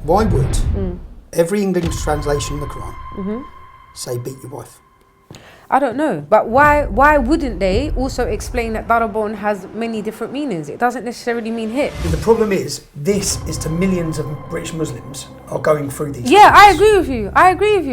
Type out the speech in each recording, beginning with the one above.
Why would every English translation of the Quran say beat your wife? I don't know, but why wouldn't they also explain that darabon has many different meanings? It doesn't necessarily mean hit. The problem is, this is to millions of British Muslims are going through these. Yeah, I agree with you.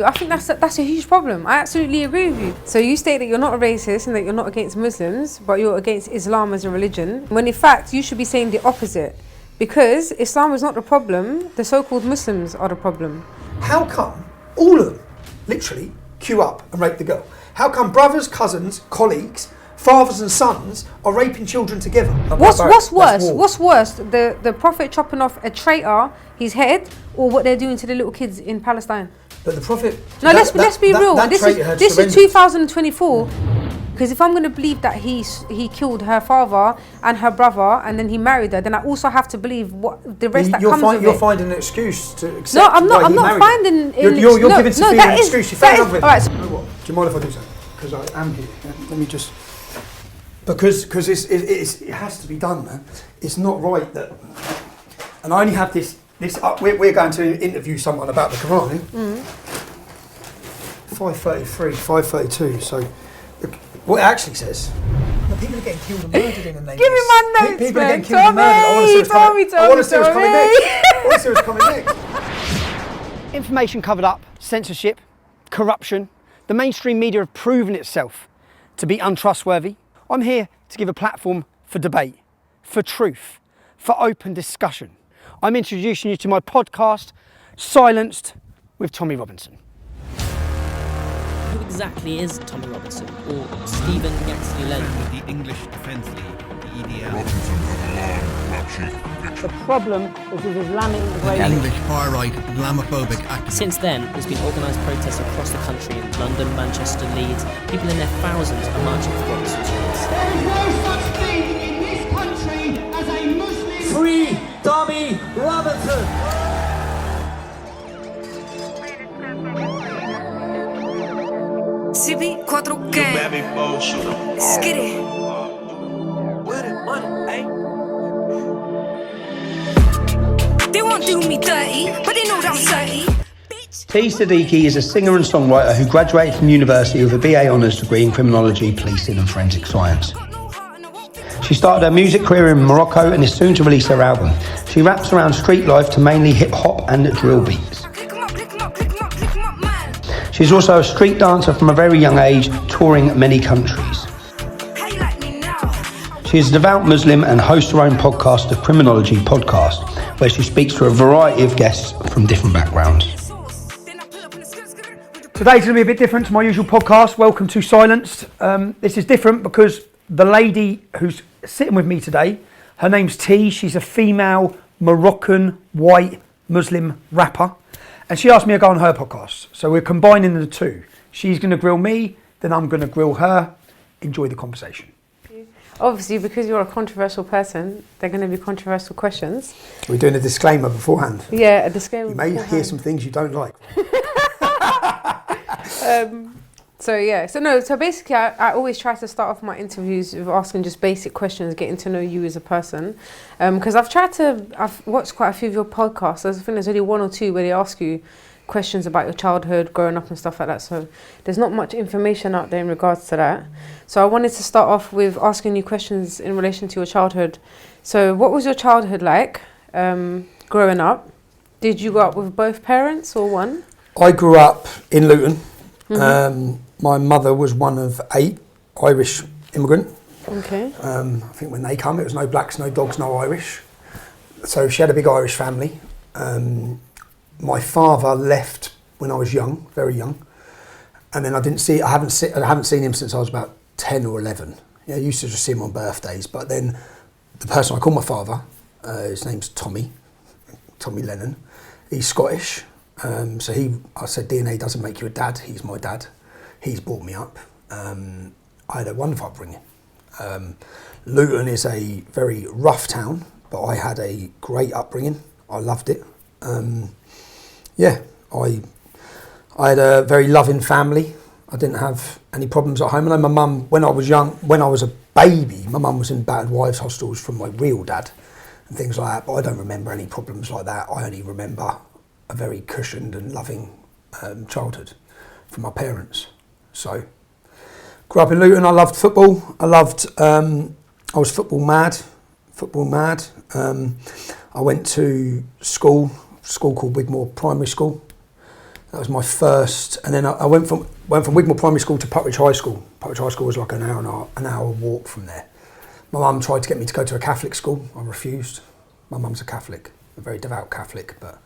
I think that's a huge problem. I absolutely agree with you. So you state that you're not a racist and that you're not against Muslims, but you're against Islam as a religion, when in fact you should be saying the opposite. Because Islam is not the problem, the so-called Muslims are the problem. How come all of them literally queue up and rape the girl? How come brothers, cousins, colleagues, fathers and sons are raping children together? What's worse? What's worse? The Prophet chopping off a traitor, his head, or what they're doing to the little kids in Palestine? But the Prophet... No, let's be real. This is 2024. Because if I'm going to believe that he killed her father and her brother and then he married her, then I also have to believe what the rest that comes with it. You're finding an excuse to accept. No, I'm not finding. You're giving Sophia an excuse. She fell in love with. All right. You know what? Do you mind if I do so? Because I am here. Yeah? Let me just. Because it has to be done, man. It's not right that. And I only have this. We're going to interview someone about the Quran. 5:33, 5:32. So. What it actually says, people are getting killed and murdered in the name. Give me my notes, people are getting killed and murdered. I want to see what's coming next. Information covered up, censorship, corruption. The mainstream media have proven itself to be untrustworthy. I'm here to give a platform for debate, for truth, for open discussion. I'm introducing you to my podcast, Silenced with Tommy Robinson. Who exactly is Tommy Robinson, or Stephen Yaxley-Lennon? The English Defence League, the EDL. The problem is his Islamic The integration. English far-right Islamophobic activists. Since then, there's been organised protests across the country in London, Manchester, Leeds. People in their thousands are marching for Robinson's rights. There is no such thing in this country as a Muslim. Free Tommy Robinson! CB 4 gang. Let's get it. They won't do me dirty, but they know that I'm 30. Seddiki is a singer and songwriter who graduated from university with a BA Honours degree in criminology, policing and forensic science. She started her music career in Morocco and is soon to release her album. She raps around street life to mainly hip hop and drill beats. She's also a street dancer from a very young age, touring many countries. She is a devout Muslim and hosts her own podcast, the Criminology Podcast, where she speaks to a variety of guests from different backgrounds. Today's going to be a bit different to my usual podcast. Welcome to Silenced. This is different because the lady who's sitting with me today, her name's T. She's a female Moroccan white Muslim rapper. And she asked me to go on her podcast. So we're combining the two. She's going to grill me, then I'm going to grill her. Enjoy the conversation. Obviously, because you're a controversial person, they're going to be controversial questions. We're doing a disclaimer beforehand. Yeah, a disclaimer. You may hear some things you don't like. So basically I always try to start off my interviews with asking just basic questions, getting to know you as a person. Because I've watched quite a few of your podcasts. I think there's only one or two where they ask you questions about your childhood, growing up and stuff like that. So there's not much information out there in regards to that. So I wanted to start off with asking you questions in relation to your childhood. So what was your childhood like growing up? Did you grow up with both parents or one? I grew up in Luton. My mother was one of 8 Irish immigrant. Okay. I think when they come, it was no blacks, no dogs, no Irish. So she had a big Irish family. My father left when I was young, very young, and then I haven't seen him since I was about 10 or 11. Yeah, I used to just see him on birthdays, but then the person I call my father, his name's Tommy Lennon. He's Scottish. I said DNA doesn't make you a dad. He's my dad. He's brought me up. I had a wonderful upbringing. Luton is a very rough town, but I had a great upbringing. I loved it. I had a very loving family. I didn't have any problems at home. I know my mum, when I was a baby, my mum was in battered wives hostels from my real dad and things like that, but I don't remember any problems like that. I only remember a very cushioned and loving childhood from my parents. So, grew up in Luton. I loved football. I was football mad. I went to school called Wigmore Primary School. That was my first, and then I went from Wigmore Primary School to Putridge High School. Putridge High School was like an hour walk from there. My mum tried to get me to go to a Catholic school. I refused. My mum's a Catholic, a very devout Catholic, but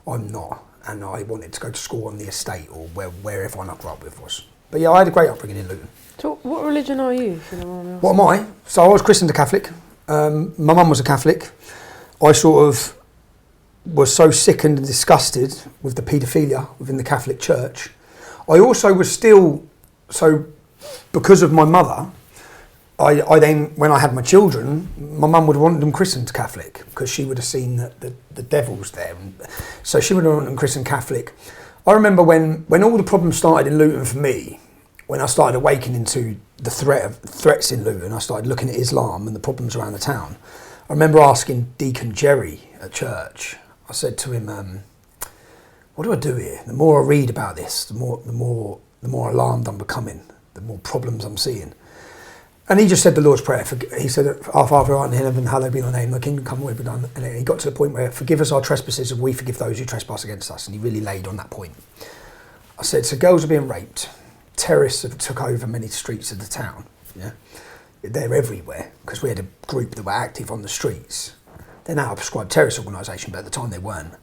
I'm not. And I wanted to go to school on the estate or where everyone I grew up with was. But yeah, I had a great upbringing in Luton. So what religion are you? If you don't mind me asking? What am I? So I was christened a Catholic. My mum was a Catholic. I sort of was so sickened and disgusted with the paedophilia within the Catholic Church. I also was still, so because of my mother, I then, when I had my children, my mum would want them christened Catholic because she would have seen that the devil's there. So she would have wanted them christened Catholic. I remember when all the problems started in Luton for me, when I started awakening to the threats in Luton, I started looking at Islam and the problems around the town. I remember asking Deacon Jerry at church, I said to him, what do I do here? The more I read about this, the more alarmed I'm becoming, the more problems I'm seeing. And he just said the Lord's Prayer. He said, Our Father who art in heaven, hallowed be thy name, thy kingdom come, will be done. And he got to the point where, forgive us our trespasses and we forgive those who trespass against us. And he really laid on that point. I said, so girls are being raped. Terrorists have took over many streets of the town. Yeah, they're everywhere because we had a group that were active on the streets. They're now a prescribed terrorist organisation, but at the time they weren't.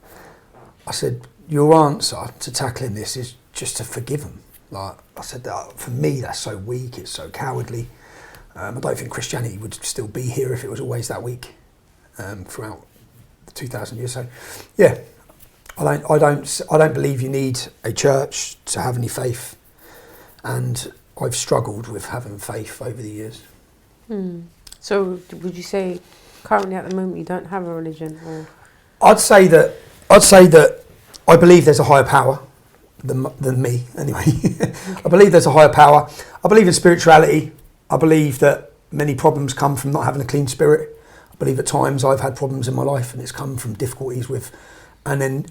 I said, your answer to tackling this is just to forgive them. Like I said, for me, that's so weak. It's so cowardly. I don't think Christianity would still be here if it was always that weak throughout the 2,000 years. So, yeah, I don't believe you need a church to have any faith, and I've struggled with having faith over the years. So, would you say currently at the moment you don't have a religion? Or? I'd say that I believe there's a higher power than me. Anyway, I believe there's a higher power. I believe in spirituality. I believe that many problems come from not having a clean spirit. I believe at times I've had problems in my life and it's come from difficulties with, and then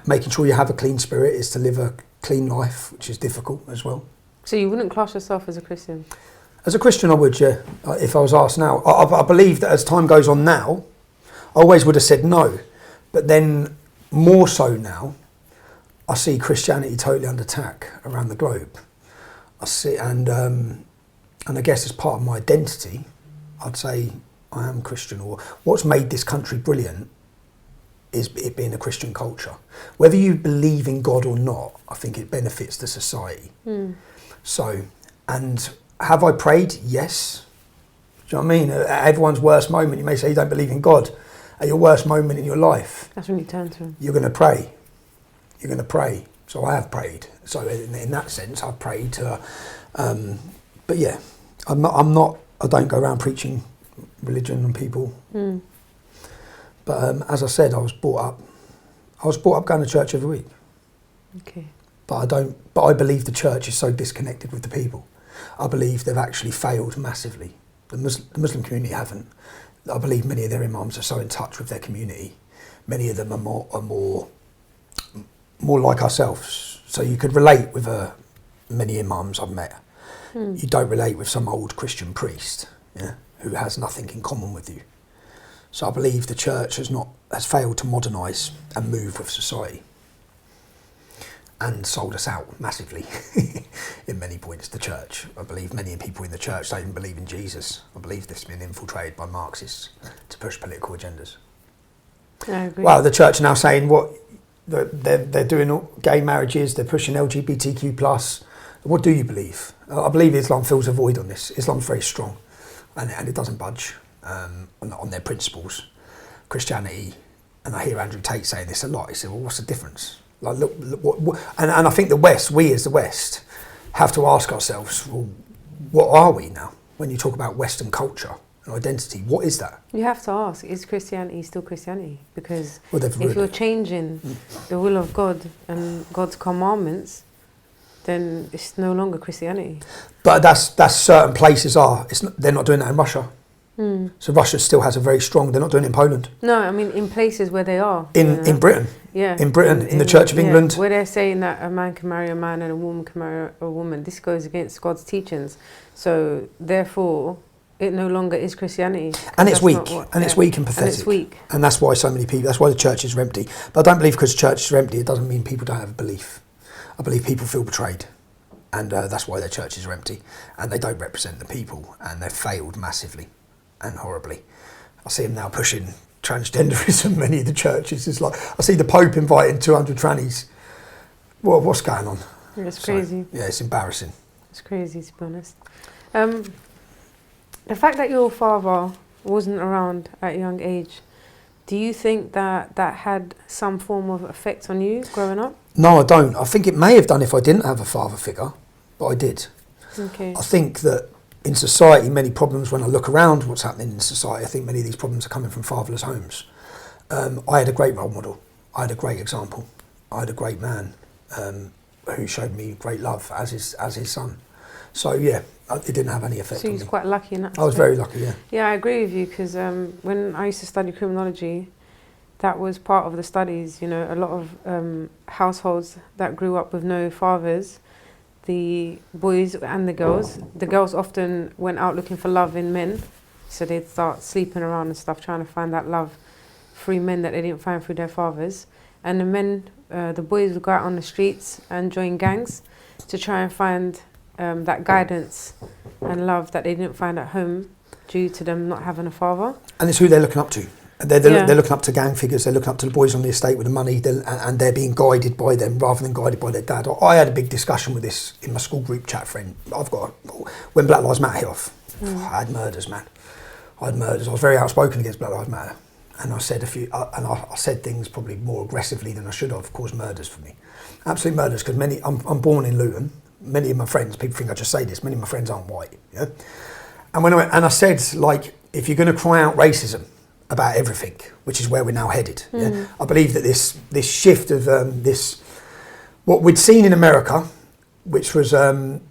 making sure you have a clean spirit is to live a clean life, which is difficult as well. So you wouldn't class yourself as a Christian? As a Christian, I would, yeah. If I was asked now, I believe that as time goes on now, I always would have said no, but then more so now, I see Christianity totally under attack around the globe. I see, and I guess as part of my identity, I'd say I am Christian, or what's made this country brilliant is it being a Christian culture. Whether you believe in God or not, I think it benefits the society. So, and have I prayed? Yes. Do you know what I mean? At everyone's worst moment, you may say you don't believe in God. At your worst moment in your life, that's when you turn to Him. You're going to pray. You're going to pray. So I have prayed. So in that sense, I've prayed to. But yeah, I'm not. I don't go around preaching religion on people. But as I said, I was brought up going to church every week. Okay. But I believe the church is so disconnected with the people. I believe they've actually failed massively. The Muslim community haven't. I believe many of their imams are so in touch with their community. Many of them are more like ourselves. So you could relate with many imams I've met. You don't relate with some old Christian priest, yeah, who has nothing in common with you. So I believe the church has failed to modernise and move with society, and sold us out massively in many points. The church, I believe many people in the church don't even believe in Jesus. I believe this has been infiltrated by Marxists to push political agendas. I agree. Well, the church are now saying they're doing gay marriages, they're pushing LGBTQ+. What do you believe? I believe Islam fills a void on this. Islam's very strong and it doesn't budge on their principles. Christianity, and I hear Andrew Tate saying this a lot, he said, well, what's the difference? Like, look what, and I think we as the West, have to ask ourselves, well, what are we now? When you talk about Western culture and identity, what is that? You have to ask, is Christianity still Christianity? Because well, if you're changing the will of God and God's commandments, then it's no longer Christianity. But that's certain places are. They're not doing that in Russia. So Russia still has a very strong. They're not doing it in Poland. No, I mean in places where they are. In Britain. Yeah. In Britain, in the Church of England. Where they're saying that a man can marry a man and a woman can marry a woman. This goes against God's teachings. So therefore, it no longer is Christianity. And it's weak. It's weak and pathetic. And it's weak. And that's why so many people, that's why the churches are empty. But I don't believe because churches are empty, it doesn't mean people don't have a belief. I believe people feel betrayed. And that's why their churches are empty. And they don't represent the people. And they've failed massively and horribly. I see them now pushing transgenderism. Many of the churches is like, I see the Pope inviting 200 trannies. Well, what's going on? Yeah, it's crazy. Yeah, it's embarrassing. It's crazy, to be honest. The fact that your father wasn't around at a young age, do you think that had some form of effect on you growing up? No, I don't. I think it may have done if I didn't have a father figure, but I did. Okay. I think that in society, many problems, when I look around what's happening in society, I think many of these problems are coming from fatherless homes. I had a great role model. I had a great example. I had a great man who showed me great love as his son. So yeah, it didn't have any effect on me. So he's quite lucky in that I was aspect. very lucky, yeah. Yeah, I agree with you because when I used to study criminology, that was part of the studies. You know, a lot of households that grew up with no fathers, the boys and the girls often went out looking for love in men. So they'd start sleeping around and stuff, trying to find that love through men that they didn't find through their fathers. And the men, the boys would go out on the streets and join gangs to try and find that guidance and love that they didn't find at home due to them not having a father. And it's who they're looking up to. They're looking up to gang figures, they're looking up to the boys on the estate with the money, and they're being guided by them rather than guided by their dad. I had a big discussion with this in my school group chat friend. When Black Lives Matter hit off, I had murders, man. I had murders. I was very outspoken against Black Lives Matter. And I said I said things probably more aggressively than I should have, caused murders for me. Absolute murders, because I'm born in Luton. Many of my friends, people think I just say this, many of my friends aren't white. Yeah? And I said, like, if you're going to cry out racism about everything, which is where we're now headed, yeah? I believe that this shift of what we'd seen in America, which was, I'd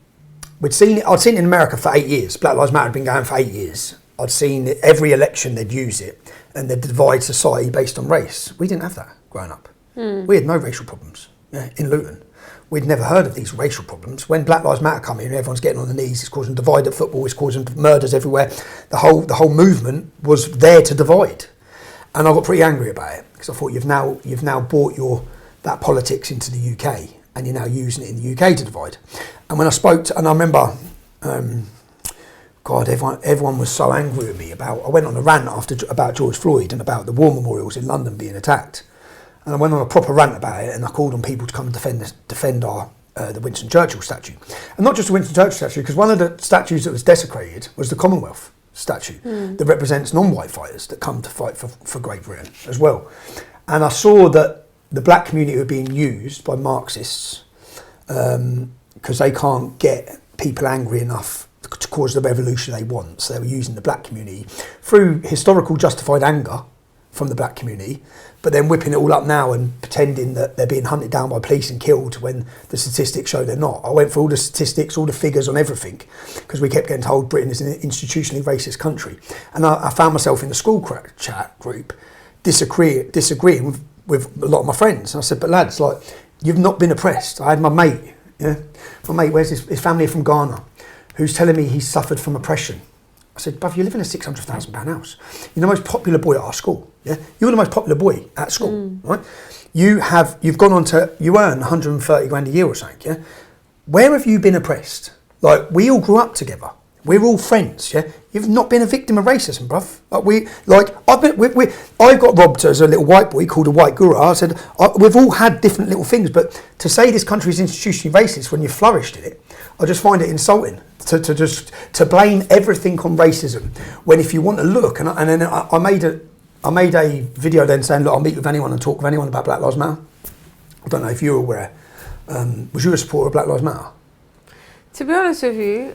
seen it in America for 8 years. Black Lives Matter had been going for 8 years. I'd seen it, every election they'd use it, and they'd divide society based on race. We didn't have that growing up. We had no racial problems in Luton. We'd never heard of these racial problems. When Black Lives Matter come in, everyone's getting on the knees, it's causing divide at football, it's causing murders everywhere. The whole movement was there to divide. And I got pretty angry about it, because I thought you've now brought that politics into the UK, and you're now using it in the UK to divide. And when I spoke and I remember, God, everyone was so angry with me I went on a rant about George Floyd and about the war memorials in London being attacked. And I went on a proper rant about it, and I called on people to come and defend the Winston Churchill statue. And not just the Winston Churchill statue, because one of the statues that was desecrated was the Commonwealth statue that represents non-white fighters that come to fight for Great Britain as well. And I saw that the black community were being used by Marxists because they can't get people angry enough to cause the revolution they want. So they were using the black community through historical justified anger from the black community, but then whipping it all up now and pretending that they're being hunted down by police and killed when the statistics show they're not. I went through all the statistics, all the figures on everything, because we kept getting told Britain is an institutionally racist country. And I found myself in the school chat group disagreeing with a lot of my friends. And I said, but lads, like, you've not been oppressed. I had my mate, where's his family from Ghana, who's telling me he's suffered from oppression. I said, bruv, you live in a £600,000 house. You're the most popular boy at our school. Yeah, you're the most popular boy at school, right? You've gone on to, you earn 130 grand a year or something. Yeah, where have you been oppressed? Like, we all grew up together. We're all friends. Yeah, you've not been a victim of racism, bruv. I got robbed as a little white boy called a white guru. I said, we've all had different little things, but to say this country is institutionally racist when you flourished in it, I just find it insulting to blame everything on racism. When if you want to look, and then I made a video then saying, look, I'll meet with anyone and talk with anyone about Black Lives Matter. I don't know if you're aware. Was you a supporter of Black Lives Matter? To be honest with you,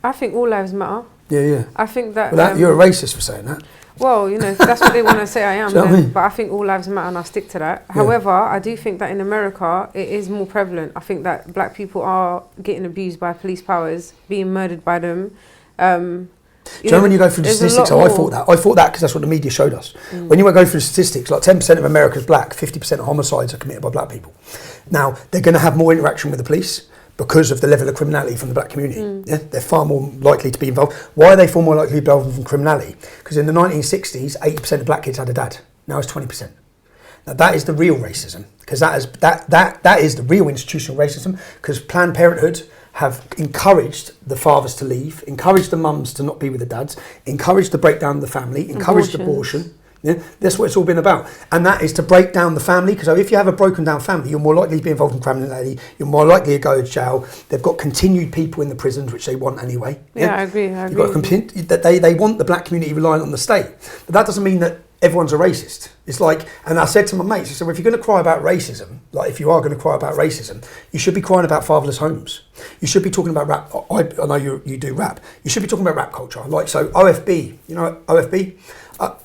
I think all lives matter. Yeah. I think that... Well, you're a racist for saying that. Well, that's what they want to say I am. Do you know what I mean? But I think all lives matter and I stick to that. Yeah. However, I do think that in America, it is more prevalent. I think that black people are getting abused by police powers, being murdered by them. Do you know when you go through the There's a statistics? lot I more. thought that. I thought that because that's what the media showed us. When you go through the statistics, like 10% of America's black, 50% of homicides are committed by black people. Now, they're going to have more interaction with the police because of the level of criminality from the black community. Yeah? They're far more likely to be involved. Why are they far more likely to be involved in criminality? Because in the 1960s, 80% of black kids had a dad. Now it's 20%. Now that is the real racism, because that is the real institutional racism, because Planned Parenthood have encouraged the fathers to leave, encouraged the mums to not be with the dads, encouraged the breakdown of the family, encouraged abortion. Yeah, that's what it's all been about, and that is to break down the family. Because if you have a broken down family, you're more likely to be involved in criminality. You're more likely to go to jail. They've got continued people in the prisons, which they want anyway. Yeah, I agree. You've got that they want the black community reliant on the state, but that doesn't mean that everyone's a racist. It's like, and I said to my mates, I said, well, if you're going to cry about racism, like if you are going to cry about racism, you should be crying about fatherless homes. You should be talking about rap. I know you do rap. You should be talking about rap culture. Like, so OFB, you know OFB?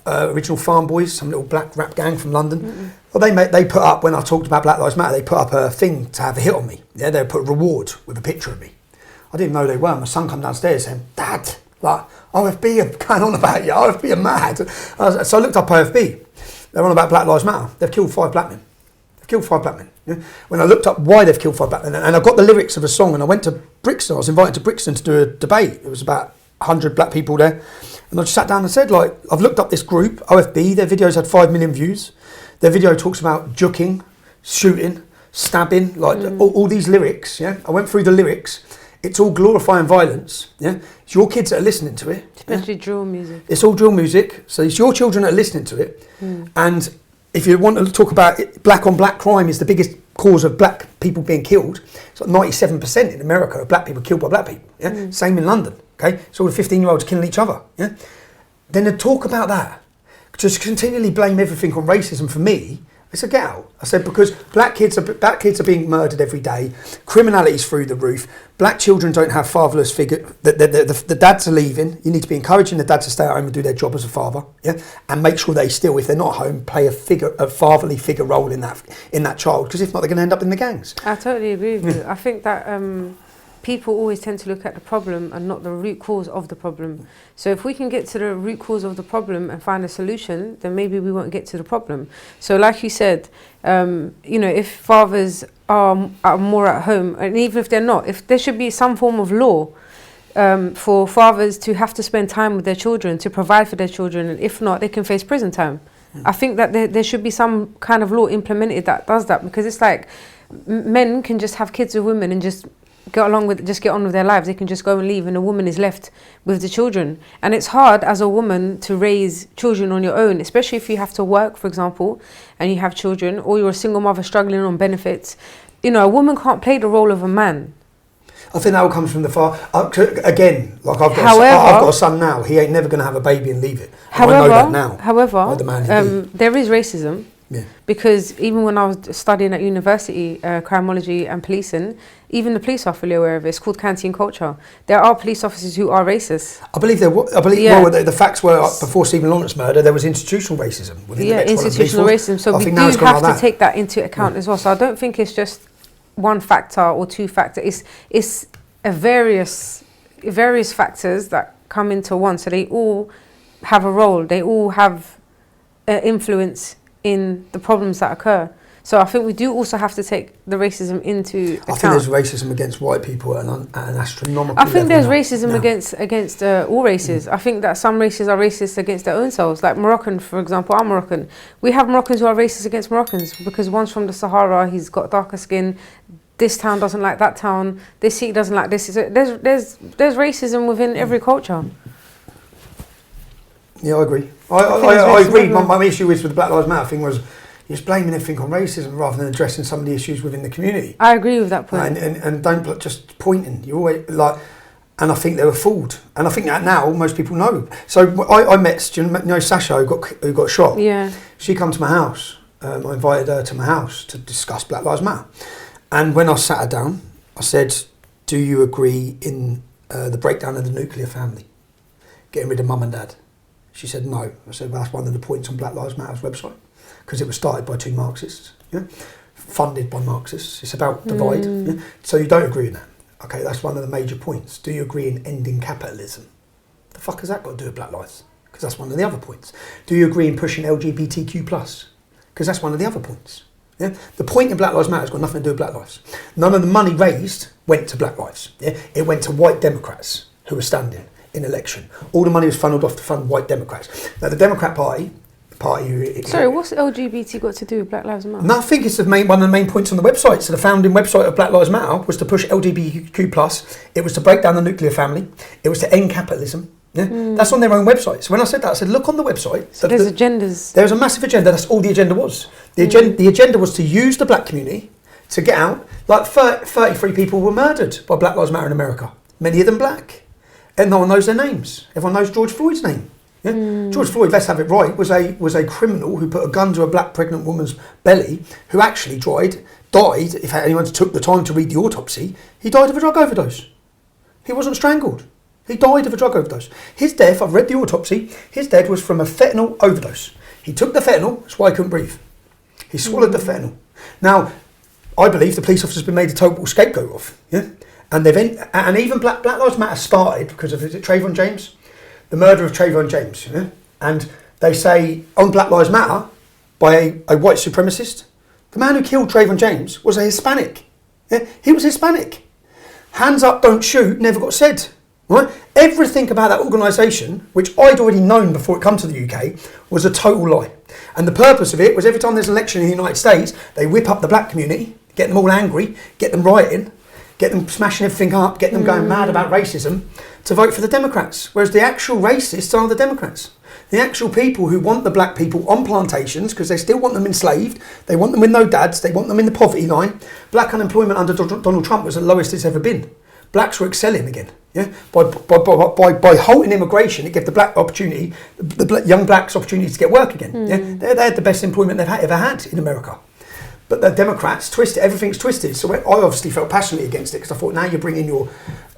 Original Farm Boys, some little black rap gang from London. Well, they put up, when I talked about Black Lives Matter, they put up a thing to have a hit on me. Yeah, they put a reward with a picture of me. I didn't know who they were. My son come downstairs saying, Dad, like, OFB are going on about you. OFB are mad. So I looked up OFB. They're on about Black Lives Matter. They've killed 5 black men. They've killed 5 black men. Yeah? When I looked up why they've killed 5 black men, and I got the lyrics of a song, and I went to Brixton. I was invited to Brixton to do a debate. It was about 100 black people there. And I just sat down and said, like, I've looked up this group, OFB, their videos had 5 million views. Their video talks about juking, shooting, stabbing, like all these lyrics, yeah? I went through the lyrics. It's all glorifying violence, yeah? It's your kids that are listening to it. Especially drill music. It's all drill music, so it's your children that are listening to it. And if you want to talk about it, black on black crime is the biggest cause of black people being killed. It's like 97% in America of black people killed by black people, yeah? Same in London. Okay, so all the 15-year-olds killing each other. Yeah, then to talk about that, just continually blame everything on racism for me. I said, get out. I said, because black kids are being murdered every day. Criminality's through the roof. Black children don't have fatherless figure. The dads are leaving. You need to be encouraging the dads to stay at home and do their job as a father. Yeah, and make sure they still, if they're not home, play a fatherly figure role in that child. Because if not, they're going to end up in the gangs. I totally agree with you. I think that people always tend to look at the problem and not the root cause of the problem. So if we can get to the root cause of the problem and find a solution, then maybe we won't get to the problem. So like you said, you know, if fathers are more at home, and even if they're not, if there should be some form of law for fathers to have to spend time with their children, to provide for their children, and if not, they can face prison time. I think that there should be some kind of law implemented that does that, because it's like men can just have kids with women and just get on with their lives. They can just go and leave, and a woman is left with the children. And it's hard as a woman to raise children on your own, especially if you have to work, for example, and you have children, or you're a single mother struggling on benefits. You know, a woman can't play the role of a man. I think that all comes from the far. Again, like I've got a son now. He ain't never going to have a baby and leave it. I know that now. However, there is racism. Yeah. Because even when I was studying at university, criminology and policing, even the police are fully aware of it. It's called canteen culture. There are police officers who are racist. I believe well, the facts were before Stephen Lawrence murder, there was institutional racism within the institutional racism. So we do have to take that into account as well. So I don't think it's just one factor or two factors. It's a various factors that come into one. So they all have a role. They all have influence in the problems that occur. So I think we do also have to take the racism into account. I think there's racism against white people at an astronomical level. I think there's racism against all races. I think that some races are racist against their own selves. Like Moroccan, for example, I'm Moroccan. We have Moroccans who are racist against Moroccans because one's from the Sahara, he's got darker skin. This town doesn't like that town. This city doesn't like this. There's racism within every culture. Yeah, I agree. I agree. My issue with the Black Lives Matter thing was you're blaming everything on racism rather than addressing some of the issues within the community. I agree with that point. And don't just pointing. You always like, and I think they were fooled. And I think that now most people know. So I met, you know, Sasha who got shot. Yeah. She come to my house. I invited her to my house to discuss Black Lives Matter. And when I sat her down, I said, "Do you agree in the breakdown of the nuclear family, getting rid of mum and dad?" She said no. I said, well, that's one of the points on Black Lives Matter's website, because it was started by 2 Marxists, yeah? Funded by Marxists. It's about divide. Yeah? So you don't agree with that. Okay, that's one of the major points. Do you agree in ending capitalism? The fuck has that got to do with Black Lives? Because that's one of the other points. Do you agree in pushing LGBTQ+? Because that's one of the other points. Yeah? The point in Black Lives Matter has got nothing to do with Black Lives. None of the money raised went to Black Lives. Yeah? It went to white Democrats who were standing in election. All the money was funneled off to fund white Democrats. Now the Democrat Party Sorry, what's LGBT got to do with Black Lives Matter? No, I think it's one of the main points on the website. So the founding website of Black Lives Matter was to push LGBTQ+. It was to break down the nuclear family. It was to end capitalism. Yeah? That's on their own website. So when I said that, I said, look on the website. So there's agendas. There was a massive agenda. That's all the agenda was. The agenda was to use the black community to get out. Like 33 people were murdered by Black Lives Matter in America. Many of them black. And no one knows their names. Everyone knows George Floyd's name. Yeah? George Floyd, let's have it right, was a criminal who put a gun to a black pregnant woman's belly, who actually died, if anyone took the time to read the autopsy, he died of a drug overdose. He wasn't strangled. He died of a drug overdose. His death, I've read the autopsy, his death was from a fentanyl overdose. He took the fentanyl, that's why he couldn't breathe. He swallowed the fentanyl. Now, I believe the police officer's been made a total scapegoat of, yeah? And even Black Lives Matter started because of, is it Trayvon James? The murder of Trayvon James, yeah? And they say on Black Lives Matter by a white supremacist. The man who killed Trayvon James was a Hispanic. Yeah? He was Hispanic. Hands up, don't shoot, never got said. Right? Everything about that organisation, which I'd already known before it come to the UK, was a total lie. And the purpose of it was every time there's an election in the United States, they whip up the black community, get them all angry, get them rioting, get them smashing everything up, get them going mad about racism, to vote for the Democrats. Whereas the actual racists are the Democrats. The actual people who want the black people on plantations, because they still want them enslaved, they want them with no dads, they want them in the poverty line. Black unemployment under Donald Trump was the lowest it's ever been. Blacks were excelling again. Yeah, by halting immigration, it gave the black opportunity, the young blacks opportunity to get work again. Yeah, they had the best employment they've ever had in America. But the Democrats twisted, everything's twisted. So I obviously felt passionately against it because I thought, now you're bringing your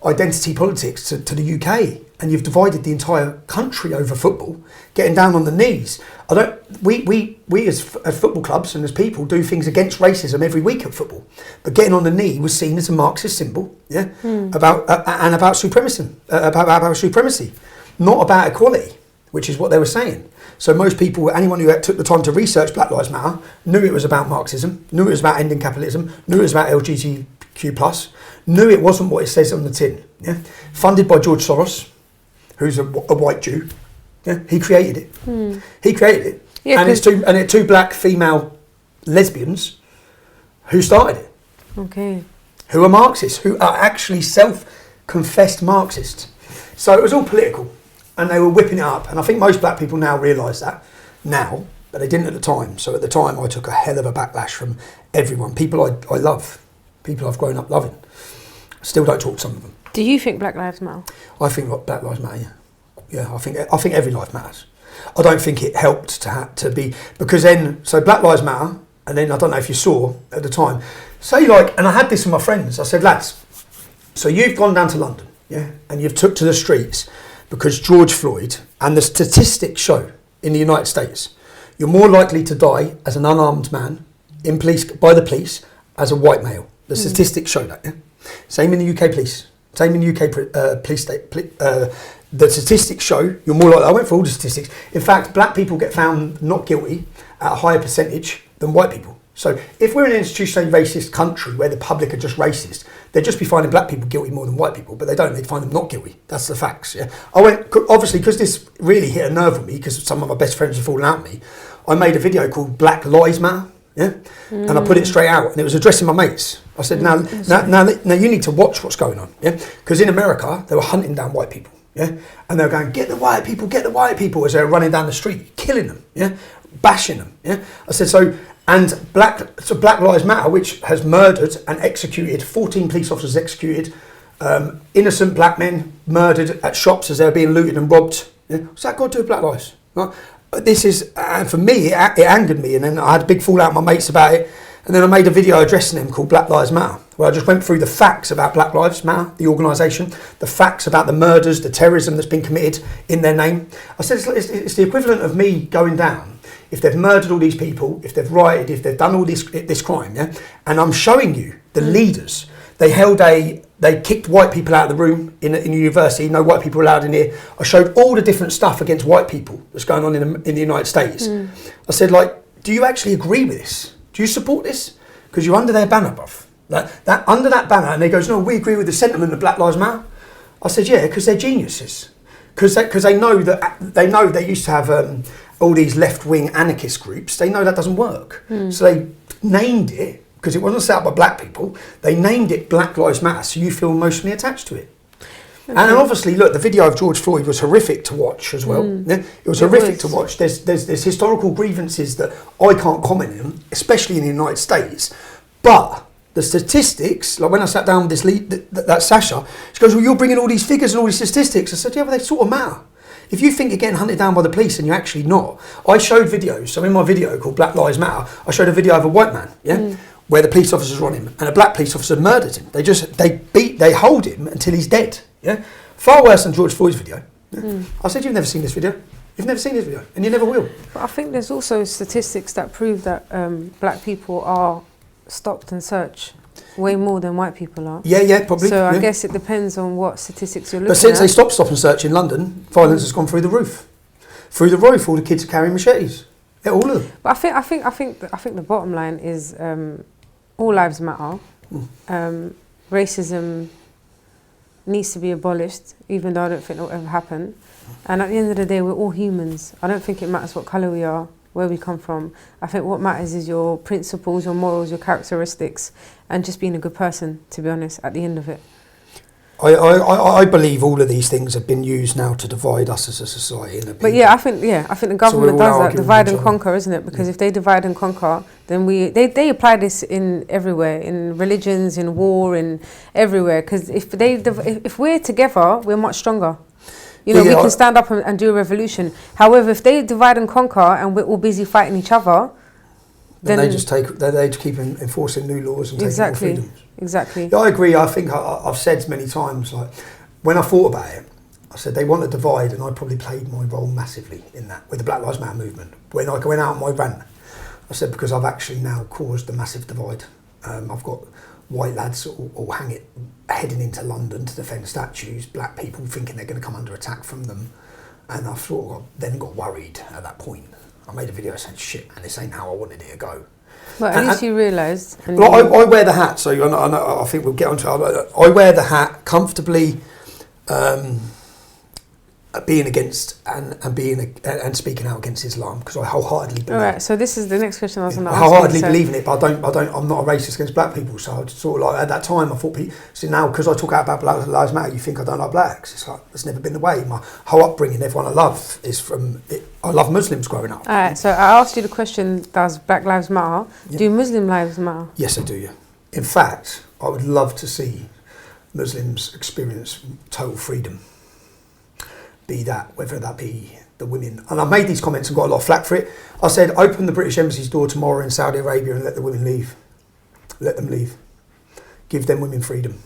identity politics to the UK and you've divided the entire country over football, getting down on the knees. We as football clubs and as people do things against racism every week at football, but getting on the knee was seen as a Marxist symbol, yeah, about supremacy, not about equality, which is what they were saying. So most people, anyone who took the time to research Black Lives Matter, knew it was about Marxism, knew it was about ending capitalism, knew it was about LGBTQ+, knew it wasn't what it says on the tin. Yeah? Funded by George Soros, who's a white Jew. Yeah? He created it. He created it. Yeah, and it's two black female lesbians who started it. Okay. Who are Marxists, who are actually self-confessed Marxists. So it was all political. And they were whipping it up. And I think most black people now realise that now, but they didn't at the time. So at the time, I took a hell of a backlash from everyone. People I love, people I've grown up loving. Still don't talk to some of them. Do you think Black Lives Matter? I think Black Lives Matter, yeah. Yeah, I think every life matters. I don't think it helped to be, because then, so Black Lives Matter, and then I don't know if you saw at the time, say like, and I had this with my friends, I said, lads, so you've gone down to London, yeah, and you've took to the streets, because George Floyd, and the statistics show in the United States, you're more likely to die as an unarmed man by the police as a white male. The statistics show that. Yeah? Same in the UK police. Same in the UK police state. The statistics show you're more likely. I went through all the statistics. In fact, black people get found not guilty at a higher percentage than white people. So if we're in an institutionally racist country where the public are just racist, they'd just be finding black people guilty more than white people, but they don't. They'd find them not guilty. That's the facts. Yeah. I went, obviously, because this really hit a nerve with me, because some of my best friends have fallen out with me, I made a video called Black Lives Matter. Yeah, and I put it straight out, and it was addressing my mates. I said, now you need to watch what's going on. Yeah, because in America they were hunting down white people. Yeah, and they were going, get the white people, as they were running down the street, killing them. Yeah, bashing them. Yeah, I said so. And Black Lives Matter, which has murdered and executed 14 police officers, executed innocent black men murdered at shops as they were being looted and robbed. Yeah? What's that got to do with Black Lives? Right? This is, and for me, it angered me. And then I had a big fallout with my mates about it. And then I made a video addressing them called Black Lives Matter, where I just went through the facts about Black Lives Matter, the organisation, the facts about the murders, the terrorism that's been committed in their name. I said it's the equivalent of me going down. If they've murdered all these people, if they've rioted, if they've done all this crime, yeah, and I'm showing you the leaders. They held a They kicked white people out of the room in university. No white people allowed in here. I showed all the different stuff against white people that's going on in the United States. I said, like, do you actually agree with this? Do you support this? Because you're under their banner, bruv. That under that banner, and they goes, no, we agree with the sentiment of Black Lives Matter. I said, yeah, because they're geniuses. Because they know that they used to have all these left-wing anarchist groups. They know that doesn't work. So they named it, because it wasn't set up by black people, they named it Black Lives Matter, so you feel emotionally attached to it. Okay. And obviously, look, the video of George Floyd was horrific to watch as well. Yeah? It was horrific to watch. There's historical grievances that I can't comment on, especially in the United States. But the statistics, like when I sat down with this that Sasha, she goes, well, you're bringing all these figures and all these statistics. I said, yeah, but they sort of matter. If you think you're getting hunted down by the police and you're actually not. I showed videos. So in my video called Black Lives Matter, I showed a video of a white man, where the police officers were on him and a black police officer murdered him. They hold him until he's dead. Yeah, far worse than George Floyd's video. Yeah? I said, you've never seen this video. You've never seen this video, and you never will. But I think there's also statistics that prove that black people are stopped and searched way more than white people are. Yeah, probably. So I guess it depends on what statistics you're looking at. But since they stopped stop and search in London, violence has gone through the roof. Through the roof, all the kids are carrying machetes. Yeah, all of them. But I think the bottom line is all lives matter. Racism needs to be abolished, even though I don't think it will ever happen. And at the end of the day, we're all humans. I don't think it matters what colour we are, where we come from. I think what matters is your principles, your morals, your characteristics, and just being a good person, to be honest, at the end of it. I believe all of these things have been used now to divide us as a society. But I think the government does that, divide and conquer, isn't it? Because if they divide and conquer, then they apply this in everywhere, in religions, in war, in everywhere. Because if we're together, we're much stronger. You know, we can stand up and do a revolution. However, if they divide and conquer and we're all busy fighting each other, then they just keep enforcing new laws and taking more freedoms. Exactly. Yeah, I agree. I think I've said many times, like when I thought about it, I said they want to divide, and I probably played my role massively in that with the Black Lives Matter movement. When I went out on my rant, I said because I've actually now caused a massive divide. I've got white lads all heading into London to defend statues, black people thinking they're going to come under attack from them, and I then got worried at that point. I made a video saying, shit, man, this ain't how I wanted it to go. But at least you realised. Well, I wear the hat, so I think we'll get onto it. I wear the hat comfortably, being against and speaking out against Islam, because I wholeheartedly believe. All right, so this is the next question I was going to ask. I wholeheartedly believe in it, but I'm not a racist against black people. So I sort of like at that time I thought, see now because I talk out about Black Lives Matter, you think I don't like blacks. It's like that's never been the way. My whole upbringing, everyone I love is from. I love Muslims growing up. All right, so I asked you the question: does Black Lives Matter? Yeah. Do Muslim lives matter? Yes, I do. Yeah. In fact, I would love to see Muslims experience total freedom. Be that, whether that be the women. And I made these comments and got a lot of flack for it. I said, open the British Embassy's door tomorrow in Saudi Arabia and let the women leave. Let them leave. Give them women freedom.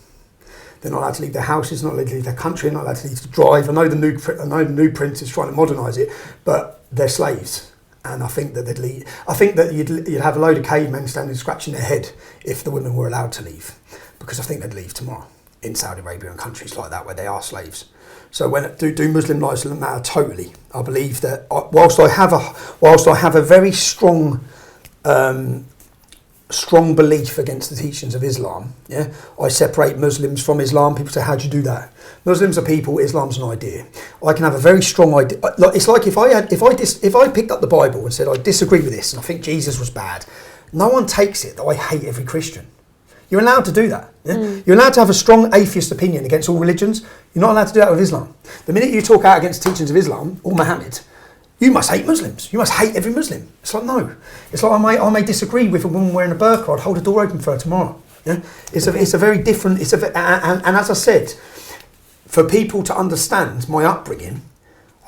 They're not allowed to leave their houses, not allowed to leave their country, not allowed to leave to drive. I know the new prince is trying to modernise it, but they're slaves. And I think that they'd leave. I think that you'd have a load of cavemen standing scratching their head if the women were allowed to leave. Because I think they'd leave tomorrow in Saudi Arabia and countries like that where they are slaves. So when do Muslim lives matter? Totally. I believe that whilst I have a very strong belief against the teachings of Islam, yeah, I separate Muslims from Islam. People say, how do you do that? Muslims are people, Islam's an idea. I can have a very strong idea. It's like if I picked up the Bible and said I disagree with this and I think Jesus was bad, no one takes it that I hate every Christian. You're allowed to do that. Yeah? You're allowed to have a strong atheist opinion against all religions. You're not allowed to do that with Islam. The minute you talk out against the teachings of Islam or Muhammad, you must hate Muslims. You must hate every Muslim. It's like, no. It's like I may disagree with a woman wearing a burqa. I'd hold a door open for her tomorrow. Yeah? It's a very different... And as I said, for people to understand my upbringing,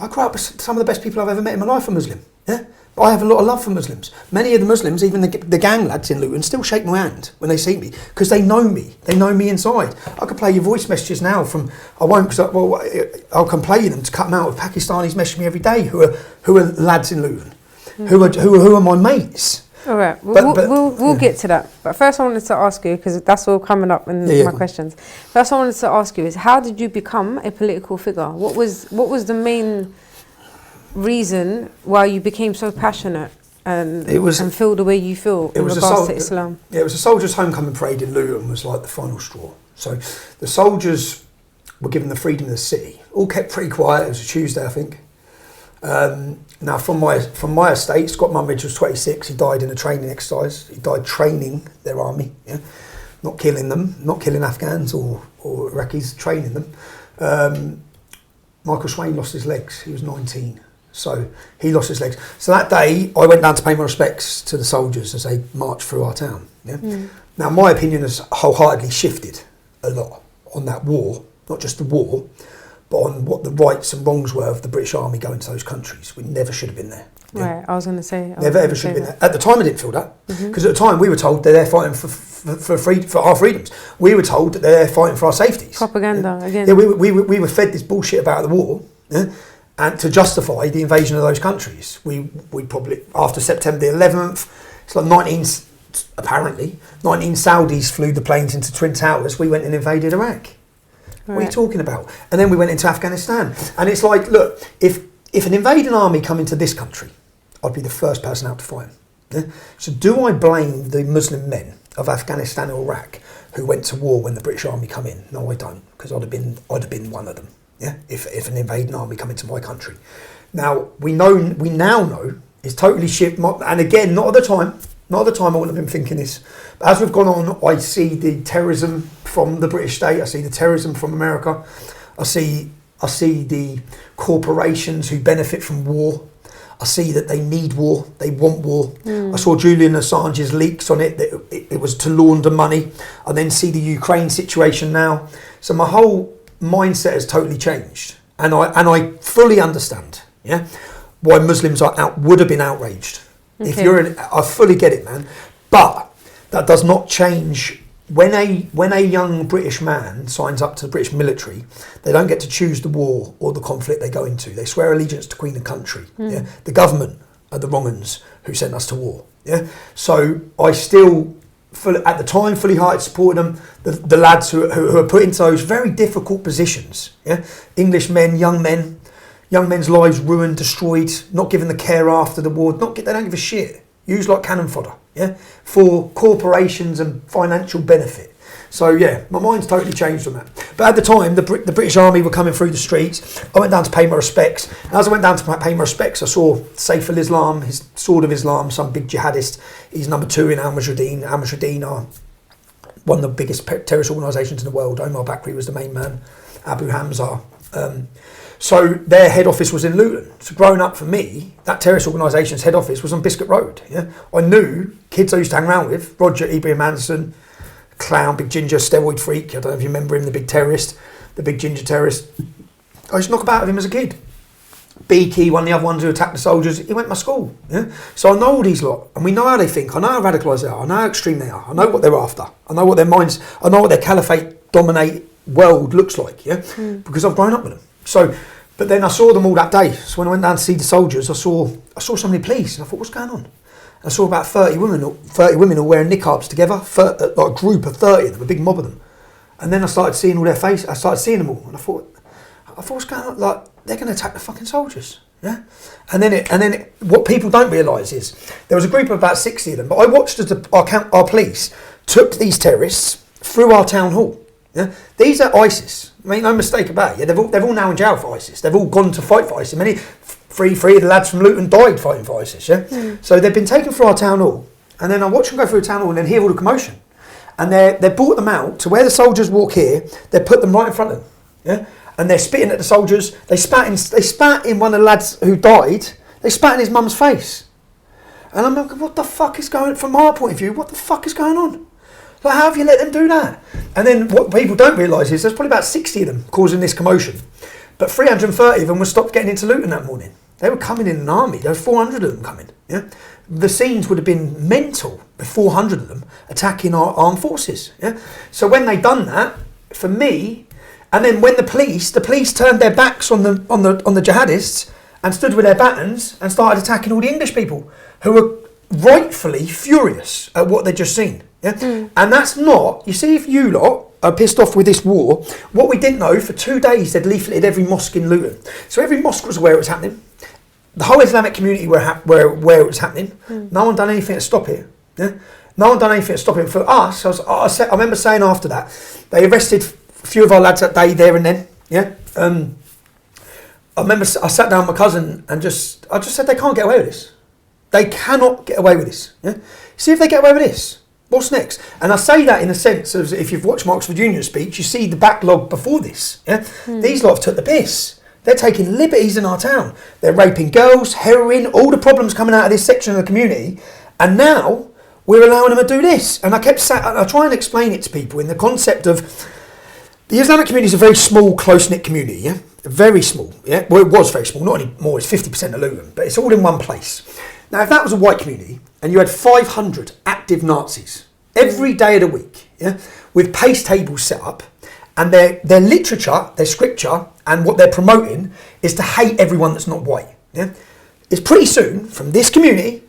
I grew up with some of the best people I've ever met in my life are Muslim. Yeah? But I have a lot of love for Muslims. Many of the Muslims, even the gang lads in Luton, still shake my hand when they see me because they know me. They know me inside. I could play your voice messages now from... I won't because I can play them to cut them out of Pakistanis messaging me every day who are lads in Luton, who are my mates. All right, But- we'll get to that. But first, I wanted to ask you, because that's all coming up in my questions. First, I wanted to ask you is, how did you become a political figure? What was the main reason why you became so passionate and feel the way you feel in regards to Islam? Yeah, it was a soldiers' homecoming parade in Luton was like the final straw. So the soldiers were given the freedom of the city. All kept pretty quiet. It was a Tuesday, I think. Now, from my estate, Scott Mumridge was 26. He died in a training exercise. He died training their army, not killing them, not killing Afghans or Iraqis, training them. Michael Swain lost his legs. He was 19. So he lost his legs. So that day, I went down to pay my respects to the soldiers as they marched through our town. Now, my opinion has wholeheartedly shifted a lot on that war, not just the war, but on what the rights and wrongs were of the British Army going to those countries. We never should have been there. Right, I was going to say. Never ever should have been there. At the time, I didn't feel that. Because at the time, we were told they're there fighting for our freedoms. We were told that they're there fighting for our safeties. Propaganda, again. Yeah, we were fed this bullshit about the war, and to justify the invasion of those countries. We probably, after September the 11th, it's like 19 Saudis flew the planes into Twin Towers. We went and invaded Iraq. What are you talking about? And then we went into Afghanistan. And it's like, look, if an invading army come into this country, I'd be the first person out to fight them. So do I blame the Muslim men of Afghanistan or Iraq who went to war when the British army come in? No, I don't, because I'd have been one of them. Yeah, if an invading army come into my country. Now we now know it's totally shit. And again, not at the time I wouldn't have been thinking this. But as we've gone on, I see the terrorism from the British state. I see the terrorism from America. I see the corporations who benefit from war. I see that they need war. They want war. I saw Julian Assange's leaks on it. That it was to launder money. I then see the Ukraine situation now. So my whole mindset has totally changed, and I fully understand, why Muslims would have been outraged. Okay. I fully get it, man. But that does not change when a young British man signs up to the British military. They don't get to choose the war or the conflict they go into. They swear allegiance to Queen and country. Yeah, the government are the wrong uns who sent us to war. Yeah, so I still. At the time, fully hearted supported them. The lads who are put into those very difficult positions. Yeah, English men, young men's lives ruined, destroyed, not given the care after the war. They don't give a shit. Used like cannon fodder. Yeah, for corporations and financial benefit. So yeah, my mind's totally changed on that. But at the time, the British Army were coming through the streets. I went down to pay my respects. And as I went down to pay my respects, I saw Saif al-Islam, his Sword of Islam, some big jihadist. He's number 2 in al-Mujahideen. Al-Mujahideen are one of the biggest terrorist organisations in the world. Omar Bakri was the main man. Abu Hamza. So their head office was in Luton. So growing up for me, that terrorist organisation's head office was on Biscuit Road. Yeah, I knew kids I used to hang around with, Roger Ibrahim Anderson, clown, big ginger, steroid freak. I don't know if you remember him, the big terrorist, the big ginger terrorist. I used to knock about with him as a kid. Beaky, one of the other ones who attacked the soldiers, he went to my school. Yeah? So I know all these lot, and we know how they think. I know how radicalised they are. I know how extreme they are. I know what they're after. I know what their minds, I know what their caliphate dominate world looks like, because I've grown up with them. So, but then I saw them all that day. So when I went down to see the soldiers, I saw so many police, and I thought, what's going on? I saw about 30 women all wearing niqabs together, like a group of 30 of them, a big mob of them. And then I started seeing all their faces. I started seeing them all, and I thought, what's going on? Like, they're going to attack the fucking soldiers, yeah. And then what people don't realise is there was a group of about 60 of them. But I watched as our police took these terrorists through our town hall. Yeah, these are ISIS. Make no mistake about it. Yeah, they've all now in jail for ISIS. They've all gone to fight for ISIS. Three of the lads from Luton died fighting for ISIS, yeah? So they've been taken through our town hall, and then I watch them go through the town hall and then hear all the commotion. And they brought them out to where the soldiers walk here, they put them right in front of them, yeah? And they're spitting at the soldiers, they spat in one of the lads who died, they spat in his mum's face. And I'm like, what the fuck is going on? From our point of view, what the fuck is going on? Like, how have you let them do that? And then what people don't realise is there's probably about 60 of them causing this commotion. But 330 of them were stopped getting into Luton that morning. They were coming in an army. There were 400 of them coming. Yeah, the scenes would have been mental with 400 of them attacking our armed forces. Yeah, so when they done that, for me, and then when the police turned their backs on the jihadists and stood with their batons and started attacking all the English people who were rightfully furious at what they'd just seen. Yeah? And that's not, you see, if you lot are pissed off with this war, what we didn't know, for 2 days they'd leafleted every mosque in Luton. So every mosque was aware it was happening. The whole Islamic community were where it was happening. No one done anything to stop it. Yeah? No one done anything to stop it. For us, I remember saying after that, they arrested a few of our lads that day, there and then. Yeah. I remember I sat down with my cousin and I just said they can't get away with this. They cannot get away with this. Yeah? See if they get away with this. What's next? And I say that in the sense of, if you've watched my Oxford Union speech, you see the backlog before this. Yeah? These lot have took the piss. They're taking liberties in our town. They're raping girls, heroin, all the problems coming out of this section of the community. And now we're allowing them to do this. And I try and explain it to people in the concept of, the Islamic community is a very small, close-knit community, yeah? Very small, yeah? Well, it was very small, not anymore, it's 50% of Luton, but it's all in one place. Now, if that was a white community, and you had 500 active Nazis, every day of the week, yeah? With pace tables set up, and their literature, their scripture, and what they're promoting is to hate everyone that's not white, yeah? It's pretty soon, from this community,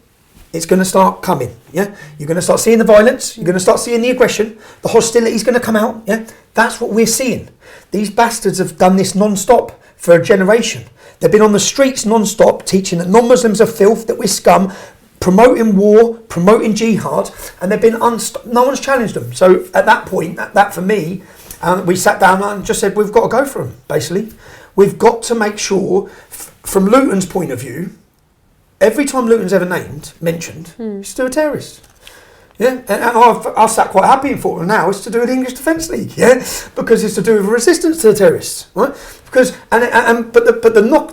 it's going to start coming, yeah? You're going to start seeing the violence, you're going to start seeing the aggression, the hostility's going to come out, yeah? That's what we're seeing. These bastards have done this non-stop for a generation. They've been on the streets non-stop, teaching that non-Muslims are filth, that we're scum, promoting war, promoting jihad, and they've been no one's challenged them. So at that point, that for me, we sat down and just said, we've got to go for them, basically. We've got to make sure, from Luton's point of view, every time Luton's ever mentioned, it's to a terrorist. Yeah, and I've sat quite happy in thought now it's to do with the English Defence League, yeah, because it's to do with resistance to the terrorists, right? Because but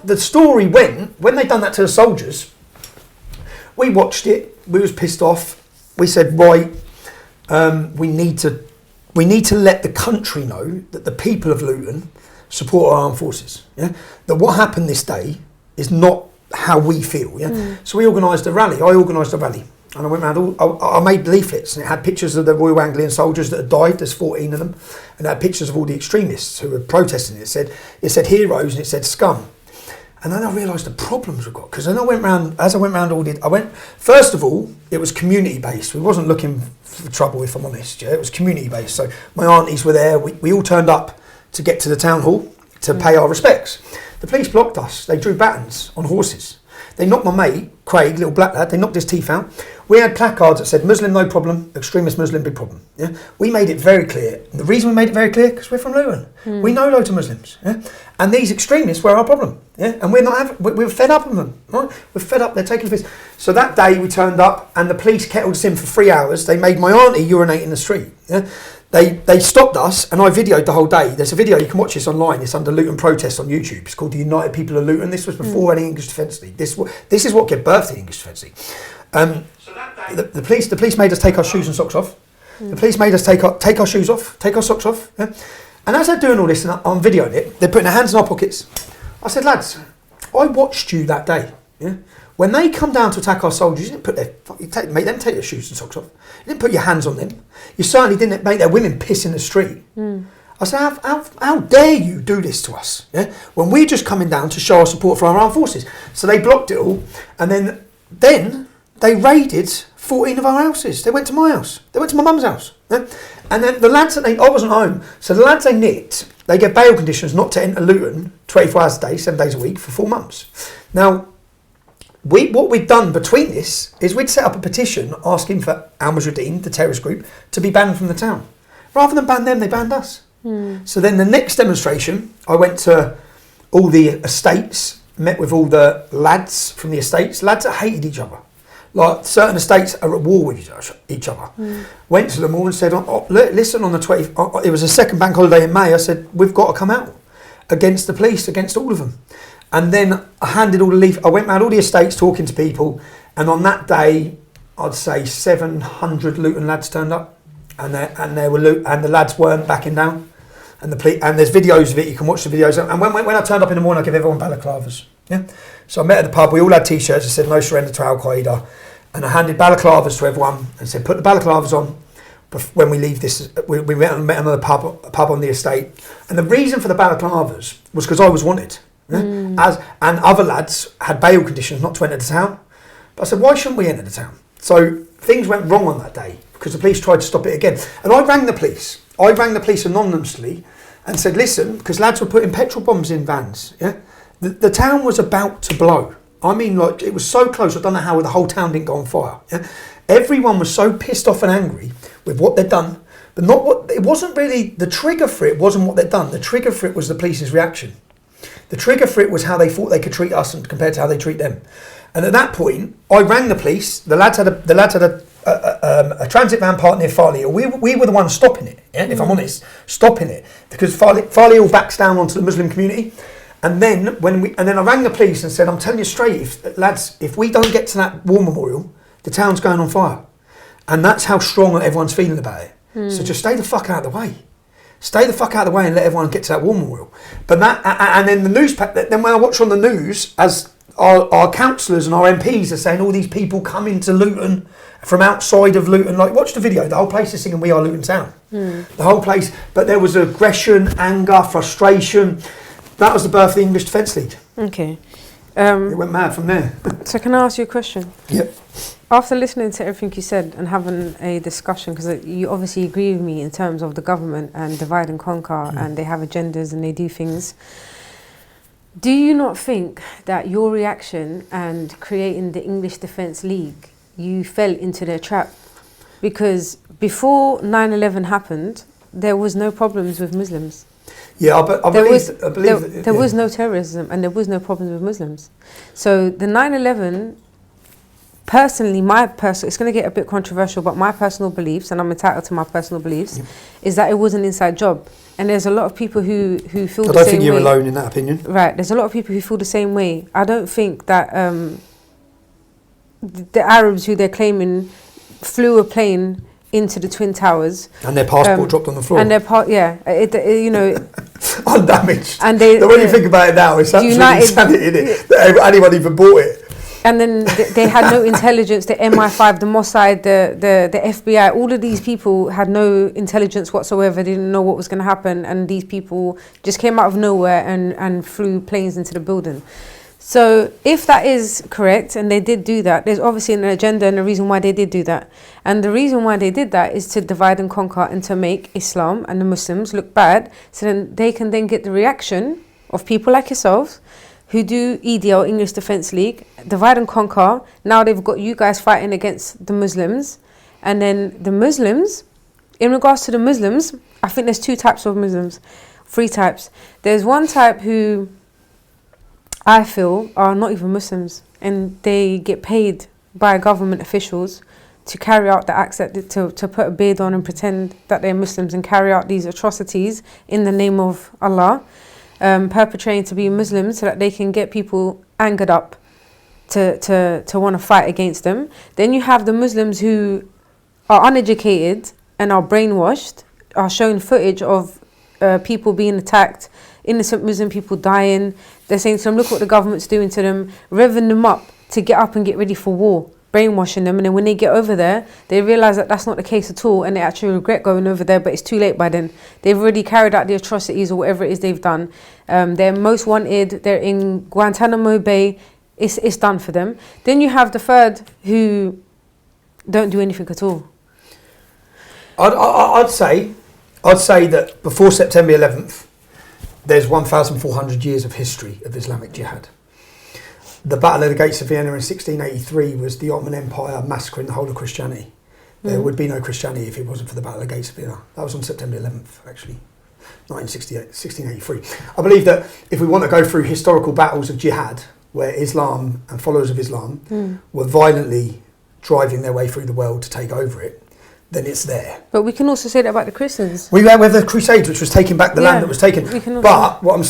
the story went when they done that to the soldiers. We watched it. We was pissed off. We said, right, we need to let the country know that the people of Luton support our armed forces. Yeah, that what happened this day is not how we feel. Yeah, so we organised a rally. I organised a rally. And I went around, I made leaflets, and it had pictures of the Royal Anglian soldiers that had died. There's 14 of them, and it had pictures of all the extremists who were protesting. It said heroes, and it said scum. And then I realised the problems we've got, because then I went round first of all, it was community based. We wasn't looking for trouble, if I'm honest. Yeah, it was community based. So my aunties were there. We all turned up to get to the town hall to pay our respects. The police blocked us. They drew batons on horses. They knocked my mate, Craig, little black lad, they knocked his teeth out. We had placards that said, Muslim, no problem, extremist Muslim, big problem. Yeah? We made it very clear. And the reason we made it very clear, because we're from Luton. We know loads of Muslims. Yeah? And these extremists were our problem. Yeah? And we're fed up of them. Right? We're fed up, they're taking the piss. So that day we turned up and the police kettled us in for 3 hours. They made my auntie urinate in the street. Yeah? They stopped us, and I videoed the whole day. There's a video, you can watch this online. It's under Luton Protests on YouTube. It's called The United People of Luton. This was before any English Defence League. This is what gave birth to the English Defence League. The police made us take our shoes and socks off. The police made us take our shoes off, take our socks off. Yeah? And as they're doing all this, and I'm videoing it, they're putting their hands in our pockets. I said, lads, I watched you that day. Yeah? When they come down to attack our soldiers, you didn't make them take their shoes and socks off. You didn't put your hands on them. You certainly didn't make their women piss in the street. I said, how dare you do this to us? Yeah? When we're just coming down to show our support for our armed forces. So they blocked it all, and then they raided 14 of our houses. They went to my house. They went to my mum's house. Yeah? And then the lads I wasn't home, so the lads they nicked, they get bail conditions not to enter Luton 24 hours a day, 7 days a week for 4 months. Now, what we'd done between this is we'd set up a petition asking for Al Mujahideen, the terrorist group, to be banned from the town. Rather than ban them, they banned us. So then the next demonstration, I went to all the estates, met with all the lads from the estates, lads that hated each other. Like certain estates are at war with each other. Went to them all and said, listen, on the 20th, it was a second bank holiday in May, I said, we've got to come out against the police, against all of them. And then I handed all the I went around all the estates talking to people, and on that day, I'd say 700 Luton lads turned up, and the lads weren't backing down. And there's videos of it. You can watch the videos. And when I turned up in the morning, I gave everyone balaclavas. Yeah. So I met at the pub. We all had T-shirts that said "No surrender to Al Qaeda," and I handed balaclavas to everyone and said, "Put the balaclavas on when we leave this." We met another pub on the estate, and the reason for the balaclavas was because I was wanted. Yeah? And other lads had bail conditions not to enter the town. But I said, why shouldn't we enter the town? So things went wrong on that day because the police tried to stop it again. And I rang the police. I rang the police anonymously and said, listen, because lads were putting petrol bombs in vans. Yeah, the town was about to blow. I mean, like, it was so close. I don't know how the whole town didn't go on fire. Yeah? Everyone was so pissed off and angry with what they'd done, but not what. It wasn't really the trigger for it. Wasn't what they'd done. The trigger for it was the police's reaction. The trigger for it was how they thought they could treat us and compared to how they treat them. And at that point, I rang the police. The lads had a transit van parked near Farley. We were the ones stopping it. Yeah? If I'm honest, stopping it because Farley all backs down onto the Muslim community. And then I rang the police and said, I'm telling you straight, if we don't get to that war memorial, the town's going on fire. And that's how strong everyone's feeling about it. So just stay the fuck out of the way. Stay the fuck out of the way and let everyone get to that war memorial. But and then the newspaper, then when I watch on the news, as our councillors and our MPs are saying all these people come into Luton from outside of Luton, like watch the video, the whole place is singing We Are Luton Town. The whole place, but there was aggression, anger, frustration. That was the birth of the English Defence League. Okay. It went mad from there. So can I ask you a question? Yep. After listening to everything you said and having a discussion, because you obviously agree with me in terms of the government and divide and conquer, and they have agendas and they do things, do you not think that your reaction and creating the English Defence League, you fell into their trap? Because before 9/11 happened, there was no problems with Muslims. Yeah, but I believe there was no terrorism and there was no problems with Muslims. So the 9/11, personally, it's going to get a bit controversial, but my personal beliefs, and I'm entitled to my personal beliefs, is that it was an inside job. And there's a lot of people who feel the same way. I don't think you're alone in that opinion. Right, there's a lot of people who feel the same way. I don't think that the Arabs who they're claiming flew a plane into the Twin Towers. And their passport dropped on the floor. And their you know... undamaged. And when you think about it now, it's absolutely insanity, isn't it? That anyone even bought it. And then they had no intelligence, the MI5, the Mossad, the FBI, all of these people had no intelligence whatsoever. They didn't know what was going to happen. And these people just came out of nowhere and flew planes into the building. So if that is correct, and they did do that, there's obviously an agenda and a reason why they did do that. And the reason why they did that is to divide and conquer and to make Islam and the Muslims look bad. So then they can then get the reaction of people like yourselves who do EDL, English Defence League, divide and conquer. Now they've got you guys fighting against the Muslims. And then the Muslims, in regards to the Muslims, I think there's 2 types of Muslims, 3 types. There's one type who I feel are not even Muslims, and they get paid by government officials to carry out the acts, to put a beard on and pretend that they're Muslims and carry out these atrocities in the name of Allah, perpetrating to be Muslims so that they can get people angered up to want to fight against them. Then you have the Muslims who are uneducated and are brainwashed, are shown footage of people being attacked, innocent Muslim people dying. They're saying to them, look what the government's doing to them, revving them up to get up and get ready for war, brainwashing them. And then when they get over there, they realise that that's not the case at all, and they actually regret going over there, but it's too late by then. They've already carried out the atrocities or whatever it is they've done. They're most wanted, they're in Guantanamo Bay, it's done for them. Then you have the third who don't do anything at all. I'd say that before September 11th, there's 1,400 years of history of Islamic jihad. The Battle of the Gates of Vienna in 1683 was the Ottoman Empire massacring the whole of Christianity. There would be no Christianity if it wasn't for the Battle of the Gates of Vienna. That was on September 11th, actually, 1683. I believe that if we want to go through historical battles of jihad, where Islam and followers of Islam were violently driving their way through the world to take over it, then it's there. But we can also say that about the Christians. We were with the Crusades, which was taking back the land that was taken. But what I'm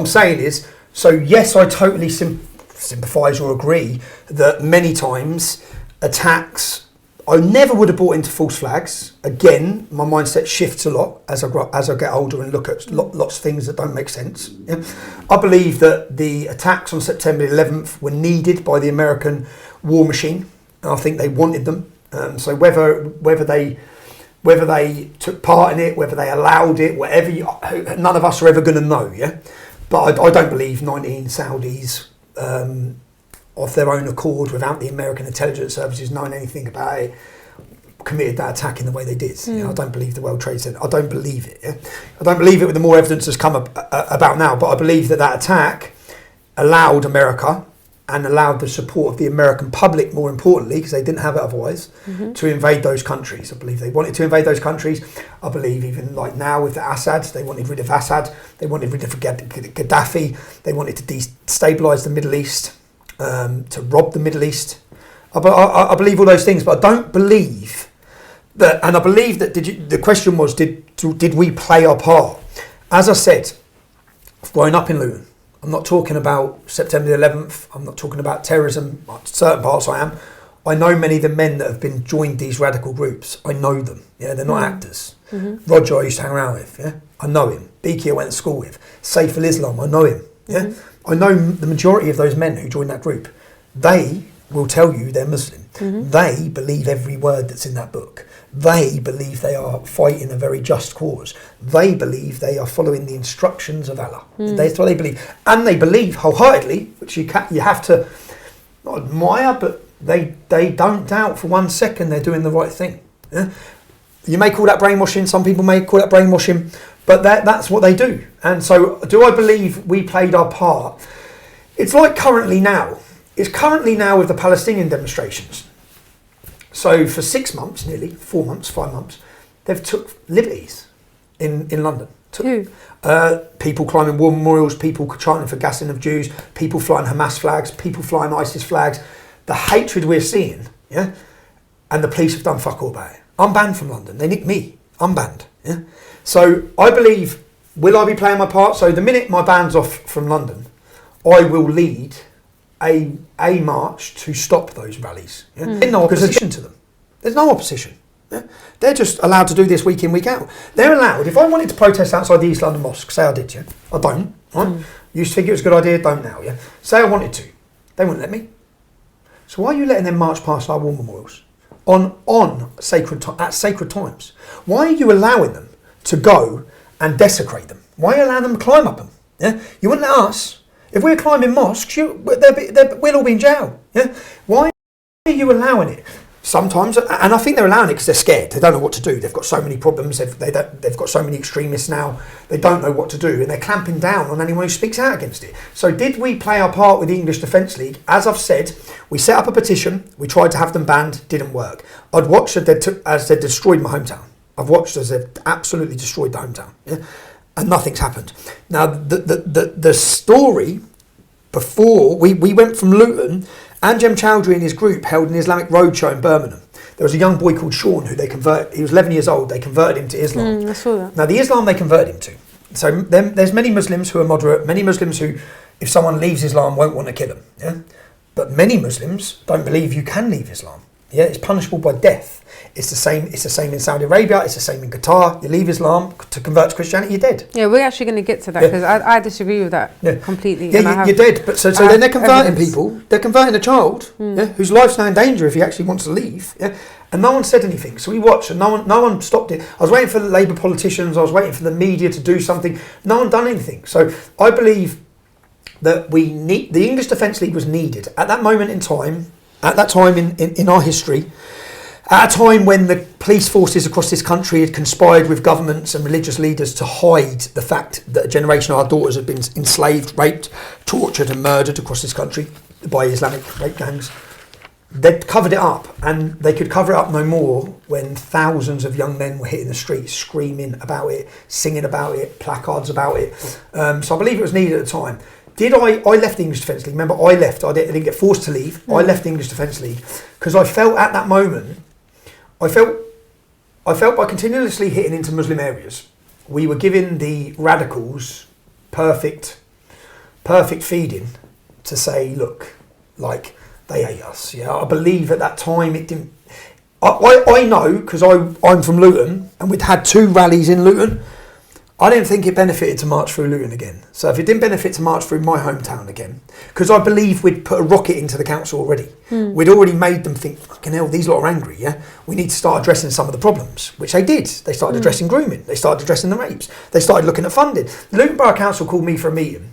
saying is, so yes, I totally sympathise or agree that many times attacks, I never would have bought into false flags. Again, my mindset shifts a lot as I get older and look at lots of things that don't make sense. Yeah? I believe that the attacks on September 11th were needed by the American war machine. And I think they wanted them. So whether they took part in it, whether they allowed it, none of us are ever going to know. Yeah, but I don't believe 19 Saudis of their own accord, without the American intelligence services knowing anything about it, committed that attack in the way they did. You know, I don't believe the World Trade Center. I don't believe it. Yeah? I don't believe it with the more evidence has come about now, but I believe that attack allowed America and allowed the support of the American public, more importantly, because they didn't have it otherwise, to invade those countries. I believe they wanted to invade those countries. I believe even like now with the Assad, they wanted rid of Assad, they wanted rid of Gaddafi, they wanted to destabilise the Middle East, to rob the Middle East. I believe all those things, but I don't believe that, and I believe that the question was, did we play our part? As I said, I've grown up in Luton. I'm not talking about September the 11th. I'm not talking about terrorism. Certain parts I am. I know many of the men that have been joined these radical groups. I know them. Yeah, they're not actors. Roger, I used to hang around with. Yeah, I know him. Seddiki, I went to school with. Saif al-Islam, I know him. Yeah, I know the majority of those men who joined that group. They will tell you they're Muslim. They believe every word that's in that book. They believe they are fighting a very just cause. They believe they are following the instructions of Allah. That's what they believe. And they believe wholeheartedly, which you have to not admire, but they don't doubt for 1 second they're doing the right thing. Yeah? You may call that brainwashing, some people may call that brainwashing, but that's what they do. And so do I believe we played our part? It's like currently now. It's currently now with the Palestinian demonstrations. So for 6 months, nearly 4 months, 5 months, they've took liberties in London. People climbing war memorials, people chanting for gassing of Jews, people flying Hamas flags, people flying ISIS flags. The hatred we're seeing, yeah, and the police have done fuck all about it. I'm banned from London. They nicked me. I'm banned. Yeah. So I believe, will I be playing my part? So the minute my ban's off from London, I will lead a march to stop those rallies. Yeah? There's no opposition to them. There's no opposition. Yeah? They're just allowed to do this week in, week out. They're allowed. If I wanted to protest outside the East London Mosque, say I did, yeah, I don't. Right? Used to think it was a good idea, don't now. Yeah, say I wanted to, they wouldn't let me. So why are you letting them march past our war memorials on sacred times? Why are you allowing them to go and desecrate them? Why are you allowing them to climb up them? Yeah, you wouldn't let us. If we're climbing mosques, we'll all be in jail. Yeah? Why are you allowing it? Sometimes, and I think they're allowing it because they're scared. They don't know what to do. They've got so many problems. They've got so many extremists now. They don't know what to do, and they're clamping down on anyone who speaks out against it. So did we play our part with the English Defence League? As I've said, we set up a petition. We tried to have them banned. Didn't work. I'd watched as they destroyed my hometown. I've watched as they've absolutely destroyed the hometown. Yeah? And nothing's happened. Now, the story before, we went from Luton, Anjem Chowdhury and his group held an Islamic roadshow in Birmingham. There was a young boy called Sean who they converted. He was 11 years old. They converted him to Islam. I saw that. Now, the Islam they converted him to. So there's many Muslims who are moderate, many Muslims who, if someone leaves Islam, won't want to kill them. Yeah? But many Muslims don't believe you can leave Islam. Yeah, it's punishable by death. It's the same in Saudi Arabia, it's the same in Qatar. You leave Islam to convert to Christianity, you're dead. Yeah, we're actually going to get to that because I disagree with that completely. Yeah, you're dead. But so then they're converting people. They're converting a child whose life's now in danger if he actually wants to leave. Yeah, and no one said anything. So we watched, and no one stopped it. I was waiting for the Labour politicians. I was waiting for the media to do something. No one done anything. So I believe that the English Defence League was needed at that moment in time. At that time in our history, at a time when the police forces across this country had conspired with governments and religious leaders to hide the fact that a generation of our daughters had been enslaved, raped, tortured and murdered across this country by Islamic rape gangs, they'd covered it up, and they could cover it up no more when thousands of young men were hitting the streets screaming about it, singing about it, placards about it. So I believe it was needed at the time. I left the English Defence League. Remember, I left. I didn't get forced to leave. I left the English Defence League because I felt at that moment, I felt by continuously hitting into Muslim areas, we were giving the radicals perfect feeding to say, look, like, they hate us. Yeah, I believe at that time it didn't. I know because I'm from Luton and we'd had 2 rallies in Luton. I didn't think it benefited to march through Luton again. So if it didn't benefit to march through my hometown again, because I believe we'd put a rocket into the council already. We'd already made them think, fucking hell, these lot are angry, yeah? We need to start addressing some of the problems, which they did. They started addressing grooming. They started addressing the rapes. They started looking at funding. The Luton Borough Council called me for a meeting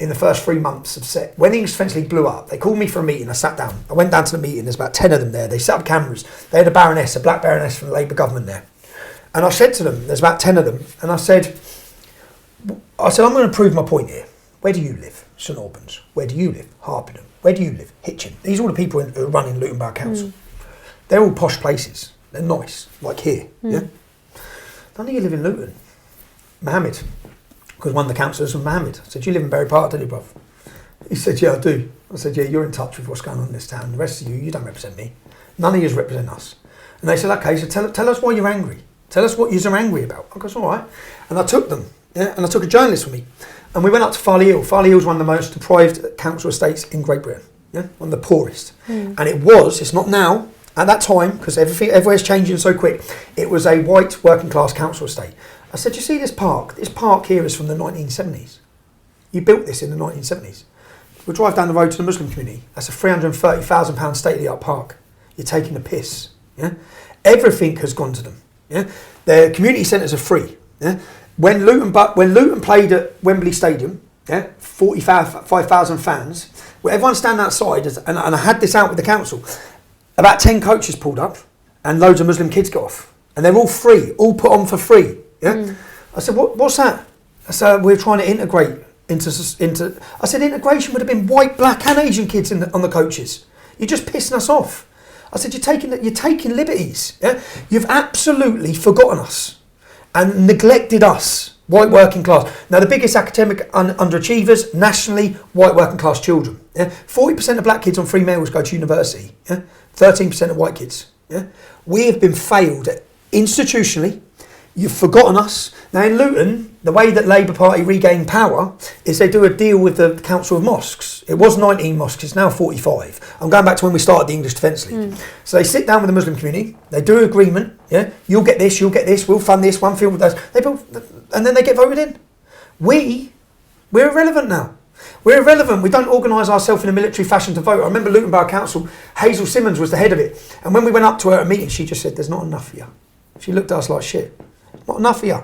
in the first 3 months of set. When the English Defence League blew up, they called me for a meeting. I sat down. I went down to the meeting. There's about 10 of them there. They set up cameras. They had a baroness, a black baroness from the Labour government there. And I said to them, there's about 10 of them, and I said, I'm going to prove my point here. Where do you live? St Albans. Where do you live? Harpenden. Where do you live? Hitchin. These are all the people who are running Luton Borough Council. They're all posh places. They're nice, like here. Yeah. None of you live in Luton. Mohammed, because one of the councillors was Mohammed. I said, you live in Berry Park, don't you, bruv? He said, yeah, I do. I said, yeah, you're in touch with what's going on in this town. The rest of you don't represent me. None of you represent us. And they said, okay, so tell us why you're angry. Tell us what you're angry about. I goes, all right. And I took them, and I took a journalist with me. And we went up to Farley Hill. Farley Hill is one of the most deprived council estates in Great Britain. Yeah, one of the poorest. And it's not now, at that time, because everywhere's changing so quick, it was a white working class council estate. I said, you see this park? This park here is from the 1970s. You built this in the 1970s. We'll drive down the road to the Muslim community. That's a £330,000 state-of-the-art park. You're taking the piss. Yeah, everything has gone to them. Yeah, their community centres are free. Yeah, when Luton played at Wembley Stadium, yeah, 45,000 fans. Where everyone stand outside, and I had this out with the council. About 10 coaches pulled up, and loads of Muslim kids got off, and they're all free, all put on for free. Yeah, I said, what's that? I said, we're trying to integrate into. I said, integration would have been white, black, and Asian kids on the coaches. You're just pissing us off. I said, you're taking liberties. Yeah, you've absolutely forgotten us and neglected us, white working class. Now, the biggest academic underachievers nationally, white working class children. Yeah, 40% of black kids on free meals go to university. Yeah, 13% of white kids. Yeah, we have been failed institutionally. You've forgotten us. Now in Luton, the way that Labour Party regained power is they do a deal with the Council of Mosques. It was 19 mosques, it's now 45. I'm going back to when we started the English Defence League. So they sit down with the Muslim community, they do an agreement, yeah, you'll get this, we'll fund this, one field with those. And then they get voted in. We're irrelevant now. We're irrelevant. We don't organise ourselves in a military fashion to vote. I remember Luton Borough Council, Hazel Simmons was the head of it. And when we went up to her at a meeting, she just said, there's not enough for you. She looked at us like shit. Not enough for you.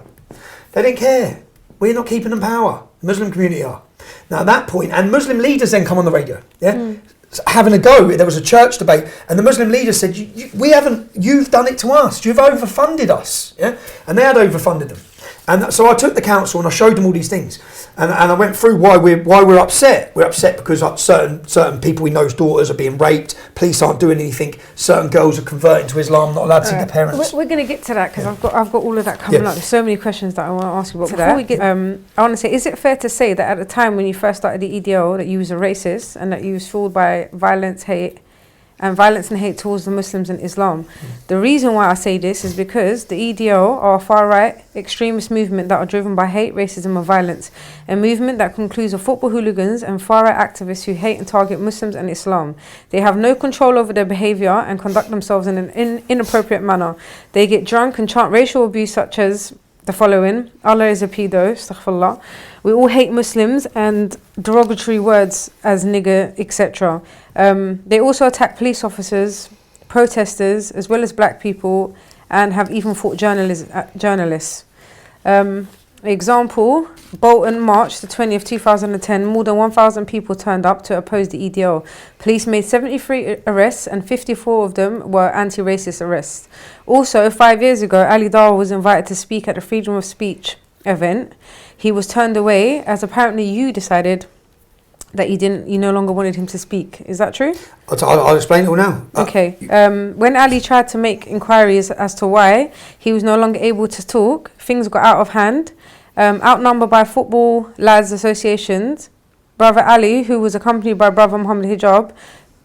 They didn't care. We're not keeping them power. The Muslim community are. Now at that point, and Muslim leaders then come on the radio, yeah, having a go. There was a church debate, and the Muslim leaders said, you've done it to us. You've overfunded us. Yeah, and they had overfunded them. And so I took the council and I showed them all these things, and I went through why we're upset. We're upset because certain people we know's daughters are being raped. Police aren't doing anything. Certain girls are converting to Islam, not allowed to see their parents. We're going to get to that because I've got all of that coming up. There's so many questions that I want to ask you. But before we get, I want to say, is it fair to say that at the time when you first started the EDL, that you was a racist and that you was fueled by violence and hate towards the Muslims and Islam? The reason why I say this is because the EDL are a far-right extremist movement that are driven by hate, racism and violence, a movement that concludes of football hooligans and far-right activists who hate and target Muslims and Islam. They have no control over their behaviour and conduct themselves in an inappropriate manner. They get drunk and chant racial abuse such as the following: Allah is a pedo, astaghfirullah. We all hate Muslims, and derogatory words as nigger, etc. They also attack police officers, protesters, as well as black people, and have even fought journalists. Example, Bolton, March the 20th, 2010, more than 1,000 people turned up to oppose the EDL. Police made 73 arrests and 54 of them were anti-racist arrests. Also, 5 years ago, Ali Dar was invited to speak at the Freedom of Speech event. He was turned away as apparently you decided that you no longer wanted him to speak. Is that true? I'll explain it all now. Okay. When Ali tried to make inquiries as to why he was no longer able to talk, things got out of hand. Outnumbered by football lads associations, Brother Ali, who was accompanied by Brother Muhammad Hijab,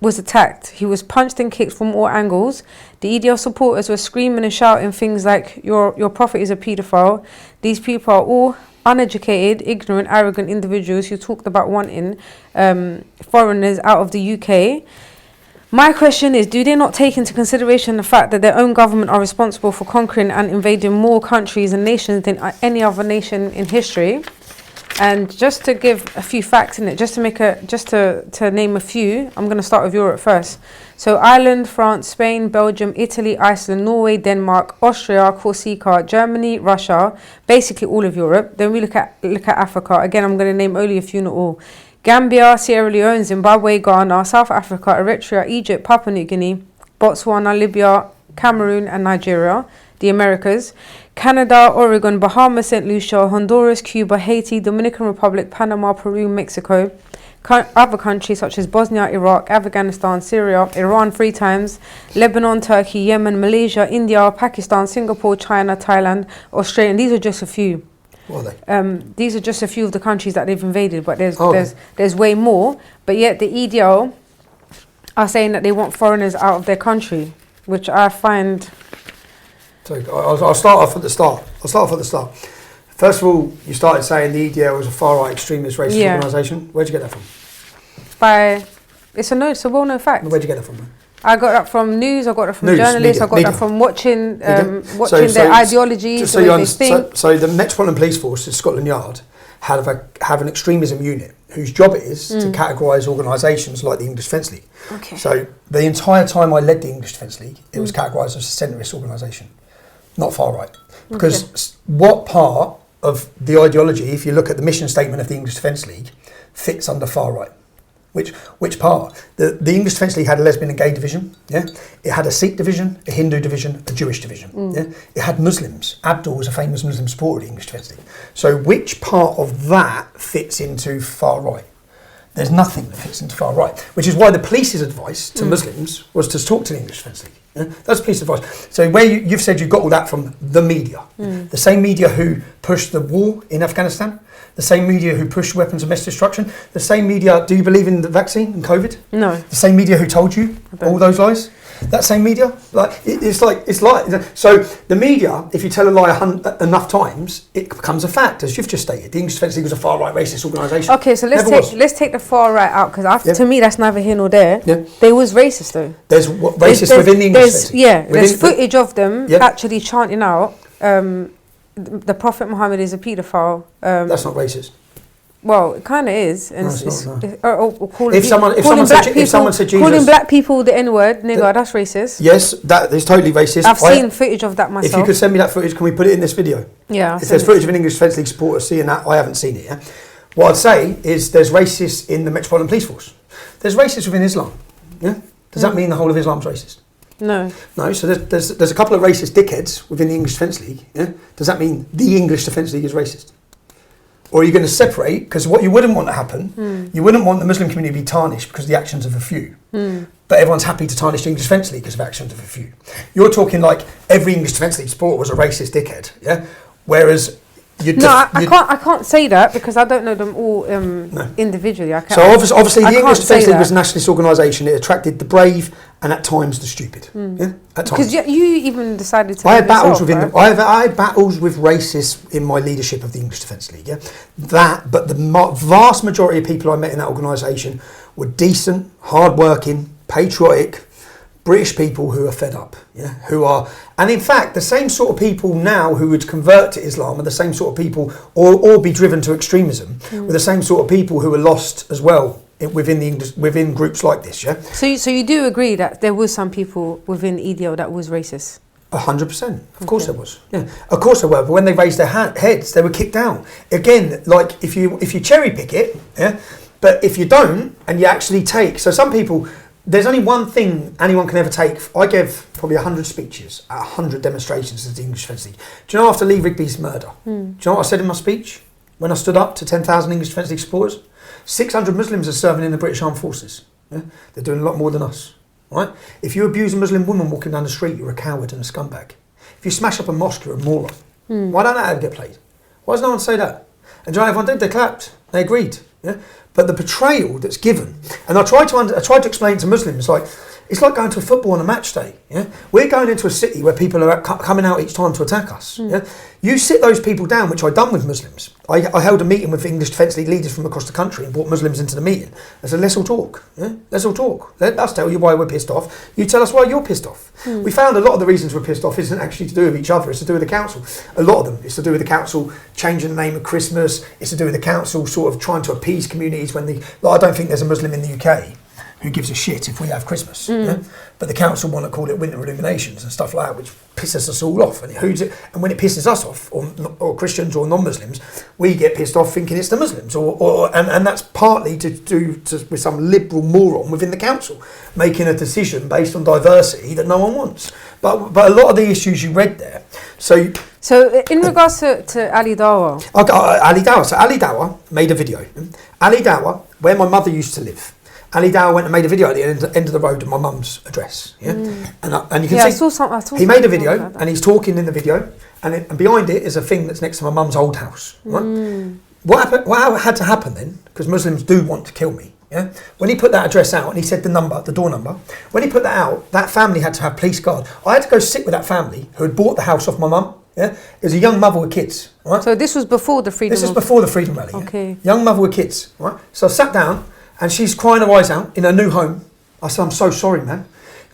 was attacked. He was punched and kicked from all angles. The EDL supporters were screaming and shouting things like, your prophet is a paedophile. These people are all uneducated, ignorant, arrogant individuals who talked about wanting foreigners out of the UK. My question is, do they not take into consideration the fact that their own government are responsible for conquering and invading more countries and nations than any other nation in history? And just to give a few facts in it, just to name a few, I'm going to start with Europe first. So Ireland, France, Spain, Belgium, Italy, Iceland, Norway, Denmark, Austria, Corsica, Germany, Russia, basically all of Europe. Then we look at Africa. Again, I'm going to name only a few, not all. Gambia, Sierra Leone, Zimbabwe, Ghana, South Africa, Eritrea, Egypt, Papua New Guinea, Botswana, Libya, Cameroon and Nigeria. The Americas, Canada, Oregon, Bahamas, St. Lucia, Honduras, Cuba, Haiti, Dominican Republic, Panama, Peru, Mexico. Other countries such as Bosnia, Iraq, Afghanistan, Syria, Iran 3 times, Lebanon, Turkey, Yemen, Malaysia, India, Pakistan, Singapore, China, Thailand, Australia. And these are just a few. What are they? These are just a few of the countries that they've invaded, but there's way more. But yet the EDL are saying that they want foreigners out of their country, which I find... So I'll start off at the start. First of all, you started saying the EDL was a far-right extremist racist organisation. Where'd you get that from? It's a well-known fact. Where'd you get that from? I got that from news, I got that from journalists, I got that from watching their ideologies, so the Metropolitan Police Force at Scotland Yard have an extremism unit whose job it is to categorise organisations like the English Defence League. Okay. So the entire time I led the English Defence League, it was categorised as a centrist organisation, not far right. Because what part of the ideology, if you look at the mission statement of the English Defence League, fits under far right? Which part? The English Defence League had a lesbian and gay division, yeah? It had a Sikh division, a Hindu division, a Jewish division, yeah? It had Muslims. Abdul was a famous Muslim supporter of the English Defence League. So which part of that fits into far right? There's nothing that fits into far right, which is why the police's advice to Muslims was to talk to the English Defence League. Yeah? That's police advice. So where you've said you got all that from the media, the same media who pushed the war in Afghanistan, the same media who pushed weapons of mass destruction, the same media, do you believe in the vaccine and COVID? No. The same media who told you all those lies? That same media? It's like, so the media, if you tell a lie enough times, it becomes a fact, as you've just stated. The English Defence League was a far-right racist organisation. Okay, so let's take the far right out, because to me that's neither here nor there. Yeah. They was racist though. There's racist within the English Defence League. Yeah, there's footage of them actually chanting out, the Prophet Muhammad is a paedophile. That's not racist. Well, it kind of is. And if someone said Jesus, calling black people the N-word, nigger, that's racist. Yes, that is totally racist. I've seen footage of that myself. If you could send me that footage, can we put it in this video? Yeah. If there's footage of an English Defence League supporter seeing that, I haven't seen it. Yeah. What I'd say is there's racists in the Metropolitan Police Force. There's racists within Islam. Yeah. Does that mean the whole of Islam's racist? No. No. So there's a couple of racist dickheads within the English Defence League. Yeah. Does that mean the English Defence League is racist? Or are you going to separate? Because what you wouldn't want to happen, you wouldn't want the Muslim community to be tarnished because of the actions of a few. But everyone's happy to tarnish the English Defence League because of actions of a few. You're talking like every English Defence League supporter was a racist dickhead, yeah? Whereas I can't say that because I don't know them all individually. So obviously the English Defence League was a nationalist organisation. It attracted the brave and at times the stupid. Yeah, at times. Because you even decided to. I had battles I had battles with racists in my leadership of the English Defence League. Yeah, but the vast majority of people I met in that organisation were decent, hard-working, patriotic British people who are fed up, and in fact, the same sort of people now who would convert to Islam are the same sort of people, or be driven to extremism, were the same sort of people who were lost as well within groups like this, yeah. So you do agree that there was some people within EDL that was racist? 100%. Of course there was. Yeah, of course there were. But when they raised their heads, they were kicked out. Again, like if you cherry pick it, yeah. But if you don't, and you actually take, so some people. There's only one thing anyone can ever take. I gave probably 100 speeches at 100 demonstrations at the English Defence League. Do you know after Lee Rigby's murder? Do you know what I said in my speech when I stood up to 10,000 English Defence League supporters? 600 Muslims are serving in the British Armed Forces. Yeah? They're doing a lot more than us. Right? If you abuse a Muslim woman walking down the street, you're a coward and a scumbag. If you smash up a mosque, you're a moron. Why don't that ever get played? Why does no one say that? And do you know what everyone did? They clapped. They agreed. Yeah? But the portrayal that's given, and I tried to explain to Muslims, like, it's like going to a football on a match day. Yeah, we're going into a city where people are coming out each time to attack us. Yeah, you sit those people down, which I've done with Muslims. I held a meeting with English Defence League leaders from across the country and brought Muslims into the meeting. I said, let's all talk. Yeah, let's all talk. Let us tell you why we're pissed off. You tell us why you're pissed off. We found a lot of the reasons we're pissed off isn't actually to do with each other. It's to do with the council. A lot of them. It's to do with the council changing the name of Christmas. It's to do with the council sort of trying to appease communities when I don't think there's a Muslim in the UK who gives a shit if we have Christmas. Yeah? But the council want to call it winter illuminations and stuff like that, which pisses us all off. And when it pisses us off, or Christians or non-Muslims, we get pissed off thinking it's the Muslims, and that's partly to do with some liberal moron within the council making a decision based on diversity that no one wants. But a lot of the issues you read there. So in regards to Ali Dawa. Ali Dawa. So Ali Dawa made a video. Ali Dawa, where my mother used to live. Ali Dawa went and made a video at the end of the road of my mum's address. Yeah, and you can see he made a video and he's talking in the video, and behind it is a thing that's next to my mum's old house. Right? What had to happen then? Because Muslims do want to kill me. Yeah, when he put that address out and he said the door number, when he put that out, that family had to have police guard. I had to go sit with that family who had bought the house off my mum. Yeah, it was a young mother with kids. Right. So this was before the freedom. This was before the freedom rally. Okay. Yeah? Young mother with kids. Right. So I sat down. And she's crying her eyes out in her new home. I said, I'm so sorry, man.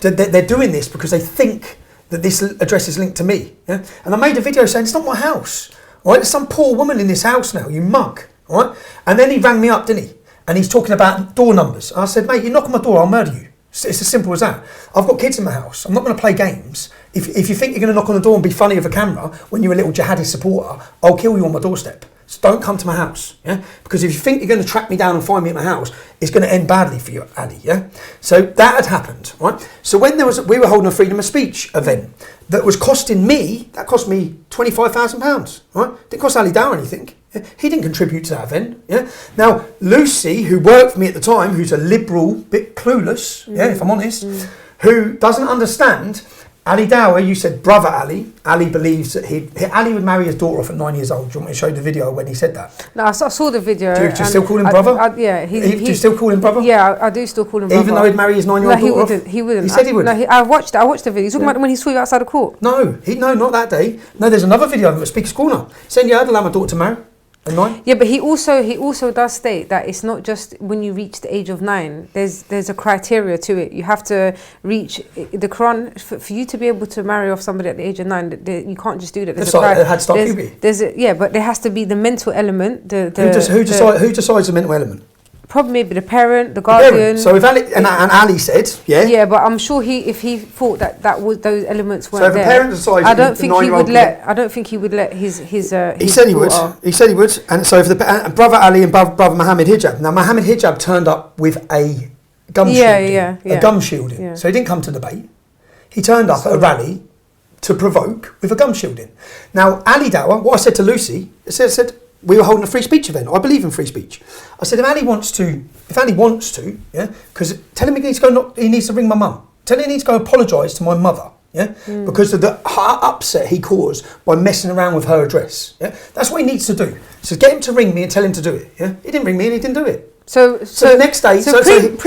They're doing this because they think that this address is linked to me. Yeah? And I made a video saying, it's not my house. All right? There's some poor woman in this house now, you mug. All right? And then he rang me up, didn't he? And he's talking about door numbers. I said, mate, you knock on my door, I'll murder you. It's as simple as that. I've got kids in my house. I'm not going to play games. If you think you're going to knock on the door and be funny with a camera when you're a little jihadi supporter, I'll kill you on my doorstep. So don't come to my house, yeah? Because if you think you're going to track me down and find me at my house, it's going to end badly for you, Ali, yeah? So that had happened, right? So when we were holding a freedom of speech event that was costing me, that cost me £25,000, right? Didn't cost Ali Dow anything. Yeah? He didn't contribute to that event, yeah? Now, Lucy, who worked for me at the time, who's a liberal, bit clueless, yeah, if I'm honest, who doesn't understand. Ali Dower, you said brother Ali. Ali believes that Ali would marry his daughter off at 9 years old. Do you want me to show you the video when he said that? No, I saw the video. Do you still call him brother? Yeah. Do you still call him brother? Yeah, I do still call him brother. Even though he'd marry his 9-year-old daughter? No, he wouldn't. He said he would. No, I watched the video. He's talking about when he saw you outside the court. No, not that day. No, there's another video of him at Speaker's Corner saying, yeah, I'd allow my daughter to marry. At 9? Yeah, but he also does state that it's not just when you reach the age of 9. There's a criteria to it. You have to reach the Quran for you to be able to marry off somebody at the age of 9. You can't just do that. It had to start puberty. But there has to be the mental element. Who decides the mental element? Probably maybe the parent, the guardian. So if Ali, and Ali said, yeah. Yeah, but I'm sure if he thought that was those elements weren't there. So if a parent decides, I don't think he would let his. He said he would. He said he would. And so if brother Ali and brother Mohammed Hijab. Now Mohammed Hijab turned up with a gum shielding. A gum shielding. Yeah. So he didn't come to debate. He turned up at a rally to provoke with a gum shielding. Now Ali Dawa, what I said to Lucy, I said. We were holding a free speech event. I believe in free speech. I said, if Ali wants to, yeah, because tell him he needs to ring my mum. Tell him he needs to go apologise to my mother, yeah, because of the upset he caused by messing around with her address. Yeah, that's what he needs to do. So get him to ring me and tell him to do it. Yeah, he didn't ring me and he didn't do it. So the next day, he was never talking.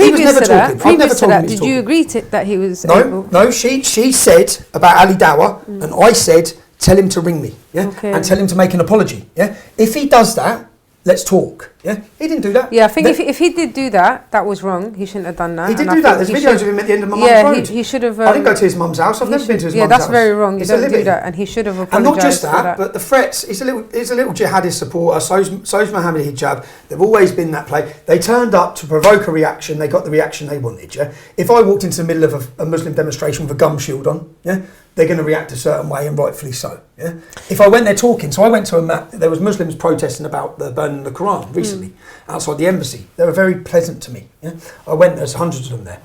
Previous to that, did you agree that he was? No. She said about Ali Dawa, and I said, tell him to ring me, yeah, and tell him to make an apology, yeah. If he does that, let's talk, yeah. He didn't do that. Yeah, I think if he did do that, that was wrong. He shouldn't have done that. He did do that. There's videos of him at the end of my mum's road. He should have. I didn't go to his mum's house. I've never been to his mum's house. Yeah, that's very wrong. You don't do that, and he should have apologised. And not just that, but the threats. He's a little jihadist supporter. So's Mohammed Hijab. They've always been that play. They turned up to provoke a reaction. They got the reaction they wanted. Yeah. If I walked into the middle of a Muslim demonstration with a gum shield on, yeah, they're going to react a certain way, and rightfully so. Yeah. If I went there talking, so I went to there was Muslims protesting about the burning the Quran recently outside the embassy. They were very pleasant to me. Yeah. I went. There's hundreds of them there.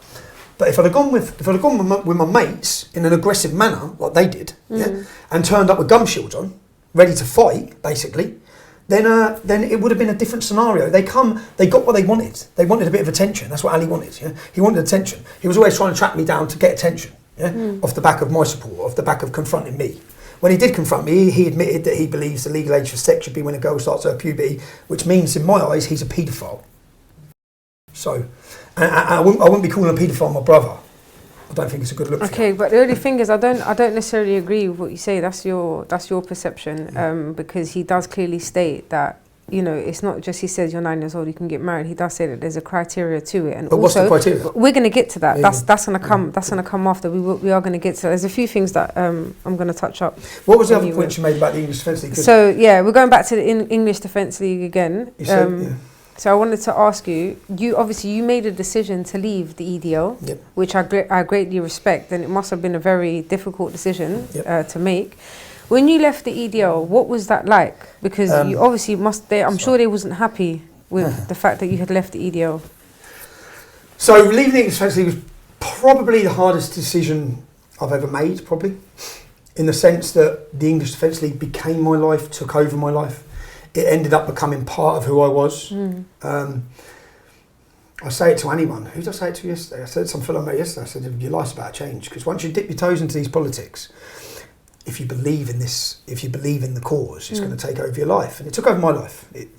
But if I'd have gone with my mates in an aggressive manner, like they did, yeah, and turned up with gum shields on, ready to fight, basically, then it would have been a different scenario. They got what they wanted. They wanted a bit of attention. That's what Ali wanted. Yeah. He wanted attention. He was always trying to track me down to get attention. Yeah, off the back of my support, off the back of confronting me. When he did confront me, he admitted that he believes the legal age for sex should be when a girl starts her puberty, which means, in my eyes, he's a paedophile. So, and I wouldn't be calling a paedophile my brother. I don't think it's a good look. Okay, but the only thing is, I don't necessarily agree with what you say. That's your perception, because he does clearly state that, you know, it's not just he says you're 9 years old, you can get married. He does say that there's a criteria to it, and but also what's the criteria? we're going to get to that. That's going to come. That's going to come after. We are going to get to. There's a few things that I'm going to touch up. What was the other point you made about the English Defence League? So yeah, we're going back to the English Defence League again. You said, So I wanted to ask you. You made a decision to leave the EDL, Yep. which I greatly respect, and it must have been a very difficult decision to make. When you left the EDL, what was that like? Because you obviously I'm sure they wasn't happy with the fact that you had left the EDL. So leaving the English Defence League was probably the hardest decision I've ever made, probably, in the sense that the English Defence League became my life, took over my life. It ended up becoming part of who I was. I say it to anyone. Who did I say it to yesterday? I said it to some fellow mate yesterday. I said, your life's about to change, because once you dip your toes into these politics, if you believe in this, if you believe in the cause, it's going to take over your life. And it took over my life. It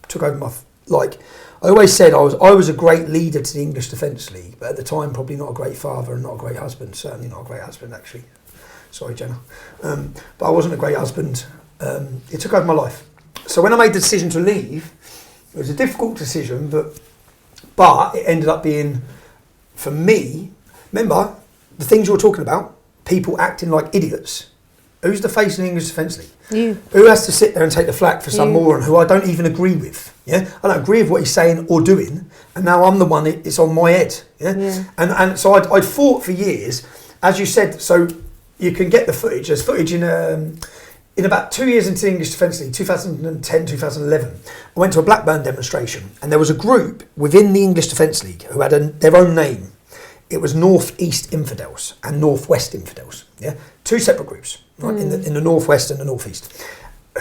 took over my, like, I always said I was a great leader to the English Defence League, but at the time probably not a great father and not a great husband, certainly not a great husband actually. Sorry, Jenna. But I wasn't a great husband. It took over my life. So when I made the decision to leave, it was a difficult decision, but it ended up being, for me, remember, the things you were talking about, people acting like idiots. Who's the face in the English Defence League? You. Who has to sit there and take the flak for some moron who I don't even agree with? Yeah, I don't agree with what he's saying or doing, and now I'm the one. It's on my head. Yeah, and so I'd fought for years, as you said. So you can get the footage. There's footage in about 2 years into the English Defence League, 2010, 2011. I went to a Blackburn demonstration, and there was a group within the English Defence League who had their own name. It was North East Infidels and North West Infidels. Yeah, two separate groups, right, in the North West and the North East,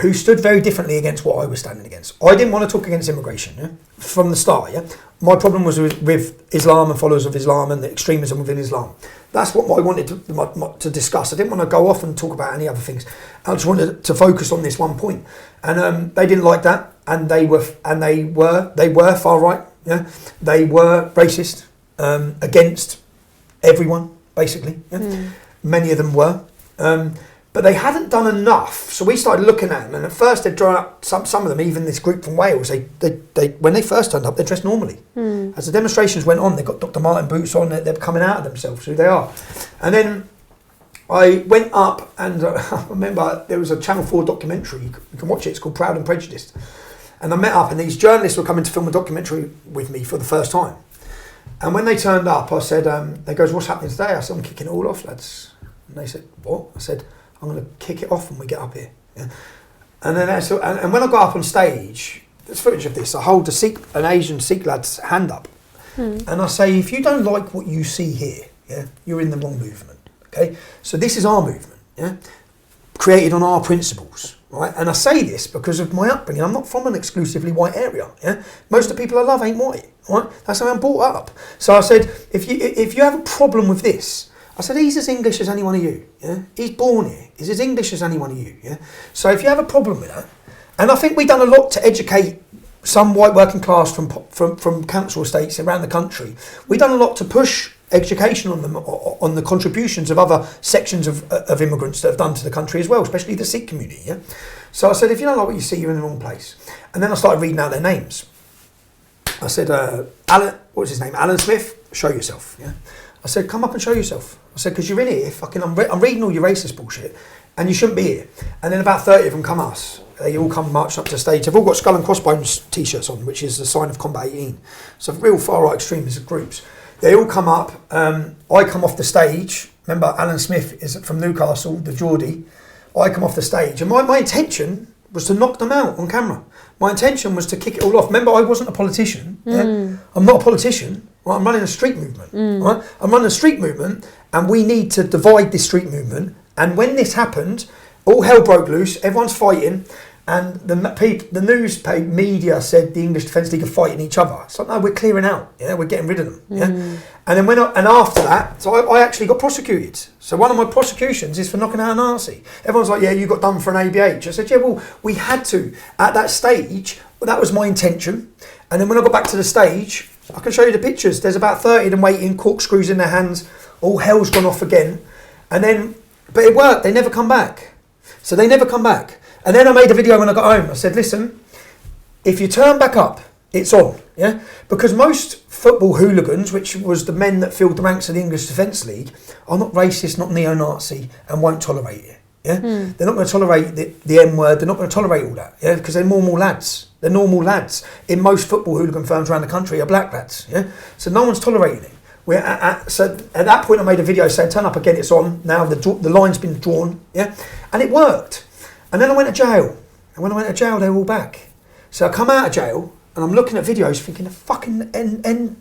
who stood very differently against what I was standing against. I didn't want to talk against immigration, from the start. Yeah, my problem was with Islam and followers of Islam and the extremism within Islam. That's what I wanted to discuss. I didn't want to go off and talk about any other things. I just wanted to focus on this one point. And they didn't like that, and they were far right. Yeah, they were racist. Against everyone, basically. Yeah? Many of them were. But they hadn't done enough. So we started looking at them, and at first they'd drawn up, some of them, even this group from Wales, they when they first turned up, they dressed normally. As the demonstrations went on, they got Dr. Martin boots on, they're coming out of themselves, who they are. And then I went up, and I remember there was a Channel 4 documentary, you can watch it, it's called Proud and Prejudiced. And I met up, and these journalists were coming to film a documentary with me for the first time. And when they turned up, I said, they goes, what's happening today? I said, I'm kicking it all off, lads. And they said, what? I said, I'm going to kick it off when we get up here. Yeah. And then and when I got up on stage, there's footage of this, I hold an Asian Sikh lad's hand up. And I say, if you don't like what you see here, yeah, you're in the wrong movement. Okay? So this is our movement, yeah? Created on our principles. Right? And I say this because of my upbringing. I'm not from an exclusively white area. Yeah? Most of the people I love ain't white. Right? That's how I'm brought up. So I said, if you have a problem with this, I said, he's as English as any one of you. Yeah? He's born here. He's as English as any one of you. Yeah? So if you have a problem with that, and I think we've done a lot to educate some white working class from council estates around the country. We've done a lot to push education on them, on the contributions of other sections of immigrants that have done to the country as well, especially the Sikh community. Yeah. So I said, if you don't like what you see, you're in the wrong place. And then I started reading out their names. I said, Alan, what was his name? Alan Smith, show yourself. Yeah. I said, come up and show yourself. I said, because you're in here, fucking, I'm reading all your racist bullshit, and you shouldn't be here. And then about 30 of them come us. They all come marched up to the stage. They've all got Skull and Crossbones t-shirts on, which is the sign of Combat 18. So real far-right extremist groups. They all come up. I come off the stage. Remember, Alan Smith is from Newcastle, the Geordie. I come off the stage, and my intention was to knock them out on camera. My intention was to kick it all off. Remember, I wasn't a politician. Yeah? I'm not a politician. Right? I'm running a street movement. Right? I'm running a street movement, and we need to divide this street movement. And when this happened, all hell broke loose. Everyone's fighting. And the news media said the English Defence League are fighting each other. So no, we're clearing out. Yeah, we're getting rid of them. Yeah, and then after that, so I actually got prosecuted. So one of my prosecutions is for knocking out a Nazi. Everyone's like, yeah, you got done for an ABH. I said, yeah, well, we had to at that stage. Well, that was my intention. And then when I got back to the stage, I can show you the pictures. There's about 30 of them waiting, corkscrews in their hands. All hell's gone off again. And then, but it worked. They never come back. So they never come back. And then I made a video when I got home. I said, listen, if you turn back up, it's on. Yeah, because most football hooligans, which was the men that filled the ranks of the English Defence League, are not racist, not neo-Nazi, and won't tolerate it. Yeah, they're not going to tolerate the N word. They're not going to tolerate all that. Yeah, because they're normal lads. They're normal lads. In most football hooligan firms around the country are black lads. Yeah, so no one's tolerating it. So at that point, I made a video saying, "Turn up again, it's on." Now the line's been drawn. Yeah, and it worked. And then I went to jail. And when I went to jail, they were all back. So I come out of jail. And I'm looking at videos thinking, the fucking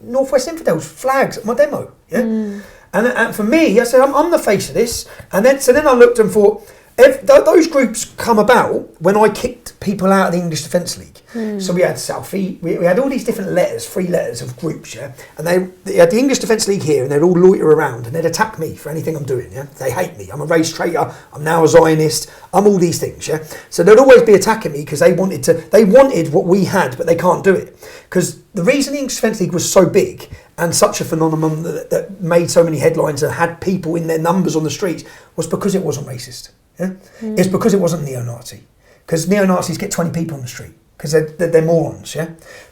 Northwest Infidels flags at my demo. Yeah? And for me, I said, I'm the face of this. And then I looked and thought, those groups come about when I kicked people out of the English Defence League. So we had Southie, we had all these different letters, 3 letters of groups, yeah. And they had the English Defence League here, and they'd all loiter around, and they'd attack me for anything I'm doing, yeah. They hate me. I'm a race traitor. I'm now a Zionist. I'm all these things, yeah. So they'd always be attacking me because they wanted what we had, but they can't do it. Because the reason the English Defence League was so big and such a phenomenon that made so many headlines and had people in their numbers on the streets was because it wasn't racist. Yeah? It's because it wasn't neo-Nazi. Because neo-Nazis get 20 people on the street. Because they're morons, yeah?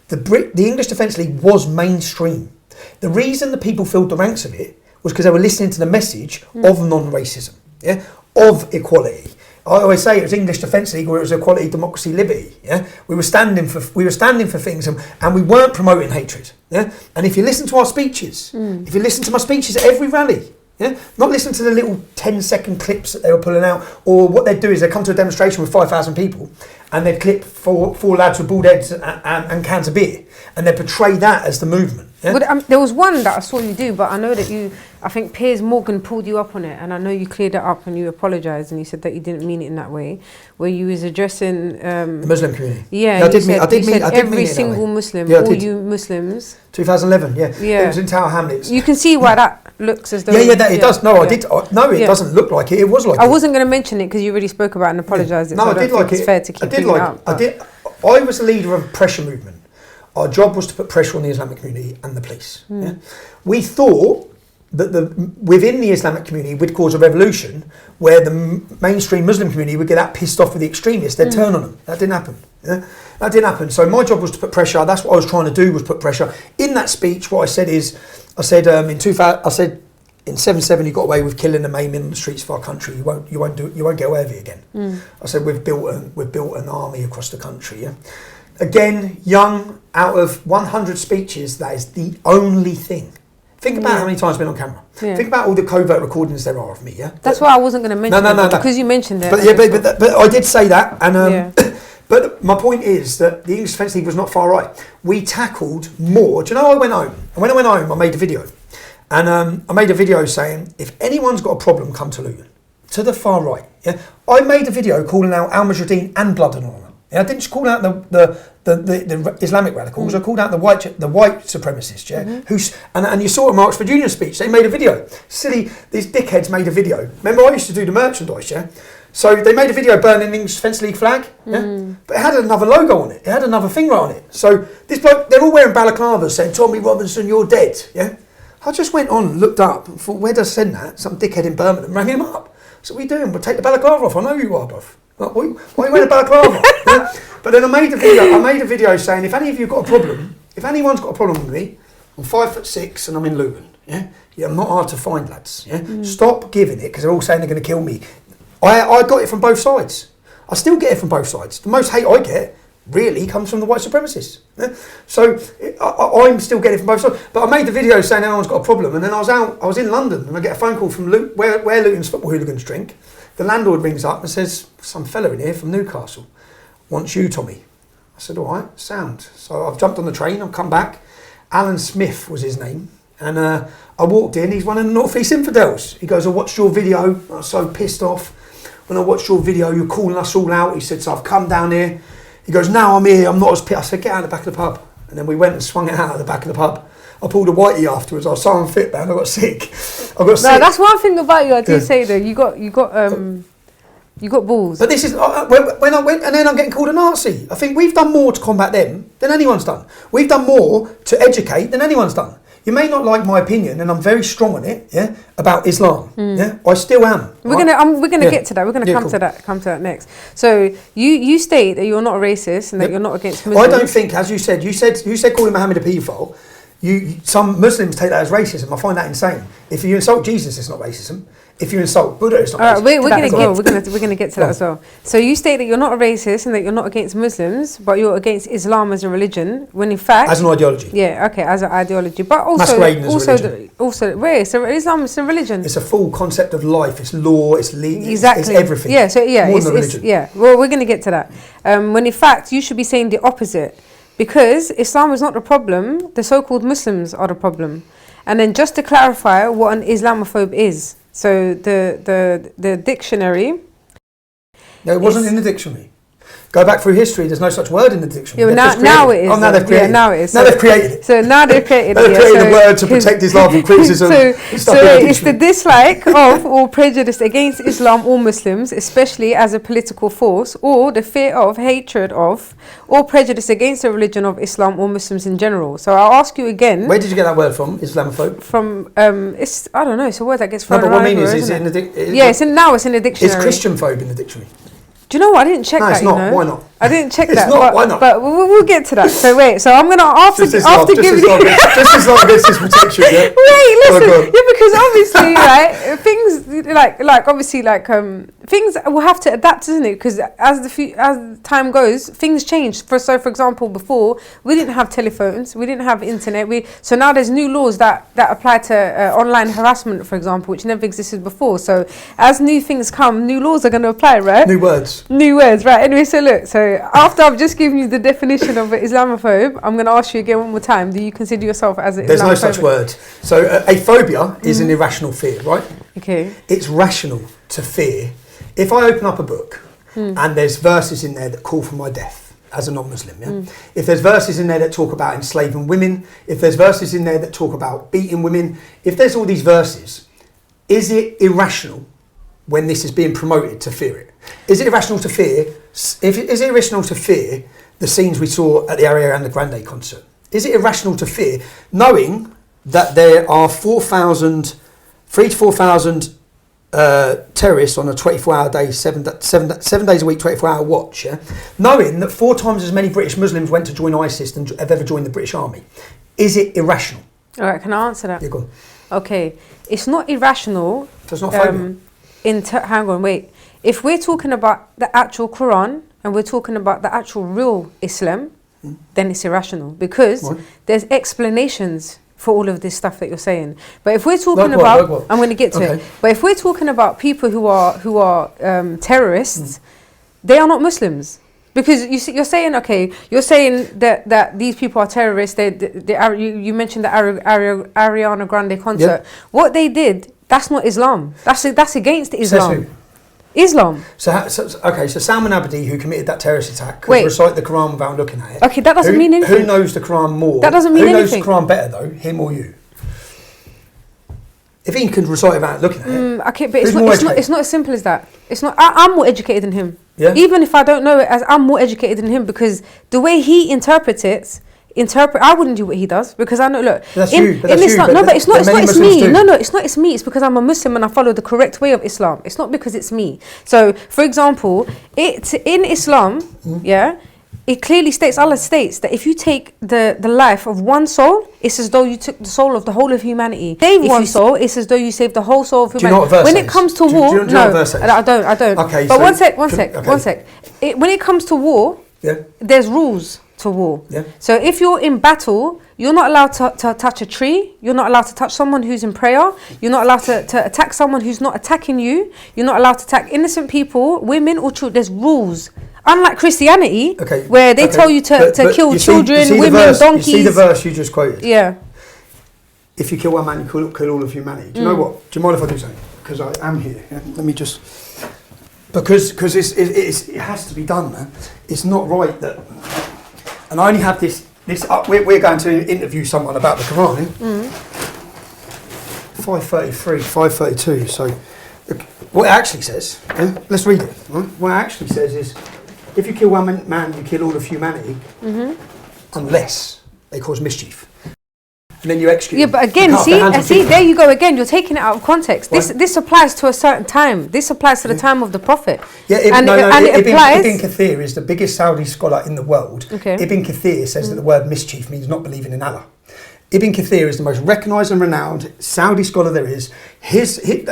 The English Defence League was mainstream. The reason the people filled the ranks of it was because they were listening to the message of non-racism, yeah? Of equality. I always say it was English Defence League, or it was equality, democracy, liberty, yeah? We were standing for things, and we weren't promoting hatred, yeah? And if you listen to our speeches, if you listen to my speeches at every rally, yeah, not listen to the little 10-second clips that they were pulling out, or what they'd do is they'd come to a demonstration with 5,000 people and they'd clip four lads with bald heads and cans of beer, and they'd portray that as the movement. Yeah? But, there was one that I saw you do, but I know that I think Piers Morgan pulled you up on it, and I know you cleared it up and you apologised and you said that you didn't mean it in that way, where you was addressing the Muslim community. Yeah, I did mean every it single Muslim, yeah, all you Muslims. 2011, yeah. It was in Tower Hamlets. You can see why that looks as though. It does. No, I did. No, it doesn't look like it. It was like. I wasn't going to mention it because you already spoke about it and apologised. No, I did like it. It's fair to keep it up. I was the leader of a pressure movement. Our job was to put pressure on the Islamic community and the police. Yeah? We thought that within the Islamic community we'd cause a revolution where the mainstream Muslim community would get that pissed off with the extremists. They'd turn on them. That didn't happen. Yeah? That didn't happen. So my job was to put pressure. That's what I was trying to do, was put pressure. In that speech, what I said is, in 7/7 you got away with killing and maiming on the streets of our country. You won't get away with it again. I said we've built an army across the country. Yeah. Again, young, out of 100 speeches, that is the only thing. Think about how many times I've been on camera. Yeah. Think about all the covert recordings there are of me. Yeah. That's why I wasn't going to mention it because you mentioned it. But I did say that, and but my point is that the English Defence League was not far right. We tackled more. Do you know? I went home, and when I went home, I made a video, and I made a video saying, if anyone's got a problem, come to Luton, to the far right. Yeah. I made a video calling out Al Mujahideen and Blood and Honour. I didn't just call out the Islamic radicals. I called out the white supremacists. Yeah, and you saw a Marx for Union speech. They made a video. Silly, these dickheads made a video. Remember, I used to do the merchandise. Yeah, so they made a video burning the English Defence League flag. Yeah, but it had another logo on it. It had another finger on it. So this bloke, they're all wearing balaclavas saying, "Tommy Robinson, you're dead." Yeah, I just went on and looked up and thought, where does I send that? Some dickhead in Birmingham rang him up. So what are you doing? We'll take the balaclava off. I know who you are, bruv. Why are you wearing a balaclava? Yeah? But then I made a video saying, if any of you got a problem, if anyone's got a problem with me, I'm 5'6" and I'm in Luton. Yeah, I'm not hard to find, lads. Yeah, stop giving it because they're all saying they're going to kill me. I got it from both sides. I still get it from both sides. The most hate I get really comes from the white supremacists. Yeah? So I'm still getting it from both sides. But I made the video saying everyone's got a problem, and then I was in London and I get a phone call from where Luton's football hooligans drink. The landlord rings up and says, some fella in here from Newcastle wants you, Tommy. I said, all right, sound. So I've jumped on the train, I've come back. Alan Smith was his name. And I walked in, he's one of the North East Infidels. He goes, I watched your video. I was so pissed off. When I watched your video, you're calling us all out. He said, so I've come down here. He goes, now I'm here, I'm not as pissed. I said, get out of the back of the pub. And then we went and swung it out of the back of the pub. I pulled a whitey afterwards. I was so unfit, man. I got sick. No, that's one thing about you. I do say though, you You got balls. But this is when I went, and then I'm getting called a Nazi. I think we've done more to combat them than anyone's done. We've done more to educate than anyone's done. You may not like my opinion, and I'm very strong on it. Yeah, about Islam. Yeah, I still am. We're gonna get to that. We're gonna come to that next. So you state that you're not a racist and that you're not against Muslims. I don't think, as you said calling Muhammad a paedophile. Some Muslims take that as racism. I find that insane. If you insult Jesus, it's not racism. If you insult Buddha, it's not racism. All right, we're gonna get to that as well. So you state that you're not a racist and that you're not against Muslims, but you're against Islam as a religion. When in fact, as an ideology. Yeah, okay, as an ideology, but also masquerading as a religion. So Islam is a religion. It's a full concept of life. It's law. It's legal. Exactly. It's everything. Yeah. So yeah, more than a religion. Well, we're gonna get to that. When in fact, you should be saying the opposite. Because Islam is not the problem, the so-called Muslims are the problem. And then just to clarify what an Islamophobe is. So the dictionary... No, it wasn't in the dictionary. Go back through history, there's no such word in the dictionary. Yeah, now it is. Oh, now they've created it. Now it is. Now they've created it. So now they've created it. They've created a word to protect Islam from criticism. So it's the dislike of or prejudice against Islam or Muslims, especially as a political force, or the fear of, hatred of, or prejudice against the religion of Islam or Muslims in general. So I'll ask you again. Where did you get that word from, Islamophobe? From, it's, I don't know, it's a word that gets thrown around. No, but what I mean is it in the dictionary? Yeah, it's in the dictionary. Is Christian phobe in the dictionary? Do you know what? I didn't check that. No, it's not. Why not? I didn't check that. It's not. Why not? But we'll get to that. So wait. So I'm gonna after giving just as long as this protection. Yeah. Wait, listen. Yeah, because obviously, right, things like obviously things will have to adapt, isn't it? Because as time goes, things change. For example, before we didn't have telephones, we didn't have internet. So now there's new laws that apply to online harassment, for example, which never existed before. So as new things come, new laws are going to apply, right? New words, right? Anyway, so look. So after I've just given you the definition of an Islamophobe, I'm going to ask you again one more time. Do you consider yourself as an Islamophobe? There's no such word. So a phobia is an irrational fear, right? Okay. It's rational to fear. If I open up a book and there's verses in there that call for my death as a non-Muslim, if there's verses in there that talk about enslaving women, if there's verses in there that talk about beating women, if there's all these verses, is it irrational when this is being promoted to fear it? Is it irrational to fear? Is it irrational to fear the scenes we saw at the Ariana Grande concert? Is it irrational to fear knowing that there are 3,000 to 4,000 terrorists on a 24-hour day, 7 days a week, 24-hour watch? Yeah, knowing that 4 times as many British Muslims went to join ISIS than have ever joined the British Army. Is it irrational? All right, can I answer that? Yeah, go on. Okay, it's not irrational. So it's not phobia. Hang on, wait. If we're talking about the actual Quran and we're talking about the actual real Islam, then it's irrational because there's explanations for all of this stuff that you're saying. But if we're talking about, I'm going to get to it. But if we're talking about people who are terrorists, they are not Muslims. Because you're saying that these people are terrorists. You mentioned the Ariana Grande concert. Yep. What they did, that's not Islam. That's against Islam. Islam. So Salman Abedi, who committed that terrorist attack, could recite the Quran without looking at it. Okay, that doesn't mean anything. Who knows the Quran more? That doesn't mean anything. Who knows the Quran better though, him or you? If he can recite it without looking at it. Okay, but it's not as simple as that. It's not. I'm more educated than him. Yeah. Even if I don't know it, I'm more educated than him because the way he interprets it. I wouldn't do what he does because I know. Look, it's me. No, it's not. It's me. It's because I'm a Muslim and I follow the correct way of Islam. It's not because it's me. So, for example, in Islam, it clearly states, Allah states that if you take the life of one soul, it's as though you took the soul of the whole of humanity. Save one soul, it's as though you saved the whole soul of humanity. Do you know what verse when it comes to war, I don't. Okay, but one sec. When it comes to war, there's rules to war. Yeah. So if you're in battle, you're not allowed to touch a tree. You're not allowed to touch someone who's in prayer. You're not allowed to attack someone who's not attacking you. You're not allowed to attack innocent people, women or children. There's rules. Unlike Christianity, where they tell you to kill children, women, donkeys. You see the verse you just quoted? Yeah. If you kill one man, you kill all of humanity. Do you know what? Do you mind if I do something? Because I am here. Yeah? Let me just... Because it has to be done, man. It's not right that... And I only have this we're going to interview someone about the Quran. 5:33, 5:32. So What it actually says, let's read it. Right? What it actually says is, if you kill one man, you kill all of humanity, unless they cause mischief. And then you execute. Yeah, but again, see, there you go again. You're taking it out of context. This applies to a certain time. This applies to the time of the Prophet. Yeah, Ibn Kathir is the biggest Saudi scholar in the world. Okay. Ibn Kathir says that the word mischief means not believing in Allah. Ibn Kathir is the most recognised and renowned Saudi scholar there is.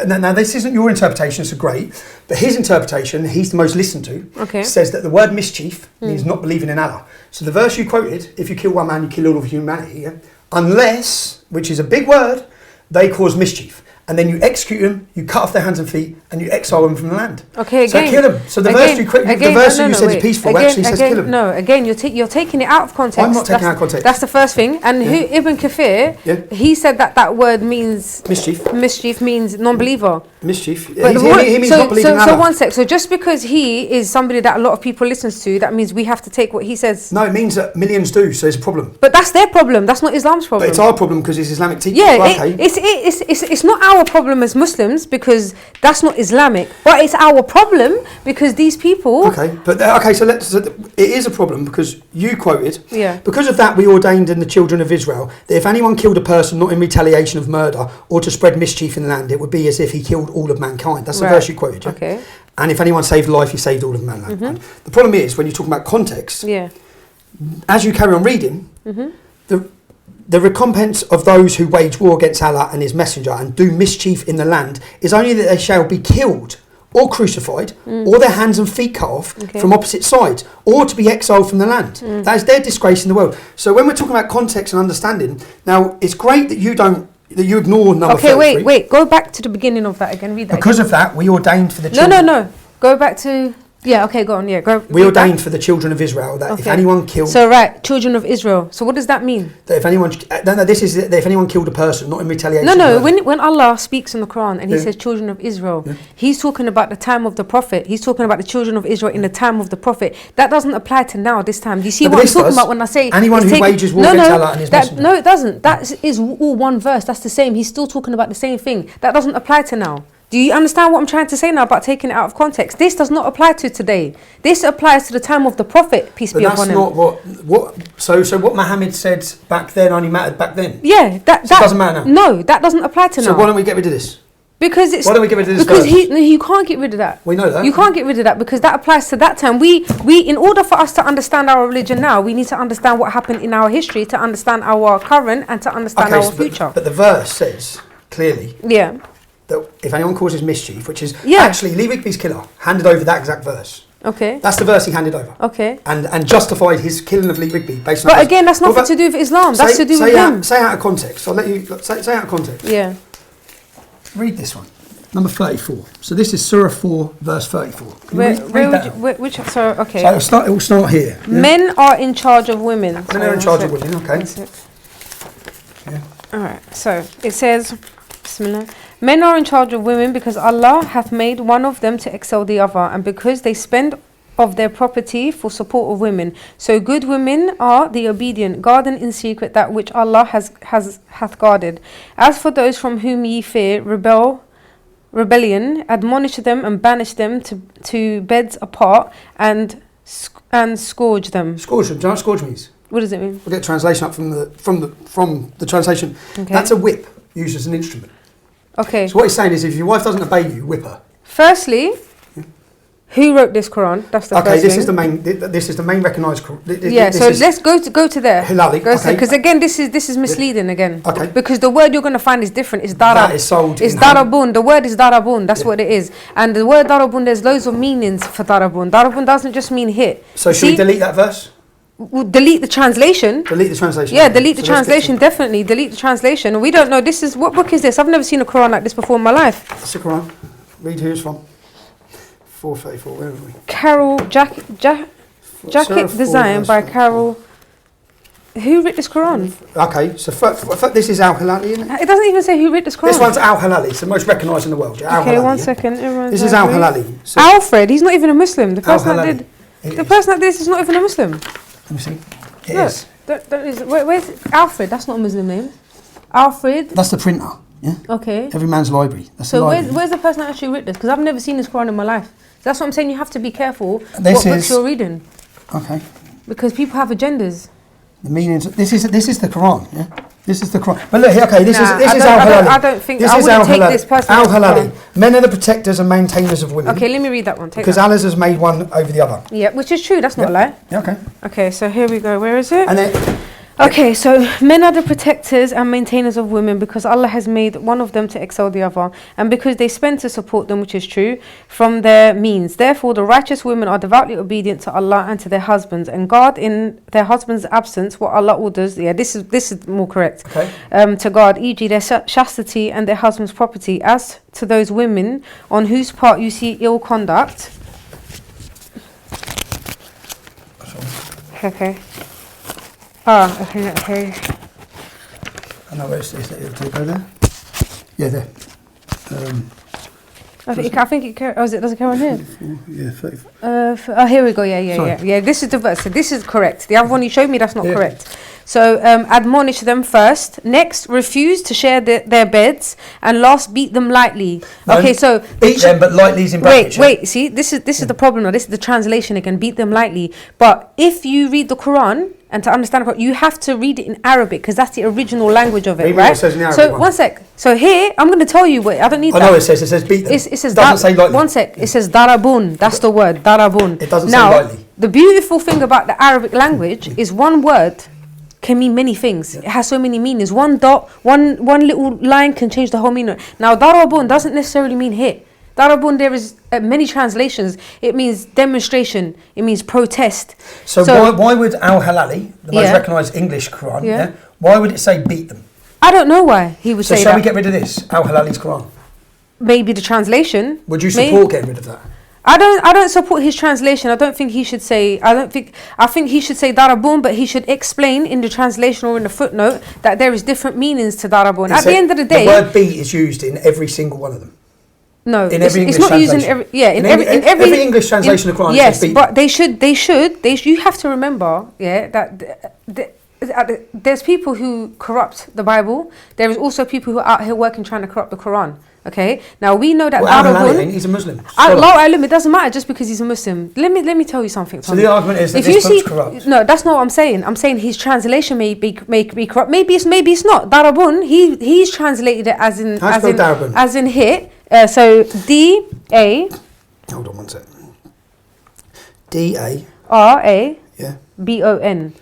Now, this isn't your interpretation, so great, but his interpretation, he's the most listened to, says that the word mischief means not believing in Allah. So the verse you quoted, if you kill one man, you kill all of humanity, unless, which is a big word, they cause mischief. And then you execute them, you cut off their hands and feet, and you exile them from the land. Okay, so again. Kill them. So the verse you said is peaceful, actually says kill them. No, again, you're taking it out of context. I'm not taking it out of context. That's the first thing. And Ibn Kathir, he said that word means... Mischief. Mischief means non-believer. Mischief. He so means not believing in Allah. So one sec. So just because he is somebody that a lot of people listens to, that means we have to take what he says. No, it means that millions do, so it's a problem. But that's their problem. That's not Islam's problem. But it's our problem because it's Islamic teaching. Yeah, well, okay. it's not our problem as Muslims because that's not Islamic. But it's our problem because these people... Okay, so it is a problem because you quoted, Yeah. Because of that we ordained in the children of Israel that if anyone killed a person not in retaliation of murder or to spread mischief in the land, it would be as if he killed all of mankind. That's the verse you quoted, yeah? Okay. And if anyone saved life, he saved all of mankind. The problem is, when you're talking about context, as you carry on reading, the recompense of those who wage war against Allah and his messenger and do mischief in the land is only that they shall be killed or crucified or their hands and feet cut off from opposite sides or to be exiled from the land. That is their disgrace in the world. So when we're talking about context and understanding, now it's great that you ignore number 33. Wait, go back to the beginning of that again, read that Because again. of that, we ordained for the children... No, go back to... Yeah, okay, go on, go. We ordained for the children of Israel that if anyone killed... So, right, children of Israel. So what does that mean? That if anyone... this is that if anyone killed a person, not in retaliation... No, when Allah speaks in the Quran and he says children of Israel, he's talking about the time of the Prophet. He's talking about the children of Israel in the time of the Prophet. That doesn't apply to now, this time. Do you see what I'm talking about when I say... Anyone who wages war against Allah and his messenger. No, it doesn't. That is all one verse. That's the same. He's still talking about the same thing. That doesn't apply to now. Do you understand what I'm trying to say now about taking it out of context? This does not apply to today. This applies to the time of the Prophet, peace be upon him. But that's not so what Muhammad said back then only mattered back then? Yeah, that doesn't matter now? No, that doesn't apply to now. So why don't we get rid of this? Because it's... Why don't we get rid of this Because verse? you can't get rid of that. We know that. You can't get rid of that because that applies to that time. We in order for us to understand our religion now, we need to understand what happened in our history, to understand our current and to understand our future. But the verse says clearly... Yeah. that if anyone causes mischief, which is actually Lee Rigby's killer, handed over that exact verse. Okay. That's the verse he handed over. Okay. And justified his killing of Lee Rigby based on. But again, that's nothing to do with Islam. That's to do with him. Say out of context. I'll let you say out of context. Yeah. Read this one, number 34. So this is Surah 4, verse 34. Which? So okay. So it will start here. Yeah? Men are in charge of women. Men are in charge of women. Okay. Yeah. All right. So it says, Bismillah. Men are in charge of women because Allah hath made one of them to excel the other, and because they spend of their property for support of women. So good women are the obedient, guarding in secret that which Allah hath guarded. As for those from whom ye fear rebellion, admonish them and banish them to beds apart and scourge them. Scourge them. Do you know what scourge means? What does it mean? We'll get translation up from the translation. Okay. That's a whip used as an instrument. Okay. So what he's saying is, if your wife doesn't obey you, whip her. Firstly, who wrote this Quran? That's the first thing. This is the main recognised Quran. Let's go to there. Hilali. Because again, this is misleading again. Okay. Because the word you're going to find is different. It's darab. That is sold. It's darabun. The word is darabun. That's what it is. And the word darabun, there's loads of meanings for darabun. Darabun doesn't just mean hit. So should we delete that verse? We'll delete the translation. Delete the translation. Yeah, delete the translation. Definitely delete the translation. We don't know. What book is this? I've never seen a Quran like this before in my life. It's the Quran. Read who it's from. 434. Where are we? Carol jacket design by Carol. Who wrote this Quran? Okay, so this is Al Hilali, isn't it? It doesn't even say who wrote this Quran. This one's Al Hilali. It's the most recognised in the world. Al okay, Hilali, one second. This is Al Hilali. So Alfred, he's not even a Muslim. The person that did this is not even a Muslim. Let me see. It is. Where's Alfred? That's not a Muslim name. Alfred. That's the printer. Yeah. Okay. Every man's library. That's So the library. where's the person that actually wrote this? Because I've never seen this Quran in my life. That's what I'm saying. You have to be careful This what books is- you're reading, Okay. because people have agendas. The meanings. This is the Quran. Yeah. This is the Quran. But look here. Okay. This Nah, is I Al don't- Halali. I don't think- This I is wouldn't Al take Halali. this person Al as the Halali. Quran. Men are the protectors and maintainers of women. Okay, let me read that one. Take Because that. Allah has made one over the other. Yeah, which is true. That's not a lie. Yeah. Okay. Okay, so here we go. Where is it? And then. Okay, so men are the protectors and maintainers of women because Allah has made one of them to excel the other, and because they spend to support them, which is true, from their means. Therefore, the righteous women are devoutly obedient to Allah and to their husbands, and guard in their husband's absence what Allah orders. Yeah, this is more correct. Okay. To guard, e.g., their chastity and their husband's property. As to those women on whose part you see ill conduct. Okay. Okay. I know where it's. Did it go there? Yeah, there. I think it does it carry on here? Yeah, 30. Here we go. Yeah. Sorry. This is the verse. So this is correct. The other one you showed me, that's not Yeah. correct. So admonish them first. Next, refuse to share their beds, and last, beat them lightly. No, okay, so beat them, but lightly's in brackets. wait. See, this is the problem. Now, this is the translation again. Beat them lightly. But if you read the Quran, and to understand it, you have to read it in Arabic because that's the original language of it, Read me what right? it says in Arabic, So one. one sec. So here, I'm going to tell you what I don't need. I that. know it says beat them. It says doesn't say lightly. One sec. It says darabun. That's the word darabun. It doesn't say now, lightly. The beautiful thing about the Arabic language is one word can mean many things. It has so many meanings. One dot, one little line can change the whole meaning. Now darabun doesn't necessarily mean hit. Darabun, there is many translations. It means demonstration. It means protest. So why would Al Halali, the most recognised English Quran, why would it say beat them? I don't know why he would So say shall that. we get rid of this, Al Halali's Quran? Maybe the translation. Would you support getting rid of that? I don't support his translation. I don't think he should say. I think he should say darabun, but he should explain in the translation or in the footnote that there is different meanings to darabun. At the end of the day, the word beat is used in every single one of them. No, in every English it's not used translation. in every English translation of Quran. Yes, it says beat but they should. You have to remember, that there's people who corrupt the Bible. There is also people who are out here working trying to corrupt the Quran. Okay, now we know that darabun, he's a Muslim. It doesn't matter just because he's a Muslim. Let me tell you something. So the argument is that this book's corrupt. No, that's not what I'm saying. I'm saying his translation may be corrupt. Maybe it's not. Darabun, he's translated it as in hit. So D-A. Hold on one sec. D-A. R-A. Yeah. B-O-N.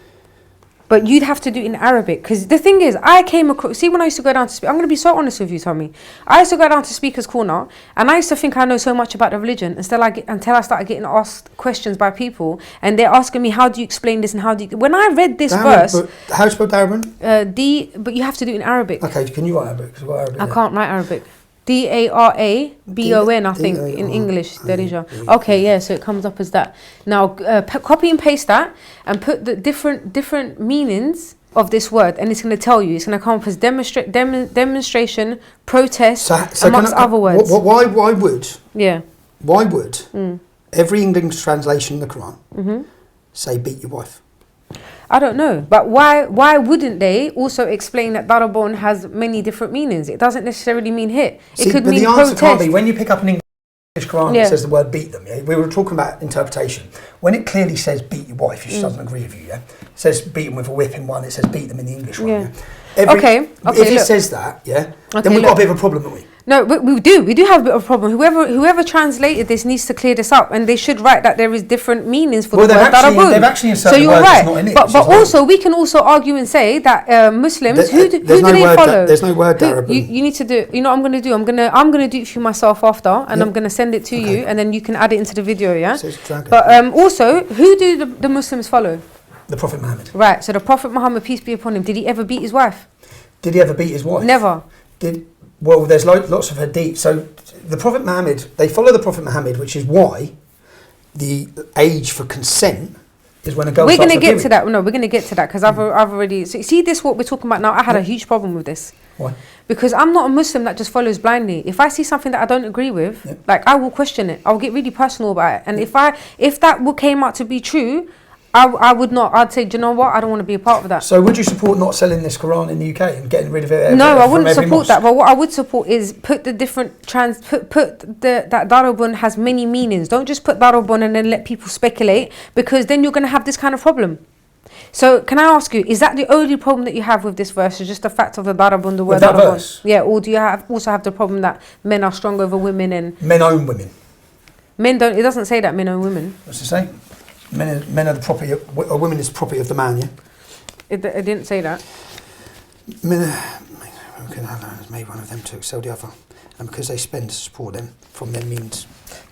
But you'd have to do it in Arabic. Because the thing is, I came across... See, when I used to go down to speak... I'm going to be so honest with you, Tommy. I used to go down to Speaker's Corner, and I used to think I know so much about the religion until I started getting asked questions by people, and they're asking me, how do you explain this and how do you... When I read this verse... How do you spell darabun? But you have to do it in Arabic. Okay, can you write Arabic? 'Cause I've got Arabic I there. can't write Arabic. D-A-R-A-B-O-N, I think, in English. Darija. Okay, yeah, so it comes up as that. Now, copy and paste that and put the different meanings of this word, and it's going to tell you. It's going to come up as demonstration, protest, amongst other words. Why would... Yeah. Why would every English translation in the Quran say beat your wife? I don't know, but why wouldn't they also explain that darabun has many different meanings? It doesn't necessarily mean hit. It could mean the answer protest. can't be when you pick up an English Quran that says the word beat them. Yeah? We were talking about interpretation. When it clearly says beat your wife, if she doesn't agree with you, yeah, it says beat them with a whip in one. It says beat them in the English one. Yeah. If it says that, then we've got a bit of a problem, haven't we? No, but we do have a bit of a problem. Whoever translated this needs to clear this up, and they should write that there is different meanings for the word darabun. They've actually inserted so you're word right. that's not in it. But also we can also argue and say that Muslims who do they follow? There's no word darabun. You need to do. You know what I'm going to do? I'm going to do it for myself after, and I'm going to send it to you, and then you can add it into the video. Yeah. But also, who do the Muslims follow? The Prophet Muhammad. Right. So the Prophet Muhammad, peace be upon him, did he ever beat his wife? Did he ever beat his wife? Never. Well, there's lots of hadith. So the Prophet Muhammad, they follow the Prophet Muhammad, which is why the age for consent is when a girl. We're going to get to that. No, we're going to get to that because I've already. So see this what we're talking about now. I had a huge problem with this. Why? Because I'm not a Muslim that just follows blindly. If I see something that I don't agree with, like I will question it. I'll get really personal about it. And if that came out to be true, I would not. I'd say, do you know what? I don't want to be a part of that. So would you support not selling this Quran in the UK and getting rid of it? No, I wouldn't support that. But what I would support is put the different that darabun has many meanings. Don't just put darabun and then let people speculate, because then you're going to have this kind of problem. So can I ask you, is that the only problem that you have with this verse, is just the fact of the darabun, the word darabun? Verse? Yeah, or do you also have the problem that men are strong over women and men own women? Men don't. It doesn't say that men own women. What's it say? Men are the property. A woman is property of the man. Yeah. It didn't say that. Men has made one of them to excel the other, and because they spend to support them from their means.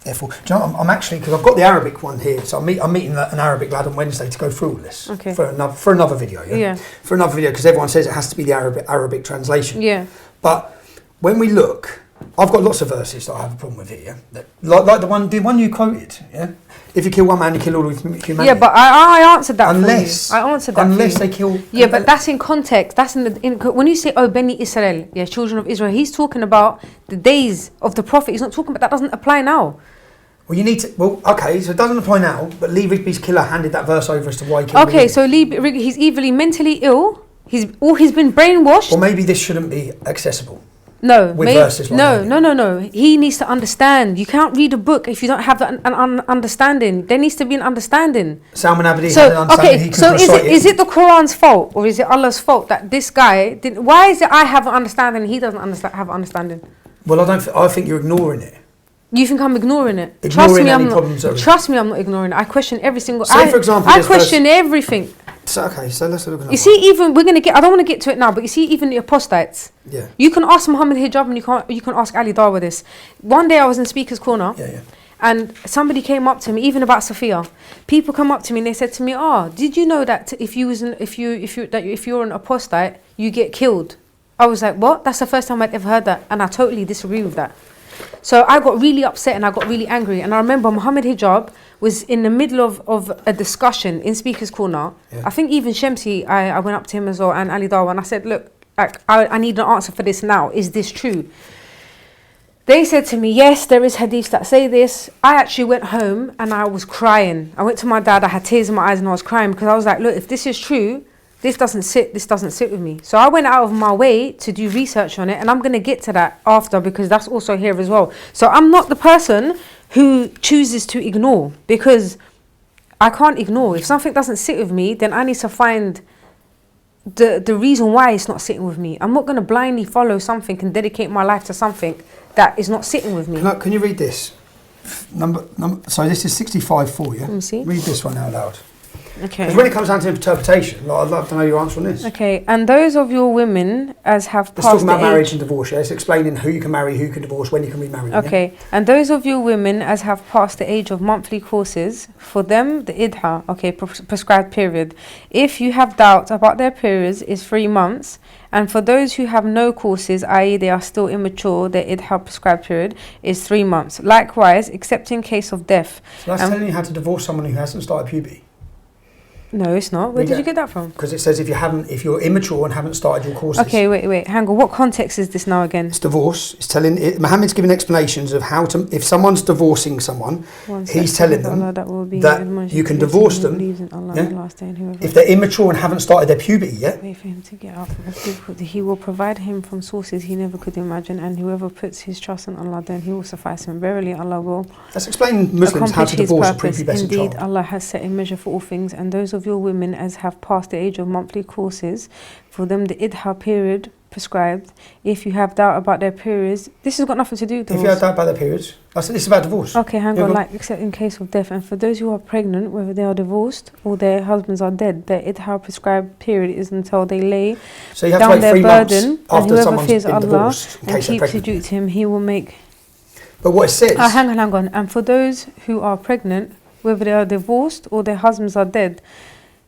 Therefore, do you know, I'm actually, because I've got the Arabic one here, so I'm meeting an Arabic lad on Wednesday to go through all this. Okay. For another video. Yeah. For another video, because everyone says it has to be the Arabic translation. Yeah. But when we look, I've got lots of verses that I have a problem with here. Yeah? Like the one you quoted. Yeah. If you kill one man, you kill all of humanity. Yeah, but I answered that. Unless for you. I answered that. Unless they kill. Yeah, but that's in context. That's when you say, "Oh, Beni Israel," yeah, children of Israel. He's talking about the days of the prophet. He's not talking about that. Doesn't apply now. Well, you need to. Well, okay, so it doesn't apply now. But Lee Rigby's killer handed that verse over as to why he killed. Okay, so Lee Rigby, he's evilly mentally ill. He's been brainwashed. Or maybe this shouldn't be accessible. No, verses like no. He needs to understand. You can't read a book if you don't have an understanding. There needs to be an understanding. Salman Abedi had an understanding. Okay, so is it the Quran's fault or is it Allah's fault that this guy didn't? Why is it I have an understanding and he doesn't have an understanding? Well, I think you're ignoring it. You think I'm ignoring it? Trust me, I'm not ignoring it. I question every single. Say, for example, I question everything. So, okay, so let's look at. You see, even we're gonna get. I don't want to get to it now, but you see, even the apostates. Yeah. You can ask Muhammad Hijab, and you can ask Ali Dawa this. One day I was in Speaker's Corner. Yeah. And somebody came up to me, even about Sophia. People come up to me and they said to me, "Oh, did you know that if you're an apostate, you get killed?" I was like, "What?" That's the first time I'd ever heard that, and I totally disagree with that. So I got really upset and I got really angry. And I remember Muhammad Hijab was in the middle of a discussion in Speaker's Corner. Yeah. I think even Shamsi, I went up to him as well, and Ali Dawa, and I said, "Look, I need an answer for this now. Is this true?" They said to me, "Yes, there is hadiths that say this." I actually went home and I was crying. I went to my dad, I had tears in my eyes and I was crying because I was like, "Look, if this is true, this doesn't sit with me." So I went out of my way to do research on it, and I'm going to get to that after because that's also here as well. So I'm not the person who chooses to ignore, because I can't ignore. If something doesn't sit with me, then I need to find the reason why it's not sitting with me. I'm not going to blindly follow something and dedicate my life to something that is not sitting with me. Can you read this? So this is 65:4, yeah? Let me see. Read this one out loud. Okay. Because when it comes down to interpretation, I'd love to know your answer on this. Okay, and those of your women as have passed the age... It's talking about marriage and divorce, yeah? It's explaining who you can marry, who you can divorce, when you can remarry. Okay, yeah? And those of you women as have passed the age of monthly courses, for them the idha, prescribed period. If you have doubt about their periods, is 3 months. And for those who have no courses, i.e. they are still immature, their idha prescribed period is 3 months. Likewise, except in case of death. So that's telling you how to divorce someone who hasn't started puberty? No, it's not. Where did you get that from? Because it says if you're immature and haven't started your courses. Okay, wait. Hang on. What context is this now again? It's divorce. It's Muhammad's giving explanations of how to, if someone's divorcing someone, he's telling them that you can divorce them. Yeah? If they're immature and haven't started their puberty yet. Wait for him to get up. He will provide him from sources he never could imagine, and whoever puts his trust in Allah, then he will suffice him. Verily, Allah will. Let's explain Muslims how to divorce a prepubescent child. Indeed, Allah has set a measure for all things, and those of your women as have passed the age of monthly courses, for them the idha period prescribed. If you have doubt about their periods, this has got nothing to do with divorce. If you have doubt about their periods, this is about divorce. Okay, hang on, except in case of death. And for those who are pregnant, whether they are divorced or their husbands are dead, their idha prescribed period is until they lay down their burden, and whoever fears Allah and keeps his duty to him, he will make. But what it says... hang on. And for those who are pregnant, whether they are divorced or their husbands are dead.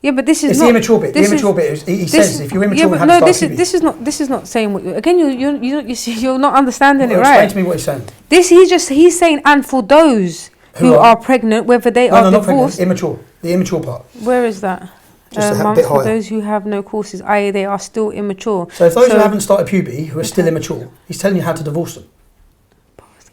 Yeah, but this is it's not... the immature bit. The immature bit, he says, if you're immature and haven't started puberty... This is not saying what you... Again, you're not understanding it right. Explain to me what he's saying. He's saying, and for those who are pregnant, whether they are divorced... Not immature. The immature part. Where is that? Just a bit higher. For those who have no courses, i.e. they are still immature. So if those who haven't started puberty, who are still immature, he's telling you how to divorce them.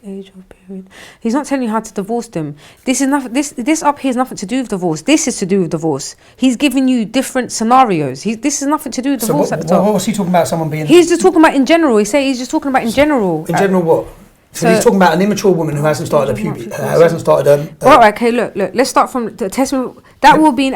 age of period. He's not telling you how to divorce them. This is nothing. This up here is nothing to do with divorce. This is to do with divorce. He's giving you different scenarios. This is nothing to do with divorce at the top. What was he talking about? Someone being? He's just talking about in general. He's just talking about in general. In general, what? So he's talking about an immature woman who hasn't started a puberty, who hasn't started Right, okay, look. Let's start from the testament. That will be an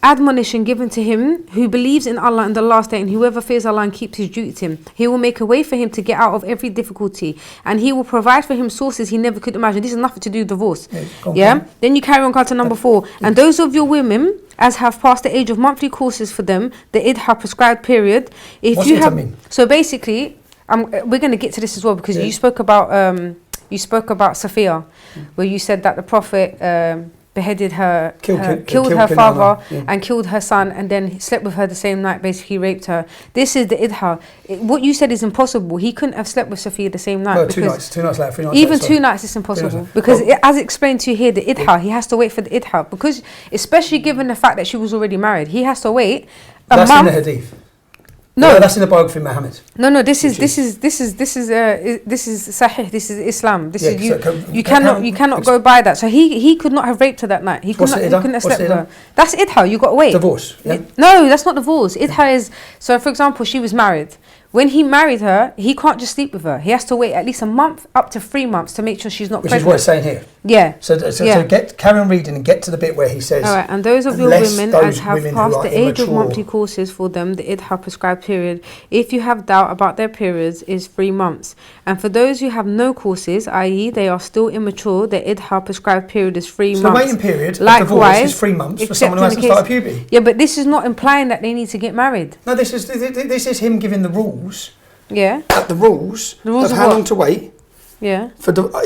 admonition given to him who believes in Allah and the last day, and whoever fears Allah and keeps his duty to him. He will make a way for him to get out of every difficulty, and he will provide for him sources he never could imagine. This is nothing to do with divorce. Yeah? Then you carry on to number 4. And those of your women as have passed the age of monthly courses for them, the idha prescribed period. What's idha mean? So basically, we're going to get to this as well because you spoke about Sophia, where you said that the Prophet beheaded her, killed her father and killed her son, and then slept with her the same night. Basically, raped her. This is the idha. What you said is impossible. He couldn't have slept with Sophia the same night. No, 2 nights later, 3 nights. Even later, 2 nights is impossible because, as explained to you here, the idha. He has to wait for the idha because, especially given the fact that she was already married, he has to wait a month. That's in the hadith. No, that's in the biography of Muhammad. No. This is sahih. This is Islam. This is you cannot go by that. So he could not have raped her that night. He couldn't have slept with her. That's idha. You got to wait. Divorce. Yeah? No, that's not divorce. Idha is, so for example, she was married. When he married her, he can't just sleep with her. He has to wait at least a month, up to 3 months, to make sure she's not pregnant. Which is what it's saying here. Yeah. So carry on reading and get to the bit where he says. All right, and those of your women as have passed the age of monthly courses for them, the idha prescribed period, if you have doubt about their periods, is 3 months. And for those who have no courses, i.e. they are still immature, the idha prescribed period is 3 months. So the waiting period of divorce is 3 months for someone who hasn't started puberty. Yeah, but this is not implying that they need to get married. No, this is him giving the rules. Yeah. The rules of how long to wait. Yeah.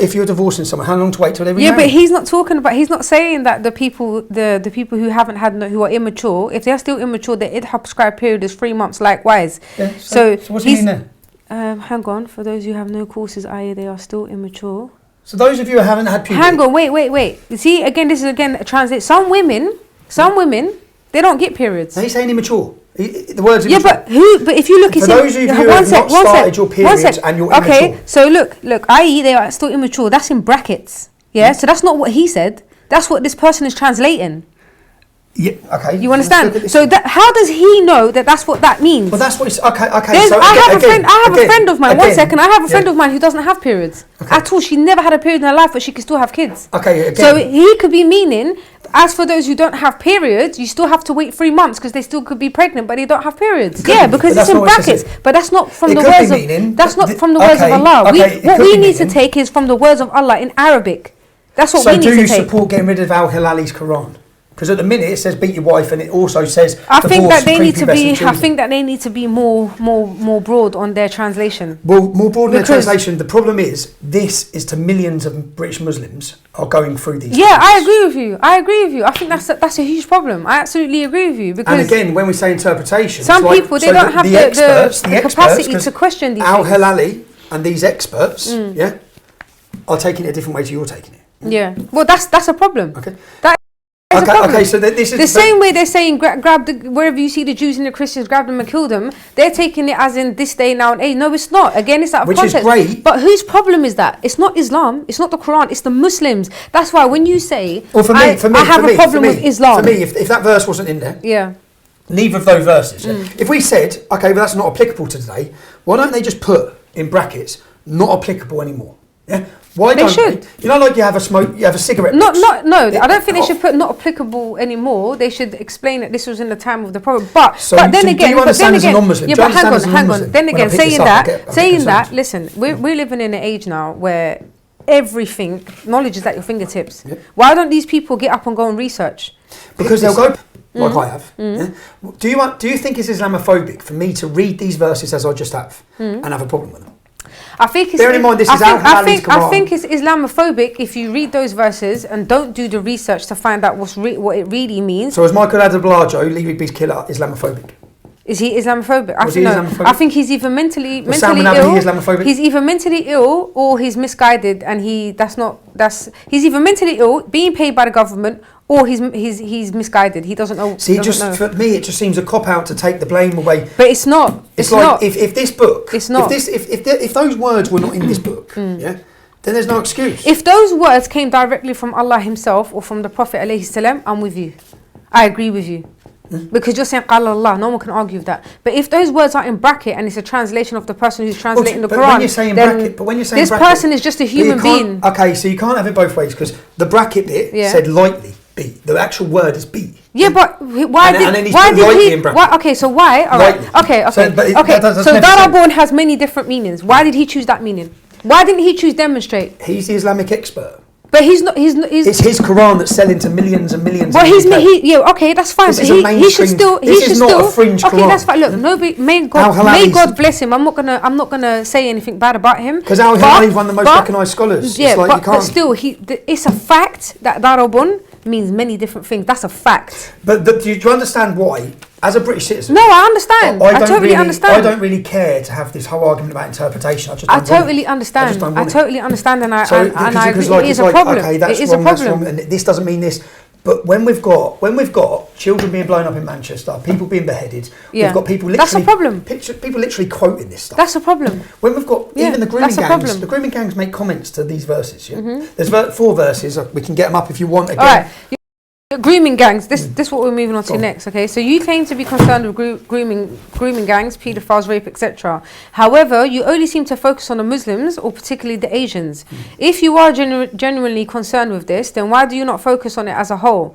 If you're divorcing someone, how long to wait till they remarry? Yeah, but he's not talking about. He's not saying that the people who haven't had who are immature, if they are still immature, the idha prescribed period is 3 months. Likewise. Yeah. So what's he mean there? Hang on. For those who have no courses, i.e. they are still immature. So those of you who haven't had puberty. Hang on. Wait. You see, again, this is a translate. Some women, they don't get periods. No, he's saying immature. The words. Yeah, but if you look, for those of you who have not started your periods and you're immature. Okay, so look, i.e. they are still immature. That's in brackets. Yeah, so that's not what he said. That's what this person is translating. Yeah. Okay. You understand? So how does he know that that's what that means? Well, that's what it's okay. So I have a friend of mine. 1 second. I have a friend of mine who doesn't have periods at all. She never had a period in her life, but she can still have kids. Okay. Again. So he could be meaning. As for those who don't have periods, you still have to wait 3 months because they still could be pregnant, but they don't have periods. Yeah, because it's in brackets. But that's not from the words of. That's not from the words of Allah. What we need to take is from the words of Allah in Arabic. That's what we need to take. So do you support getting rid of Al-Hilali's Quran? Because at the minute it says beat your wife, and it also says I think that they need to be more broad on their translation. Well, more broad on their translation. The problem is this is to millions of British Muslims are going through these. Yeah, I agree with you. I think that's a huge problem. I absolutely agree with you. Because and again, when we say interpretation, some people they don't have the capacity to question these things. Al-Hilali and these experts, are taking it a different way to you're taking it. Yeah. Well, that's a problem. Okay. Okay, so this is the same way they're saying grab wherever you see the Jews and the Christians, grab them and kill them. They're taking it as in this day now and age. No, it's not. Again, it's out of context. Which is great. But whose problem is that? It's not Islam. It's not the Quran. It's the Muslims. That's why when you say, well, I have a problem with Islam. For me, if that verse wasn't in there, neither of those verses. If we said, okay, but that's not applicable to today, why don't they just put in brackets not applicable anymore? Yeah. Why don't they? You know, like you have a cigarette box. No. I don't think they should put not applicable anymore. They should explain that this was in the time of the Prophet. But then again, hang on. Then again, saying that, listen, we're living in an age now where everything, knowledge is at your fingertips. Yep. Why don't these people get up and go and research? Because they'll go like I have. Yeah? Do you think it's Islamophobic for me to read these verses as I just have and have a problem with them? I think it's Islamophobic if you read those verses and don't do the research to find out what it really means. So is Michael Adeblajo, Lee Rigby's killer, Islamophobic? Is he Islamophobic? Was he Islamophobic? I think he's either mentally Was Salman ill. Abedi Islamophobic? He's either mentally ill or he's misguided, and he's either mentally ill, being paid by the government, or he's misguided. He doesn't know. See, doesn't know. for me, it just seems a cop out to take the blame away. But it's not. It's like not. If this book, It's not. if those words were not in this book, yeah, then there's no excuse. If those words came directly from Allah Himself or from the Prophet alayhi salam, I'm with you. I agree with you. Because you're saying Qala Allah, no one can argue with that. But if those words are in bracket and it's a translation of the person who's translating the Quran, when you're saying bracket, this person is just a human being. Okay, so you can't have it both ways, because the bracket bit said lightly be. The actual word is be. Yeah, but why did he? Okay, so why? All right. Okay. So Darabun has many different meanings. Why did he choose that meaning? Why didn't he choose demonstrate? He's the Islamic expert. But he's not. It's his Quran that's selling to millions and millions. Well, okay, that's fine. This but he should still. This is not a fringe Quran. Okay, that's fine. Look, nobody. May God bless him. I'm not gonna say anything bad about him. Because Al Hilali is one of the most recognised scholars. Yeah, but still, it's a fact that Darabun means many different things. That's a fact. But do you understand why? As a British citizen, no, I understand. I totally understand. I don't really care to have this whole argument about interpretation. I totally understand. I totally understand, and I agree. It is a problem. Okay, that's wrong. That's wrong, and this doesn't mean this. But when we've got children being blown up in Manchester, people being beheaded, we've got people literally. That's a problem. People literally quoting this stuff. That's a problem. When we've got even the grooming gangs, the grooming gangs make comments to these verses. Yeah? There's 4 verses. We can get them up if you want. Again. All right. Grooming gangs. This what we're moving on to next. Okay, so you claim to be concerned with grooming gangs, paedophiles, rape, etc. However, you only seem to focus on the Muslims, or particularly the Asians. If you are genuinely concerned with this, then why do you not focus on it as a whole?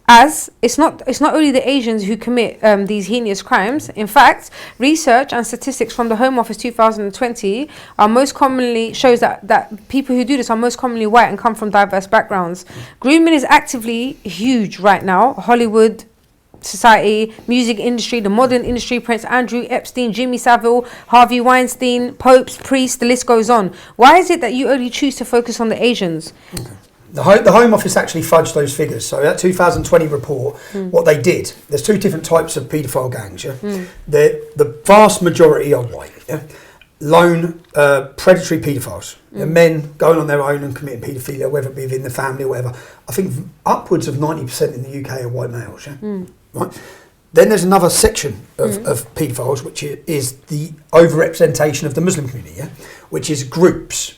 As it's not only the Asians who commit these heinous crimes. In fact, research and statistics from the Home Office 2020 are most commonly shows that people who do this are most commonly white and come from diverse backgrounds. Grooming is actively huge right now. Hollywood, society, music industry, the modern industry, Prince Andrew, Epstein, Jimmy Savile, Harvey Weinstein, popes, priests, the list goes on. Why is it that you only choose to focus on the Asians? Okay. The Home Office actually fudged those figures. So that 2020 report, what they did, there's 2 different types of paedophile gangs. Yeah, the vast majority are white. Yeah, lone predatory paedophiles, men going on their own and committing paedophilia, whether it be within the family or whatever. I think upwards of 90% in the UK are white males. Yeah, right. Then there's another section of paedophiles, which is the overrepresentation of the Muslim community. Yeah, which is groups.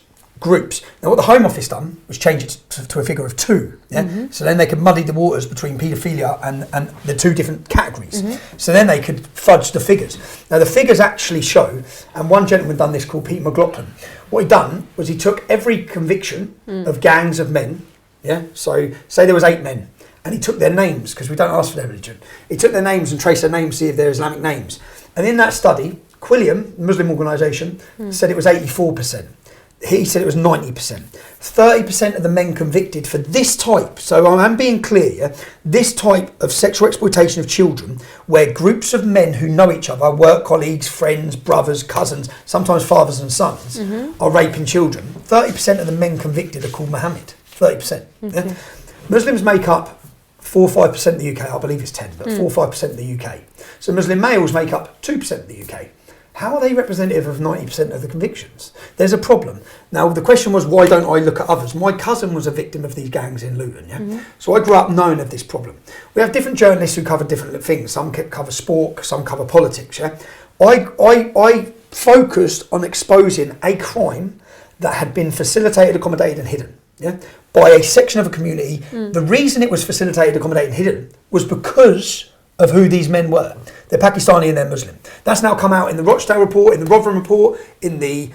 Now, what the Home Office done was change it to a figure of 2. Yeah, so then they could muddy the waters between paedophilia and the 2 different categories. So then they could fudge the figures. Now, the figures actually show, and one gentleman done this called Pete McLaughlin. What he done was he took every conviction of gangs of men. Yeah, so say there was 8 men, and he took their names, because we don't ask for their religion. He took their names and traced their names to see if they're Islamic names. And in that study, Quilliam, Muslim organisation, said it was 84%. He said it was 90%. 30% of the men convicted for this type, so I'm being clear, this type of sexual exploitation of children, where groups of men who know each other, work colleagues, friends, brothers, cousins, sometimes fathers and sons, are raping children. 30% of the men convicted are called Muhammad. 30%. Yeah? Muslims make up 4 or 5% of the UK. I believe it's 10, but 4 or 5% of the UK. So Muslim males make up 2% of the UK. How are they representative of 90% of the convictions? There's a problem. Now, the question was, why don't I look at others? My cousin was a victim of these gangs in Luton, yeah? So I grew up knowing of this problem. We have different journalists who cover different things. Some cover sport, some cover politics, yeah? I focused on exposing a crime that had been facilitated, accommodated and hidden, yeah? By a section of a community. The reason it was facilitated, accommodated and hidden was because of who these men were. They're Pakistani and they're Muslim. That's now come out in the Rochdale report, in the Rotherham report, in the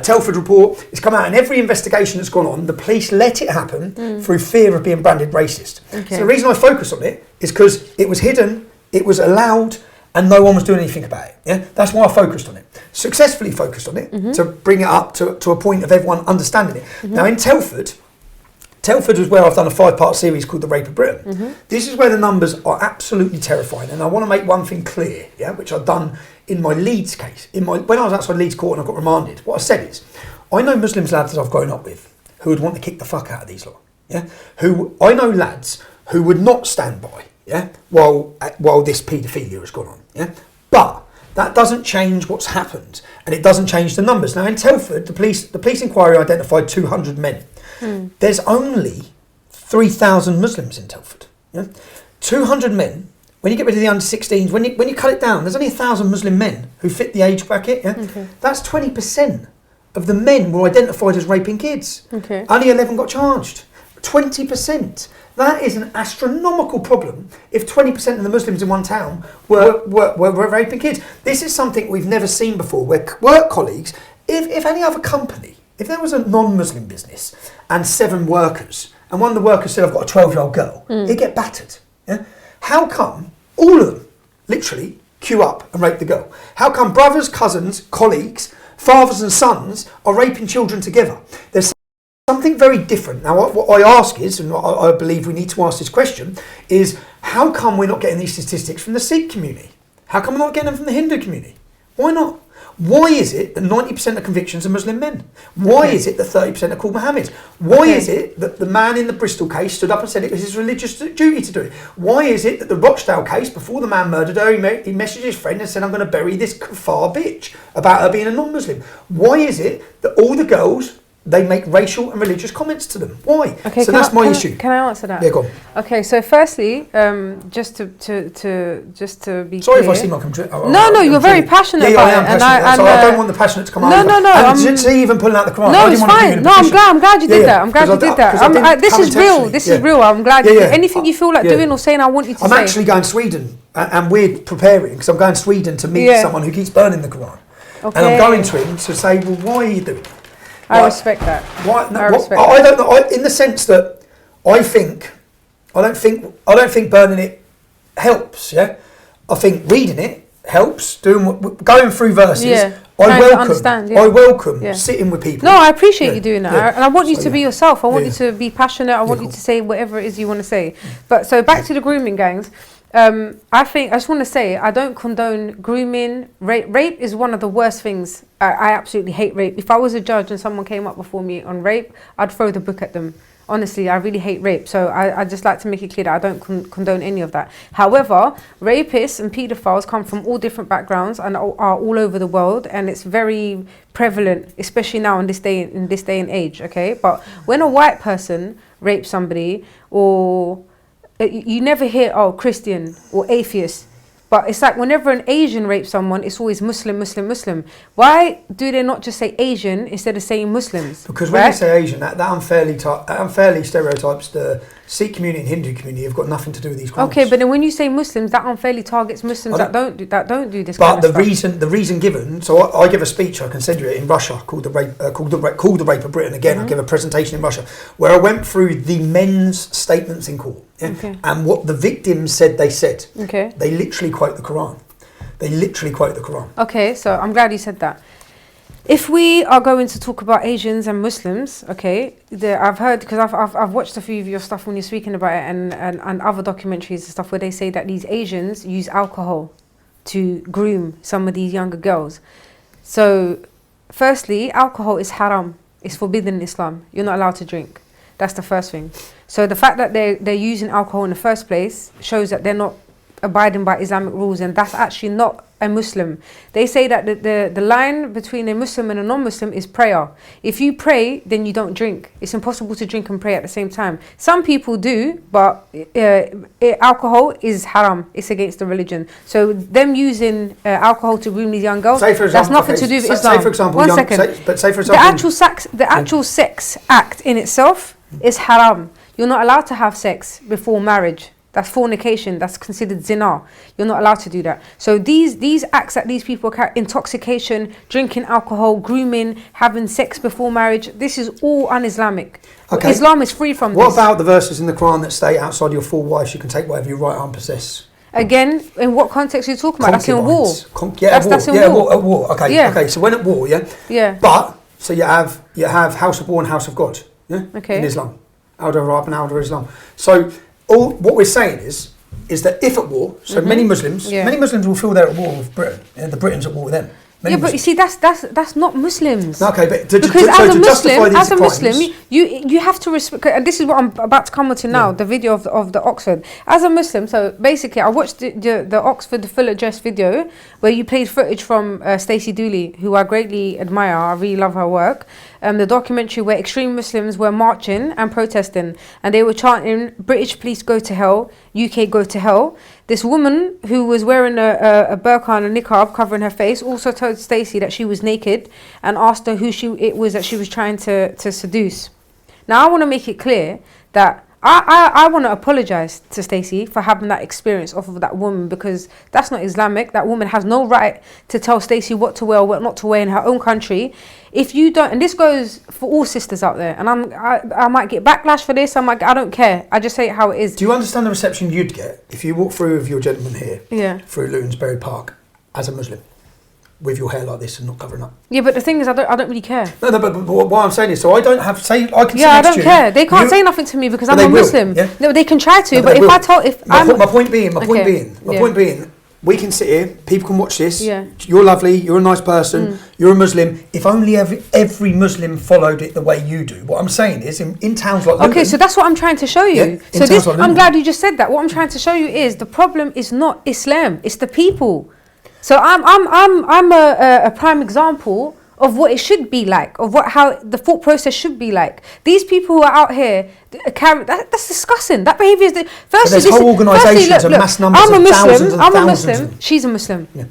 Telford report. It's come out in every investigation that's gone on. The police let it happen through fear of being branded racist. So the reason I focus on it is because it was hidden, it was allowed, and no one was doing anything about it. Yeah, that's why I focused on it. Successfully focused on it to bring it up to a point of everyone understanding it. Now in Telford was where I've done a 5-part series called The Rape of Britain. This is where the numbers are absolutely terrifying, and I want to make one thing clear, yeah, which I've done in my Leeds case. When I was outside Leeds court and I got remanded, what I said is, I know Muslims lads that I've grown up with who would want to kick the fuck out of these lot. Yeah, I know lads who would not stand by, yeah, while this paedophilia has gone on. Yeah, But that doesn't change what's happened, and it doesn't change the numbers. Now in Telford, the police inquiry identified 200 men. There's only 3,000 Muslims in Telford. Yeah? 200 men. When you get rid of the under 16s, when you cut it down, there's only 1,000 Muslim men who fit the age bracket. Yeah? Okay. That's 20% of the men were identified as raping kids. Okay. Only 11 got charged. 20%. That is an astronomical problem if 20% of the Muslims in one town were raping kids. This is something we've never seen before, where work colleagues, if any other company, if there was a non-Muslim business and 7 workers, and one of the workers said, I've got a 12-year-old girl, he'd get battered. Yeah? How come all of them literally queue up and rape the girl? How come brothers, cousins, colleagues, fathers and sons are raping children together? There's something very different. Now, what I ask is, and I believe we need to ask this question, is how come we're not getting these statistics from the Sikh community? How come we're not getting them from the Hindu community? Why not? Why is it that 90% of convictions are Muslim men? Why is it that 30% are called Mohammeds? Why is it that the man in the Bristol case stood up and said it was his religious duty to do it? Why is it that the Rochdale case, before the man murdered her, he messaged his friend and said, I'm going to bury this kafar bitch about her being a non-Muslim? Why is it that all the girls, they make racial and religious comments to them? Why? Okay, so that's my issue. Can I answer that? Yeah, go on. Okay, so firstly, just to be Sorry clear. if I seem like I'm... No, you're very passionate about I am it. passionate. So I don't want the passionate to come out. No. And to even pulling out the Quran. No, it's fine. No, I'm glad you did that. I'm glad you did that. This is real. This is real. I'm glad you did. Anything you feel like doing or saying, I want you to say. I'm actually going to Sweden, and we're preparing, because I'm going to Sweden to meet someone who keeps burning the Quran. Okay. And I'm going to him to say, well, why are you doing it? I respect that. Why? No, I don't know. In the sense that I don't think burning it helps. Yeah, I think reading it helps. Going through verses. Yeah. I welcome sitting with people. No, I appreciate you doing that, and I want you to be yourself. I want you to be passionate. I want you to say whatever it is you want to say. But so back to the grooming gangs. I just want to say, I don't condone grooming. Rape is one of the worst things. I absolutely hate rape. If I was a judge and someone came up before me on rape, I'd throw the book at them. Honestly, I really hate rape. So I just like to make it clear that I don't condone any of that. However, rapists and paedophiles come from all different backgrounds and are all over the world. And it's very prevalent, especially now in this day and age, okay? But when a white person rapes somebody, or... you never hear, Christian or atheist. But it's like whenever an Asian rapes someone, it's always Muslim, Muslim, Muslim. Why do they not just say Asian instead of saying Muslims? Because when they say Asian, that unfairly stereotypes the Sikh community and Hindu community have got nothing to do with these crimes. Okay, but then when you say Muslims, that unfairly targets Muslims that don't do this. But the reason given, so I give a speech, I can send you it, in Russia called the Rape of Britain. Again, I give a presentation in Russia where I went through the men's statements in court and what the victims said they said. Okay. They literally quote the Quran. Okay, so I'm glad you said that. If we are going to talk about Asians and Muslims, I've heard, because I've watched a few of your stuff when you're speaking about it, and other documentaries and stuff where they say that these Asians use alcohol to groom some of these younger girls. So, firstly, alcohol is haram. It's forbidden in Islam. You're not allowed to drink. That's the first thing. So the fact that they're using alcohol in the first place shows that they're not abiding by Islamic rules, and that's actually not a Muslim. They say that the line between a Muslim and a non-Muslim is prayer. If you pray, then you don't drink. It's impossible to drink and pray at the same time. Some people do, but alcohol is haram. It's against the religion. So them using alcohol to groom these young girls, that's nothing to do with Islam. Say for example, the actual sex act in itself is haram. You're not allowed to have sex before marriage. That's fornication. That's considered zina. You're not allowed to do that. So these acts that these people carry, intoxication, drinking alcohol, grooming, having sex before marriage, this is all un-Islamic. Okay. Islam is free from this. What about the verses in the Quran that state outside your full wives you can take whatever your right arm possess? Again, in what context are you talking about? That's in war. That's in war. At war. Okay. Yeah. Okay. So when at war, Yeah. But so you have house of war and house of God. Yeah. Okay. In Islam, Alda Arab and Alda Islam. So what we're saying is that if at war, so many Muslims will feel they're at war with Britain, and the Britain's at war with them. But you see, that's not Muslims. Okay, but because as a Muslim, you have to respect. And this is what I'm about to come on to now. The video of the Oxford. As a Muslim, so basically, I watched the Oxford full address video where you played footage from Stacey Dooley, who I greatly admire. I really love her work. The documentary where extreme Muslims were marching and protesting, and they were chanting, "British police go to hell, UK go to hell." This woman who was wearing a burqa and a niqab covering her face also told Stacey that she was naked and asked her who it was that she was trying to seduce. Now I want to make it clear that I want to apologise to Stacey for having that experience off of that woman, because that's not Islamic. That woman has no right to tell Stacey what to wear or what not to wear in her own country. If you don't, and this goes for all sisters out there, and I might get backlash for this. I don't care. I just say it how it is. Do you understand the reception you'd get if you walk through with your gentleman here, through Lutonsberry Park, as a Muslim, with your hair like this and not covering up? Yeah, but the thing is, I don't really care. No, but what I'm saying is, so I don't have say I can. Yeah, I don't care. They can't say nothing to me because I'm a Muslim. Yeah? No, they can try to, No, but my point being, we can sit here, people can watch this. Yeah. You're lovely, you're a nice person, you're a Muslim. If only every Muslim followed it the way you do. What I'm saying is, in towns like Luton, okay, so that's what I'm trying to show you. Yeah, so this, I'm glad you just said that. What I'm trying to show you is the problem is not Islam; it's the people. So I'm a prime example of what it should be like, of how the thought process should be like. These people who are out here, that's disgusting. That behaviour is. Firstly, there's whole organisations and mass numbers I'm a of Muslim. thousands and I'm a thousands Muslim. of- She's a Muslim. Yeah.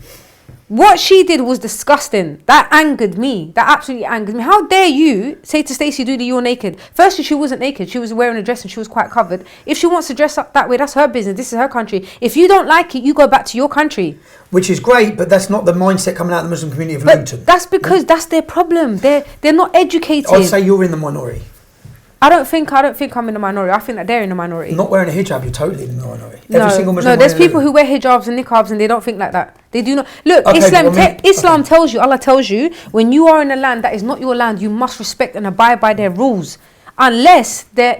What she did was disgusting. That angered me. That absolutely angered me. How dare you say to Stacey Dooley, you're naked? Firstly, she wasn't naked. She was wearing a dress and she was quite covered. If she wants to dress up that way, that's her business. This is her country. If you don't like it, you go back to your country. Which is great, but that's not the mindset coming out of the Muslim community of Luton. That's because that's their problem. They're not educated. I'd say you're in the minority. I don't think I'm in the minority. I think that they're in the minority. Not wearing a hijab, you're totally in the minority. No, there's people who wear hijabs and niqabs and they don't think like that. They do not. Look, okay, Islam tells you, Allah tells you, when you are in a land that is not your land, you must respect and abide by their rules. Unless they're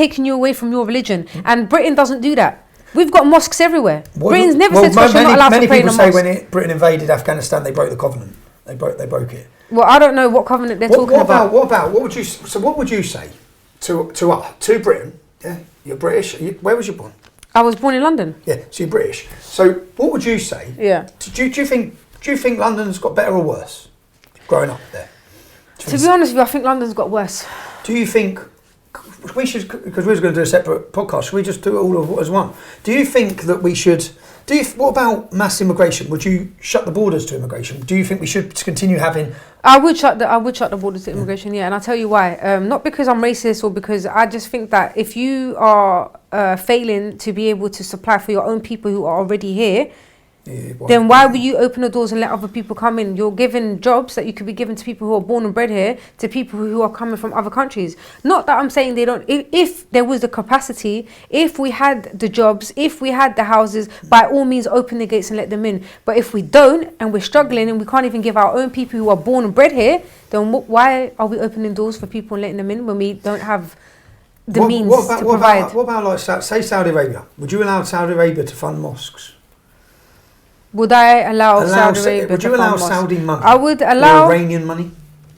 taking you away from your religion. And Britain doesn't do that. We've got mosques everywhere. Britain's never said to us you're not allowed to pray in a mosque. Many people say when Britain invaded Afghanistan, they broke the covenant. They broke it. Well, I don't know what covenant they're talking about. What would you say to Britain? Yeah, you're British. Where was you born? I was born in London. Yeah, so you're British. So what would you say? Yeah. Do you think London's got better or worse growing up there? To be honest with you, I think London's got worse. Do you think we should, because we were going to do a separate podcast, should we just do it all as one? Do you think that we should? What about mass immigration? Would you shut the borders to immigration? Do you think we should continue having? I would shut the borders to immigration, yeah, and I'll tell you why. Not because I'm racist or because I just think that if you are failing to be able to supply for your own people who are already here, then why will you open the doors and let other people come in? You're giving jobs that you could be given to people who are born and bred here, to people who are coming from other countries. Not that I'm saying they don't. If there was the capacity, if we had the jobs, if we had the houses, by all means open the gates and let them in. But if we don't, and we're struggling and we can't even give our own people who are born and bred here, then why are we opening doors for people and letting them in when we don't have the means to provide? What about like, say Saudi Arabia? Would you allow Saudi Arabia to fund mosques? Would I allow Saudi Arabia would you to allow fund Saudi mosques? money? I would allow or Iranian money.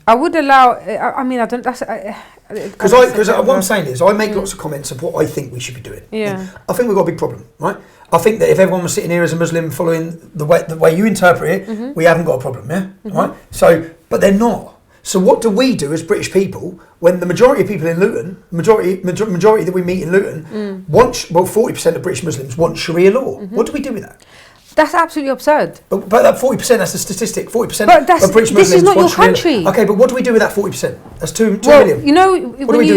I would allow. I mean, I don't. That's because what I'm saying is, I make lots of comments of what I think we should be doing. Yeah. I think we've got a big problem, right? I think that if everyone was sitting here as a Muslim following the way you interpret it, we haven't got a problem, yeah, right? So, but they're not. So what do we do as British people when the majority of people in Luton, majority that we meet in Luton, 40% of British Muslims want Sharia law. What do we do with that? That's absolutely absurd. But that 40%, that's the statistic. 40% but of British Muslims this is not your Sharia country. law. Okay, but what do we do with that 40%? That's 2 well, million. You know,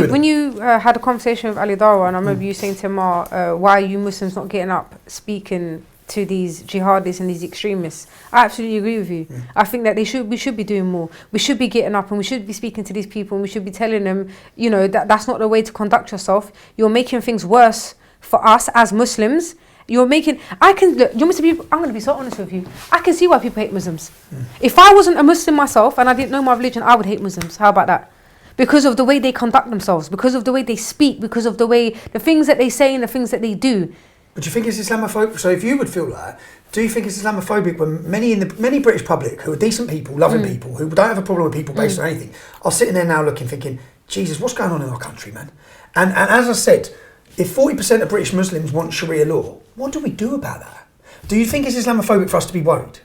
when you had a conversation with Ali Dara, and I remember you saying to him, why are you Muslims not getting up speaking to these jihadists and these extremists? I absolutely agree with you. I think that we should be doing more. We should be getting up and we should be speaking to these people and we should be telling them, you know, that's not the way to conduct yourself. You're making things worse for us as Muslims. You're making. I'm going to be so honest with you. I can see why people hate Muslims. If I wasn't a Muslim myself and I didn't know my religion, I would hate Muslims. How about that? Because of the way they conduct themselves, because of the way they speak, because of the things that they say and the things that they do. But do you think it's Islamophobic? So if you would feel that, do you think it's Islamophobic when many British public who are decent people, loving people, who don't have a problem with people based on anything, are sitting there now looking, thinking, Jesus, what's going on in our country, man? And as I said, if 40% of British Muslims want Sharia law, what do we do about that? Do you think it's Islamophobic for us to be worried?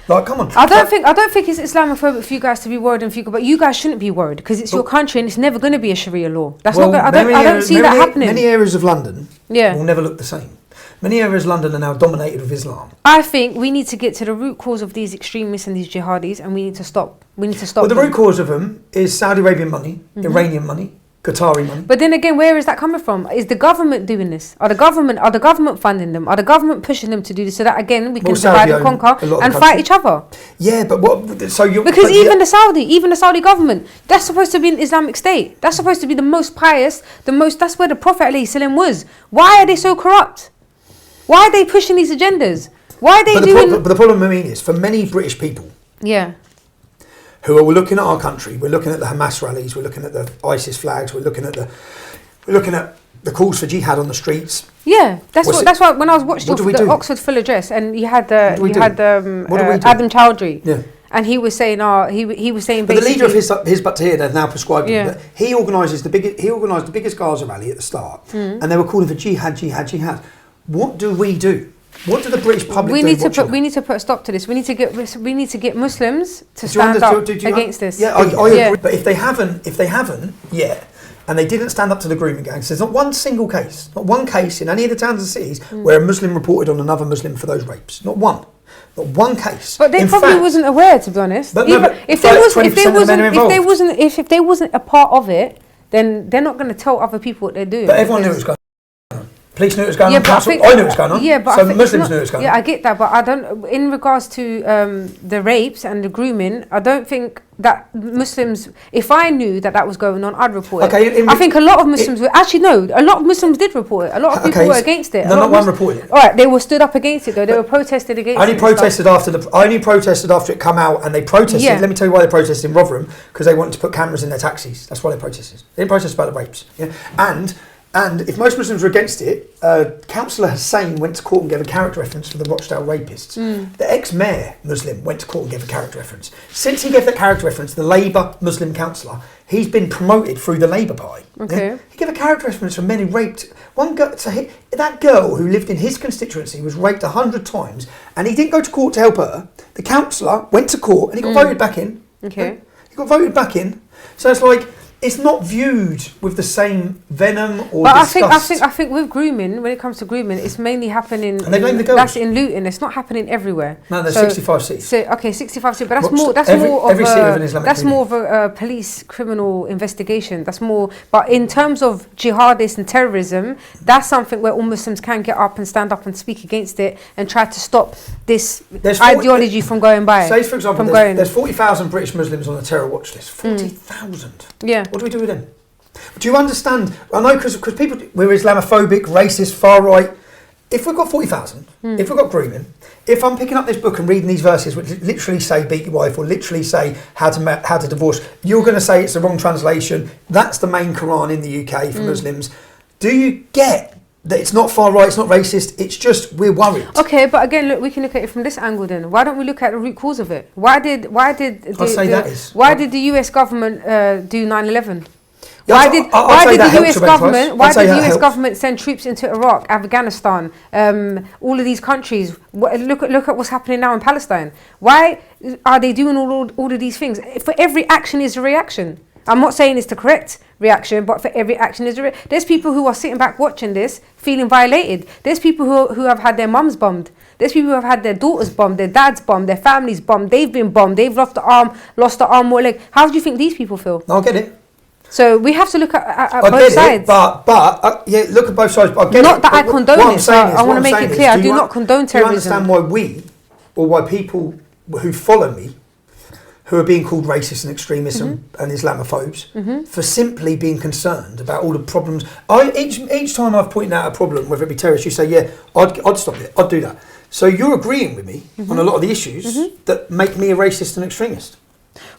Like, come on. I don't think it's Islamophobic for you guys to be worried, but you guys shouldn't be worried because it's your country and it's never going to be a Sharia law. That's not. I don't see that happening. Many areas of London will never look the same. Many areas of London are now dominated with Islam. I think we need to get to the root cause of these extremists and these jihadis, and we need to stop. Well, the root cause of them is Saudi Arabian money, Iranian money, Qatari money. But then again, where is that coming from? Is the government doing this? Are the government funding them? Are the government pushing them to do this so that again we can divide and conquer and fight each other? Yeah, but what? So you because even the Saudi government, that's supposed to be an Islamic state. That's supposed to be the most pious, That's where the Prophet ﷺ was. Why are they so corrupt? Why are they pushing these agendas? Why are they doing? But the problem, I mean, is for many British people. Yeah. Who are looking at our country? We're looking at the Hamas rallies. We're looking at the ISIS flags. We're looking at the calls for jihad on the streets. Yeah, that's why when I was watching the Oxford Full Address and you had Adam Chowdhury. Yeah. And he was saying, he was saying. But the leader of his Battalion have now prescribed him that he organised the biggest Gaza rally at the start, and they were calling for jihad. What do we do? What do the British public do? We need to put a stop to this. We need to get Muslims to stand up against this. Yeah, I agree. But if they haven't yet, and they didn't stand up to the grooming gangs, there's not one single case, not one case in any of the towns and cities where a Muslim reported on another Muslim for those rapes. Not one. Not one case. But they probably wasn't aware, to be honest. If they wasn't a part of it, then they're not going to tell other people what they're doing. But everyone knew it was going on. Police knew it was going on. I knew it was going on. Yeah, but so Muslims knew it was going on. Yeah, I get that, but I don't. In regards to the rapes and the grooming, I don't think that Muslims. If I knew that was going on, I'd report it. I think a lot of Muslims were actually no. A lot of Muslims did report it. A lot of people were against it. No, not one reported it. All right, they were stood up against it though. They were protested against it. I only protested after it come out, and they protested. Yeah. Let me tell you why they protested in Rotherham, because they wanted to put cameras in their taxis. That's why they protested. They didn't protest about the rapes. Yeah, And if most Muslims were against it, Councillor Hussain went to court and gave a character reference for the Rochdale rapists. The ex-mayor Muslim went to court and gave a character reference. Since he gave that character reference, the Labour Muslim councillor, he's been promoted through the Labour Party. Okay. Yeah? He gave a character reference for men who raped one girl. So that girl who lived in his constituency was raped 100 times, and he didn't go to court to help her. The councillor went to court and he got voted back in. Okay. He got voted back in. So it's like, it's not viewed with the same venom or disgust. I think with grooming, when it comes to grooming, it's mainly happening. And they blame the girls. That's in Luton. It's not happening everywhere. No, there's 65 cities. So 65 cities, but that's more of a police criminal investigation. That's more. But in terms of jihadists and terrorism, that's something where all Muslims can get up and stand up and speak against it and try to stop this ideology from going by. Say, for example, there's 40,000 British Muslims on the terror watch list. 40,000. Yeah. What do we do with them? Do you understand? I know because people, we're Islamophobic, racist, far right. If we've got 40,000, if we've got grooming, if I'm picking up this book and reading these verses which literally say beat your wife or literally say how to divorce, you're going to say it's the wrong translation. That's the main Quran in the UK for Muslims. Do you get that it's not far right, it's not racist, it's just we're worried? Okay, but again, look, we can look at it from this angle then. Why don't we look at the root cause of it? Why did the US government do 9/11? Why did the US government send troops into Iraq, Afghanistan, all of these countries? Look at what's happening now in Palestine. Why are they doing all of these things? For every action is a reaction. I'm not saying it's the correct reaction, but for every action is a there's people who are sitting back watching this, feeling violated. There's people who have had their mums bombed. There's people who have had their daughters bombed, their dads bombed, their families bombed. They've been bombed. They've lost the arm or leg. How do you think these people feel? I get it. So we have to look at both sides. Yeah, look at both sides. But I get not it. that I condone it. I want to make it clear. I do not condone terrorism. Do you understand why people who follow me, who are being called racist and extremists and Islamophobes, for simply being concerned about all the problems? Each time I've pointed out a problem, whether it be terrorists, you say, yeah, I'd stop it, I'd do that. So you're agreeing with me on a lot of the issues that make me a racist and extremist.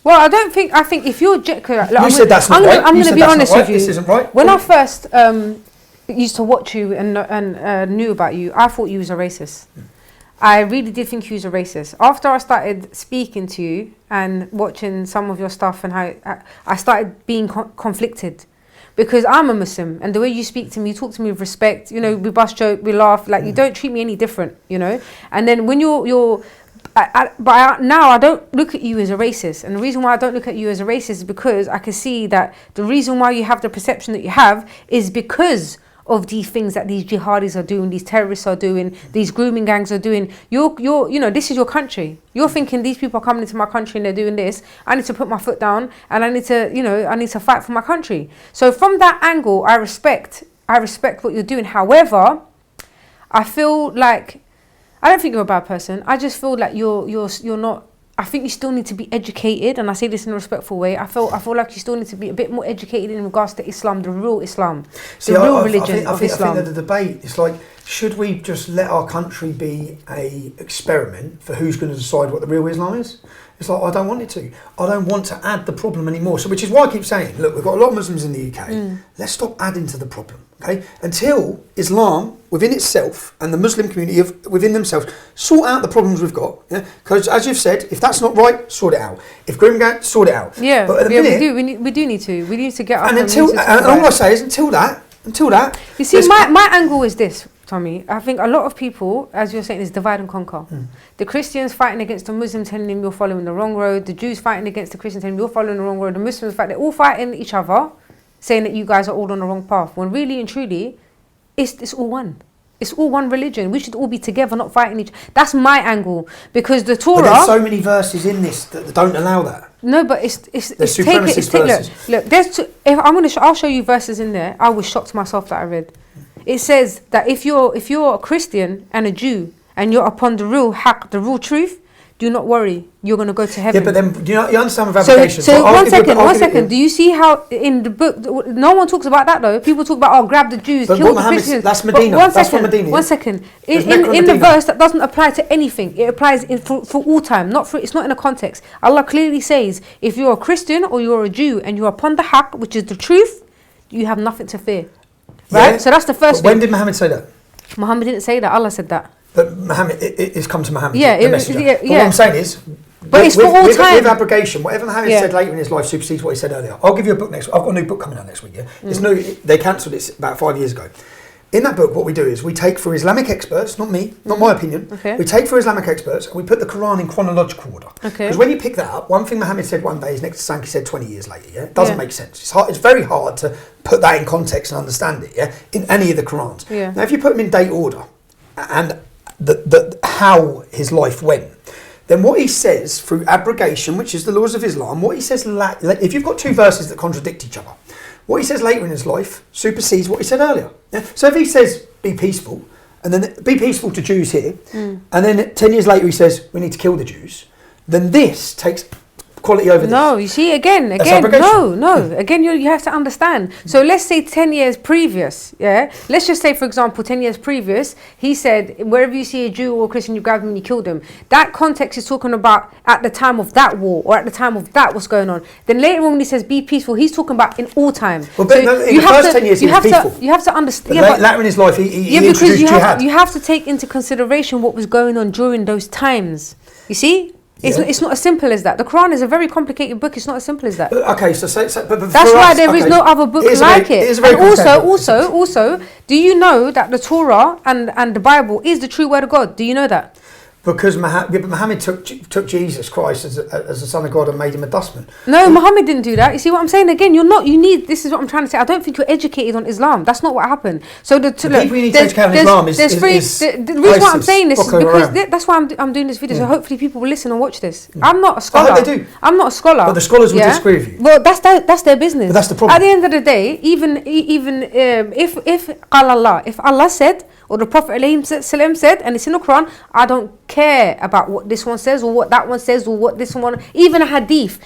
Well, I think if you're... You said that's not right. I'm going to be honest with you. This isn't right. When I first used to watch you and knew about you, I thought you was a racist. I really did think you was a racist. After I started speaking to you and watching some of your stuff and how I started being conflicted. because I'm a Muslim, and the way you speak to me, you talk to me with respect. You know, we bust joke, we laugh. Like you don't treat me any different. You know, and then when now I don't look at you as a racist, and the reason why I don't look at you as a racist is because I can see that the reason why you have the perception that you have is because of these things that these jihadis are doing, these terrorists are doing, these grooming gangs are doing. You know, this is your country. You're thinking these people are coming into my country and they're doing this. I need to put my foot down and I need to fight for my country. So from that angle, I respect what you're doing. However, I feel like, I don't think you're a bad person. I just feel like you're not. I think you still need to be educated, and I say this in a respectful way. I feel like you still need to be a bit more educated in regards to Islam, the real Islam, religion of Islam. I think that the debate is like, should we just let our country be a experiment for who's going to decide what the real Islam is? It's like, I don't want it to. I don't want to add the problem anymore. So, which is why I keep saying, look, we've got a lot of Muslims in the UK. Let's stop adding to the problem, okay? Until Islam within itself and the Muslim community within themselves sort out the problems we've got. Because as you've said, if that's not right, sort it out. If grooming gang, sort it out. Yeah, but at the minute, we do need to. We need to get up. And all I say is until that. You see, my angle is this, Tommy. I think a lot of people, as you're saying, is divide and conquer. The Christians fighting against the Muslims, telling them you're following the wrong road. The Jews fighting against the Christians, telling them you're following the wrong road. The Muslims they're all fighting each other, saying that you guys are all on the wrong path. When really and truly, it's all one. It's all one religion. We should all be together, not fighting each other. That's my angle. Because the Torah... But there's so many verses in this that don't allow that. No, but it's look, I'll show you verses in there. I was shocked myself that I read. It says that if you're a Christian and a Jew and you're upon the real haqq, the real truth, do not worry, you're going to go to heaven. Yeah, but then you understand with application. So one second. Do you see how in the book, no one talks about that though? People talk about, grab the Jews, kill the Christians. That's Medina. That's from Medina. One second. In the verse, that doesn't apply to anything. It applies for all time. It's not in a context. Allah clearly says, if you're a Christian or you're a Jew and you're upon the haqq, which is the truth, you have nothing to fear. Right? Yeah. So that's the first thing. When did Muhammad say that? Muhammad didn't say that. Allah said that. But Muhammad, it's come to Muhammad. Yeah, But what I'm saying is, it's for all time. With abrogation, whatever Muhammad said later in his life supersedes what he said earlier. I'll give you a book next week. I've got a new book coming out next week. Yeah, it's new. They cancelled it about 5 years ago. In that book, what we do is we take for Islamic experts, not me, not my opinion. Okay. We take for Islamic experts and we put the Quran in chronological order. Okay. Because when you pick that up, one thing Muhammad said one day is next to something he said 20 years later. Yeah, it doesn't make sense. It's hard. It's very hard to put that in context and understand it. Yeah, in any of the Qurans. Yeah. Now, if you put them in date order and the how his life went, then what he says through abrogation, which is the laws of Islam, what he says, if you've got two verses that contradict each other, what he says later in his life supersedes what he said earlier. Yeah? So if he says, be peaceful, and then be peaceful to Jews here, and then 10 years later he says, we need to kill the Jews, then this takes quality over this. No, you see, again, no. Again, you have to understand. So let's say 10 years previous, let's just say, for example, 10 years previous, he said, wherever you see a Jew or a Christian, you grab them and you kill them. That context is talking about at the time of that war or at the time of that what's going on. Then later on when he says be peaceful, he's talking about in all time. Well, but so in the first 10 years he was peaceful. You have to understand. But later in his life he introduced jihad. You have to take into consideration what was going on during those times. You see? It's not as simple as that. The Quran is a very complicated book. It's not as simple as that. Okay, so that's why there is no other book like it. And also, do you know that the Torah and the Bible is the true word of God? Do you know that? Because Muhammad took Jesus Christ as the Son of God and made him a dustman. No, Muhammad didn't do that. You see what I'm saying? Again, this is what I'm trying to say. I don't think you're educated on Islam. That's not what happened. So the people you need to educate on Islam is the reason why I'm saying this is because that's why I'm doing this video. So hopefully people will listen and watch this. I'm not a scholar. I hope they do. I'm not a scholar. But the scholars will disagree with you. Well, that's their business. But that's the problem. At the end of the day, even if Allah said, or the Prophet ﷺ said, and it's in the Quran, I don't care about what this one says or what that one says or what this one, even a hadith.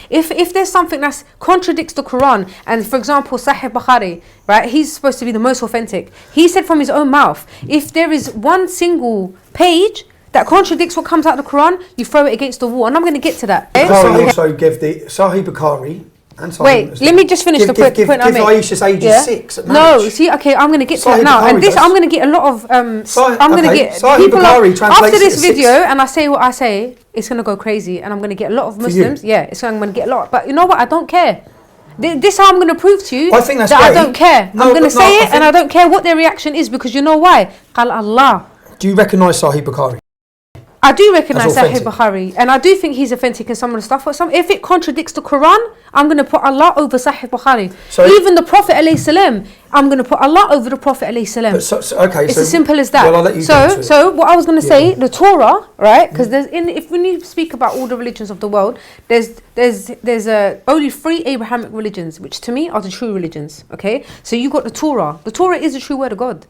If there's something that contradicts the Quran, and for example, Sahih Bukhari, right, he's supposed to be the most authentic. He said from his own mouth, if there is one single page that contradicts what comes out of the Quran, you throw it against the wall. And I'm going to get to that. Bukhari also give the Sahih Bukhari. Wait, let me just finish the point I made. Aisha's age is 6 at marriage. No, see, okay, I'm going to get to that now. And this, I'm going to get a lot of, I'm going to get people after this video, and I say what I say, it's going to go crazy, and I'm going to get a lot of Muslims. Yeah, I'm going to get a lot. But you know what? I don't care. This is how I'm going to prove to you I think that's that great. I don't care. No, I'm going to no, say I it and I don't care what their reaction is, because you know why? Qal Allah. Do you recognise Sahih Bukhari? I do recognise As Sahih authentic. Bukhari, and I do think he's authentic in some of the stuff. But if it contradicts the Quran, I'm going to put Allah over Sahih Bukhari. So- Even the Prophet alayhi salam, I'm going to put Allah over the Prophet alayhi salam. Okay, It's so as simple as that. Well, I'll let you go to it. So what I was going to say, the Torah, right? Because if we need to speak about all the religions of the world, there's only 3 Abrahamic religions, which to me are the true religions. Okay, so you got the Torah. The Torah is the true word of God.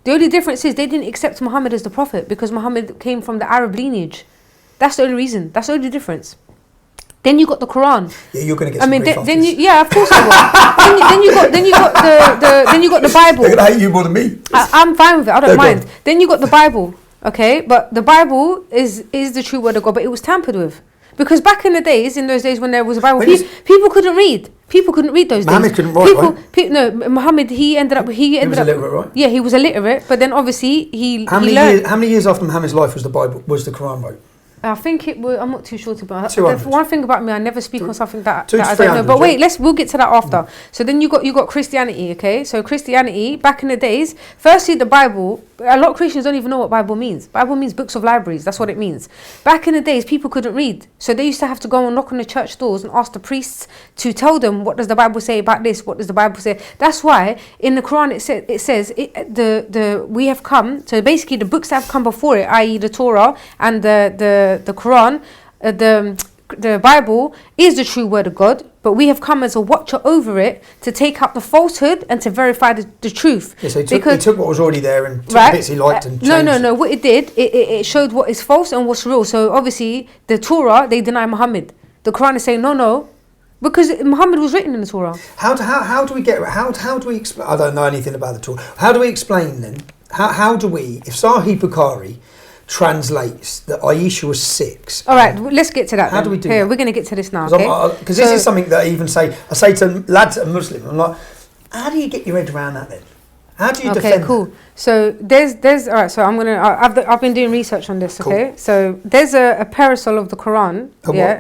The only difference is they didn't accept Muhammad as the prophet because Muhammad came from the Arab lineage. That's the only reason. That's the only difference. Then you got the Quran. Yeah, you're going to get some grief after then this. yeah, of course I will. then you got the Bible. They're going to hate you more than me. I'm fine with it. I don't No mind. problem. Then you got the Bible. Okay, but the Bible is the true word of God, but it was tampered with. Because back in those days when there was a Bible, people couldn't read. People couldn't read those Muhammad days. couldn't write, right? No, Muhammad, he was illiterate, right? Yeah, he was illiterate, but then obviously he How many years after Muhammad's life was the Quran wrote? I think it was. I'm not too sure about. 200. One thing about me, I never speak on something that to I don't know. 300, But wait, yeah. we'll get to that after. So then you got Christianity, okay? So Christianity back in the days. Firstly, the Bible. A lot of Christians don't even know what Bible means. Bible means books of libraries. That's what it means. Back in the days, people couldn't read, so they used to have to go and knock on the church doors and ask the priests to tell them, what does the Bible say about this? What does the Bible say? That's why in the Quran it says we have come. So basically, the books that have come before it, i.e., the Torah and the Quran. The Bible is the true word of God, but we have come as a watcher over it to take up the falsehood and to verify the truth. Yeah, so he took what was already there and took the bits he liked and changed. No. What it did, it showed what is false and what's real. So obviously, the Torah, they deny Muhammad. The Quran is saying no, because Muhammad was written in the Torah. How do we explain? I don't know anything about the Torah. How do we explain then? How do we, if Sahih Bukhari translates that Aisha was 6. All right, let's get to that. How do we do Here, that? we're going to get to this now, Because this is something that I say to lads that are Muslim, I'm like, how do you get your head around that then? How do you defend Okay, cool. that? So there's all right. So I've been doing research on this. Okay, Cool. so there's a parasol of the Quran,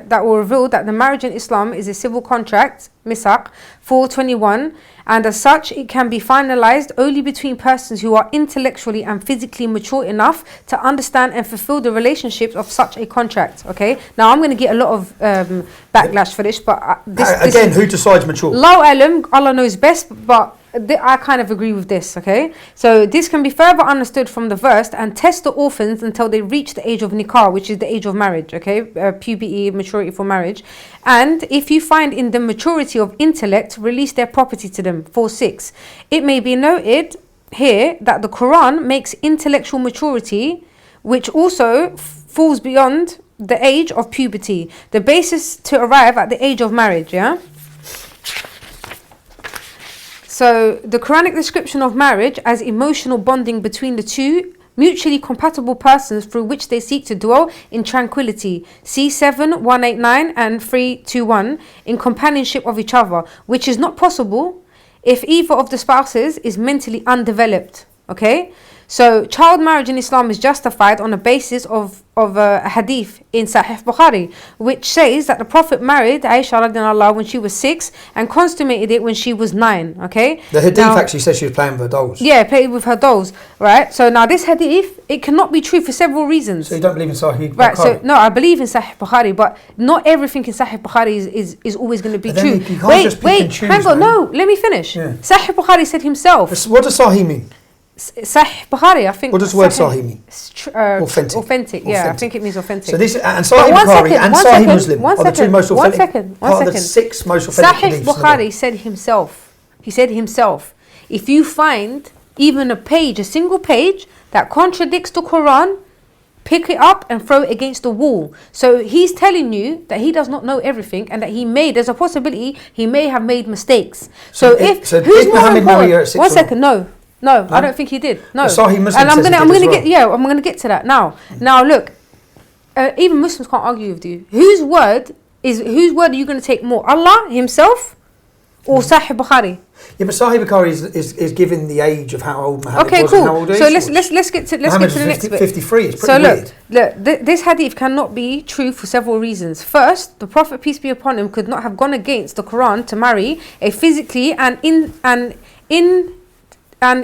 that will reveal that the marriage in Islam is a civil contract, Misaq 421, and as such it can be finalized only between persons who are intellectually and physically mature enough to understand and fulfill the relationships of such a contract. Okay, now I'm going to get a lot of backlash for this, but who decides mature? Allahu alam, Allah knows best, but I kind of agree with this, okay? So this can be further understood from the verse, and test the orphans until they reach the age of nikah, which is the age of marriage, okay? Puberty, maturity for marriage. And if you find in them maturity of intellect, release their property to them. 4:6. It may be noted here that the Quran makes intellectual maturity, which also falls beyond the age of puberty, the basis to arrive at the age of marriage, yeah? So the Quranic description of marriage as emotional bonding between the two mutually compatible persons through which they seek to dwell in tranquility, C7 189 and 321, in companionship of each other, which is not possible if either of the spouses is mentally undeveloped. Okay, so child marriage in Islam is justified on the basis of a hadith in Sahih Bukhari, which says that the Prophet married Aisha radiallahu when she was 6 and consummated it when she was 9. Okay, the hadith actually says she was playing with her dolls. Yeah, played with her dolls, right? So now this hadith, it cannot be true for several reasons. So you don't believe in Sahih Bukhari? Right, so no, I believe in Sahih Bukhari, but not everything in Sahih Bukhari is always going to be But then true. you can't just pick and choose, hang on, man. no, let me finish. Yeah. Sahih Bukhari said himself. What does Sahih mean? Sahih Bukhari, I think. What does the word Sahih mean? Authentic. Authentic, yeah, I Authentic. think it means authentic. So this and Sahih Bukhari and Sahih Muslim are the two most authentic. Part of the 6 most authentic Sahih hadiths in the Bukhari world. said himself. He said himself, if you find even a single page that contradicts the Quran, pick it up and throw it against the wall. So he's telling you that he does not know everything and that there's a possibility he may have made mistakes. So who's did more Muhammad marry her at important? 6 One or second, no, I don't think he did. No. The Sahih Muslim And I'm says he gonna did as I'm gonna get to that now. Now look, even Muslims can't argue with you. Whose word are you gonna take more? Allah himself or Sahih Bukhari? Yeah, but Sahih Bukhari is given the age of how old Muhammad Okay, was cool. and how old So Isa was. let's get to Muhammad the was next bit. 53. It's So pretty weird. look, this hadith cannot be true for several reasons. First, the Prophet, peace be upon him, could not have gone against the Quran to marry a physically and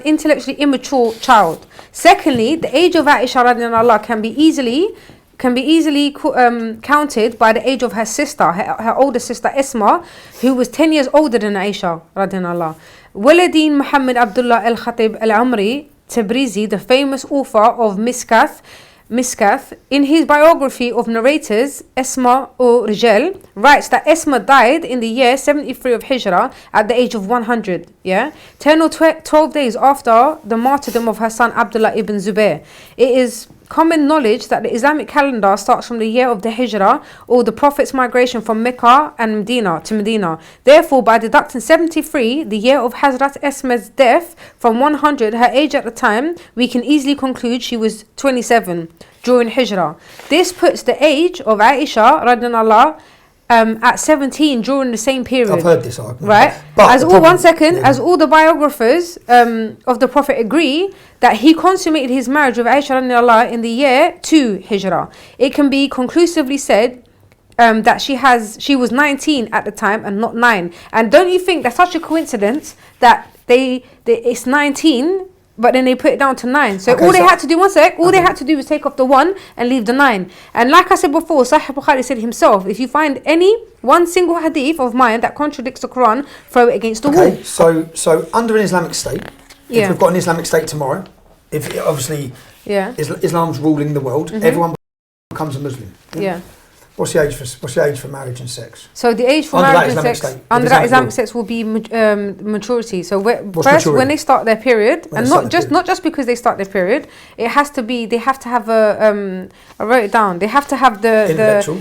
intellectually immature child. Secondly, the age of Aisha radiallahu anha can be easily counted by the age of her sister, her older sister Esma, who was 10 years older than Aisha radiallahu anha. Waladin Muhammad Abdullah al-Khatib al-Amri Tabrizi, the famous author of Miskath, in his biography of narrators, Esma or Rijal, writes that Esma died in the year 73 of Hijrah at the age of 100, 10 or 12 days after the martyrdom of her son Abdullah ibn Zubair. It is common knowledge that the Islamic calendar starts from the year of the Hijrah, or the Prophet's migration from Mecca and Medina to Medina. Therefore, by deducting 73, the year of Hazrat Esma's death, from 100, her age at the time, we can easily conclude she was 27 during Hijrah. This puts the age of Aisha radiallahu at 17 during the same period. I've heard this argument. Right? But As all the biographers of the Prophet agree that he consummated his marriage with Aisha radiallahu in the year 2 Hijrah. It can be conclusively said that she was 19 at the time and not 9. And don't you think that's such a coincidence that it's 19, but then they put it down to 9. So Okay, all they had to do, they had to do was take off the 1 and leave the 9. And like I said before, Sahih Bukhari said himself, if you find one single hadith of mine that contradicts the Quran, throw it against the wall. Okay, so under an Islamic state, if we've got an Islamic state tomorrow, if obviously Islam's ruling the world, everyone becomes a Muslim. Yeah. What's the age for marriage and sex? So the age for marriage and sex under that Islamic sex will be maturity. So first, when they start their period, and not just because they start their period, it has to be, they have to have I wrote it down. They have to have the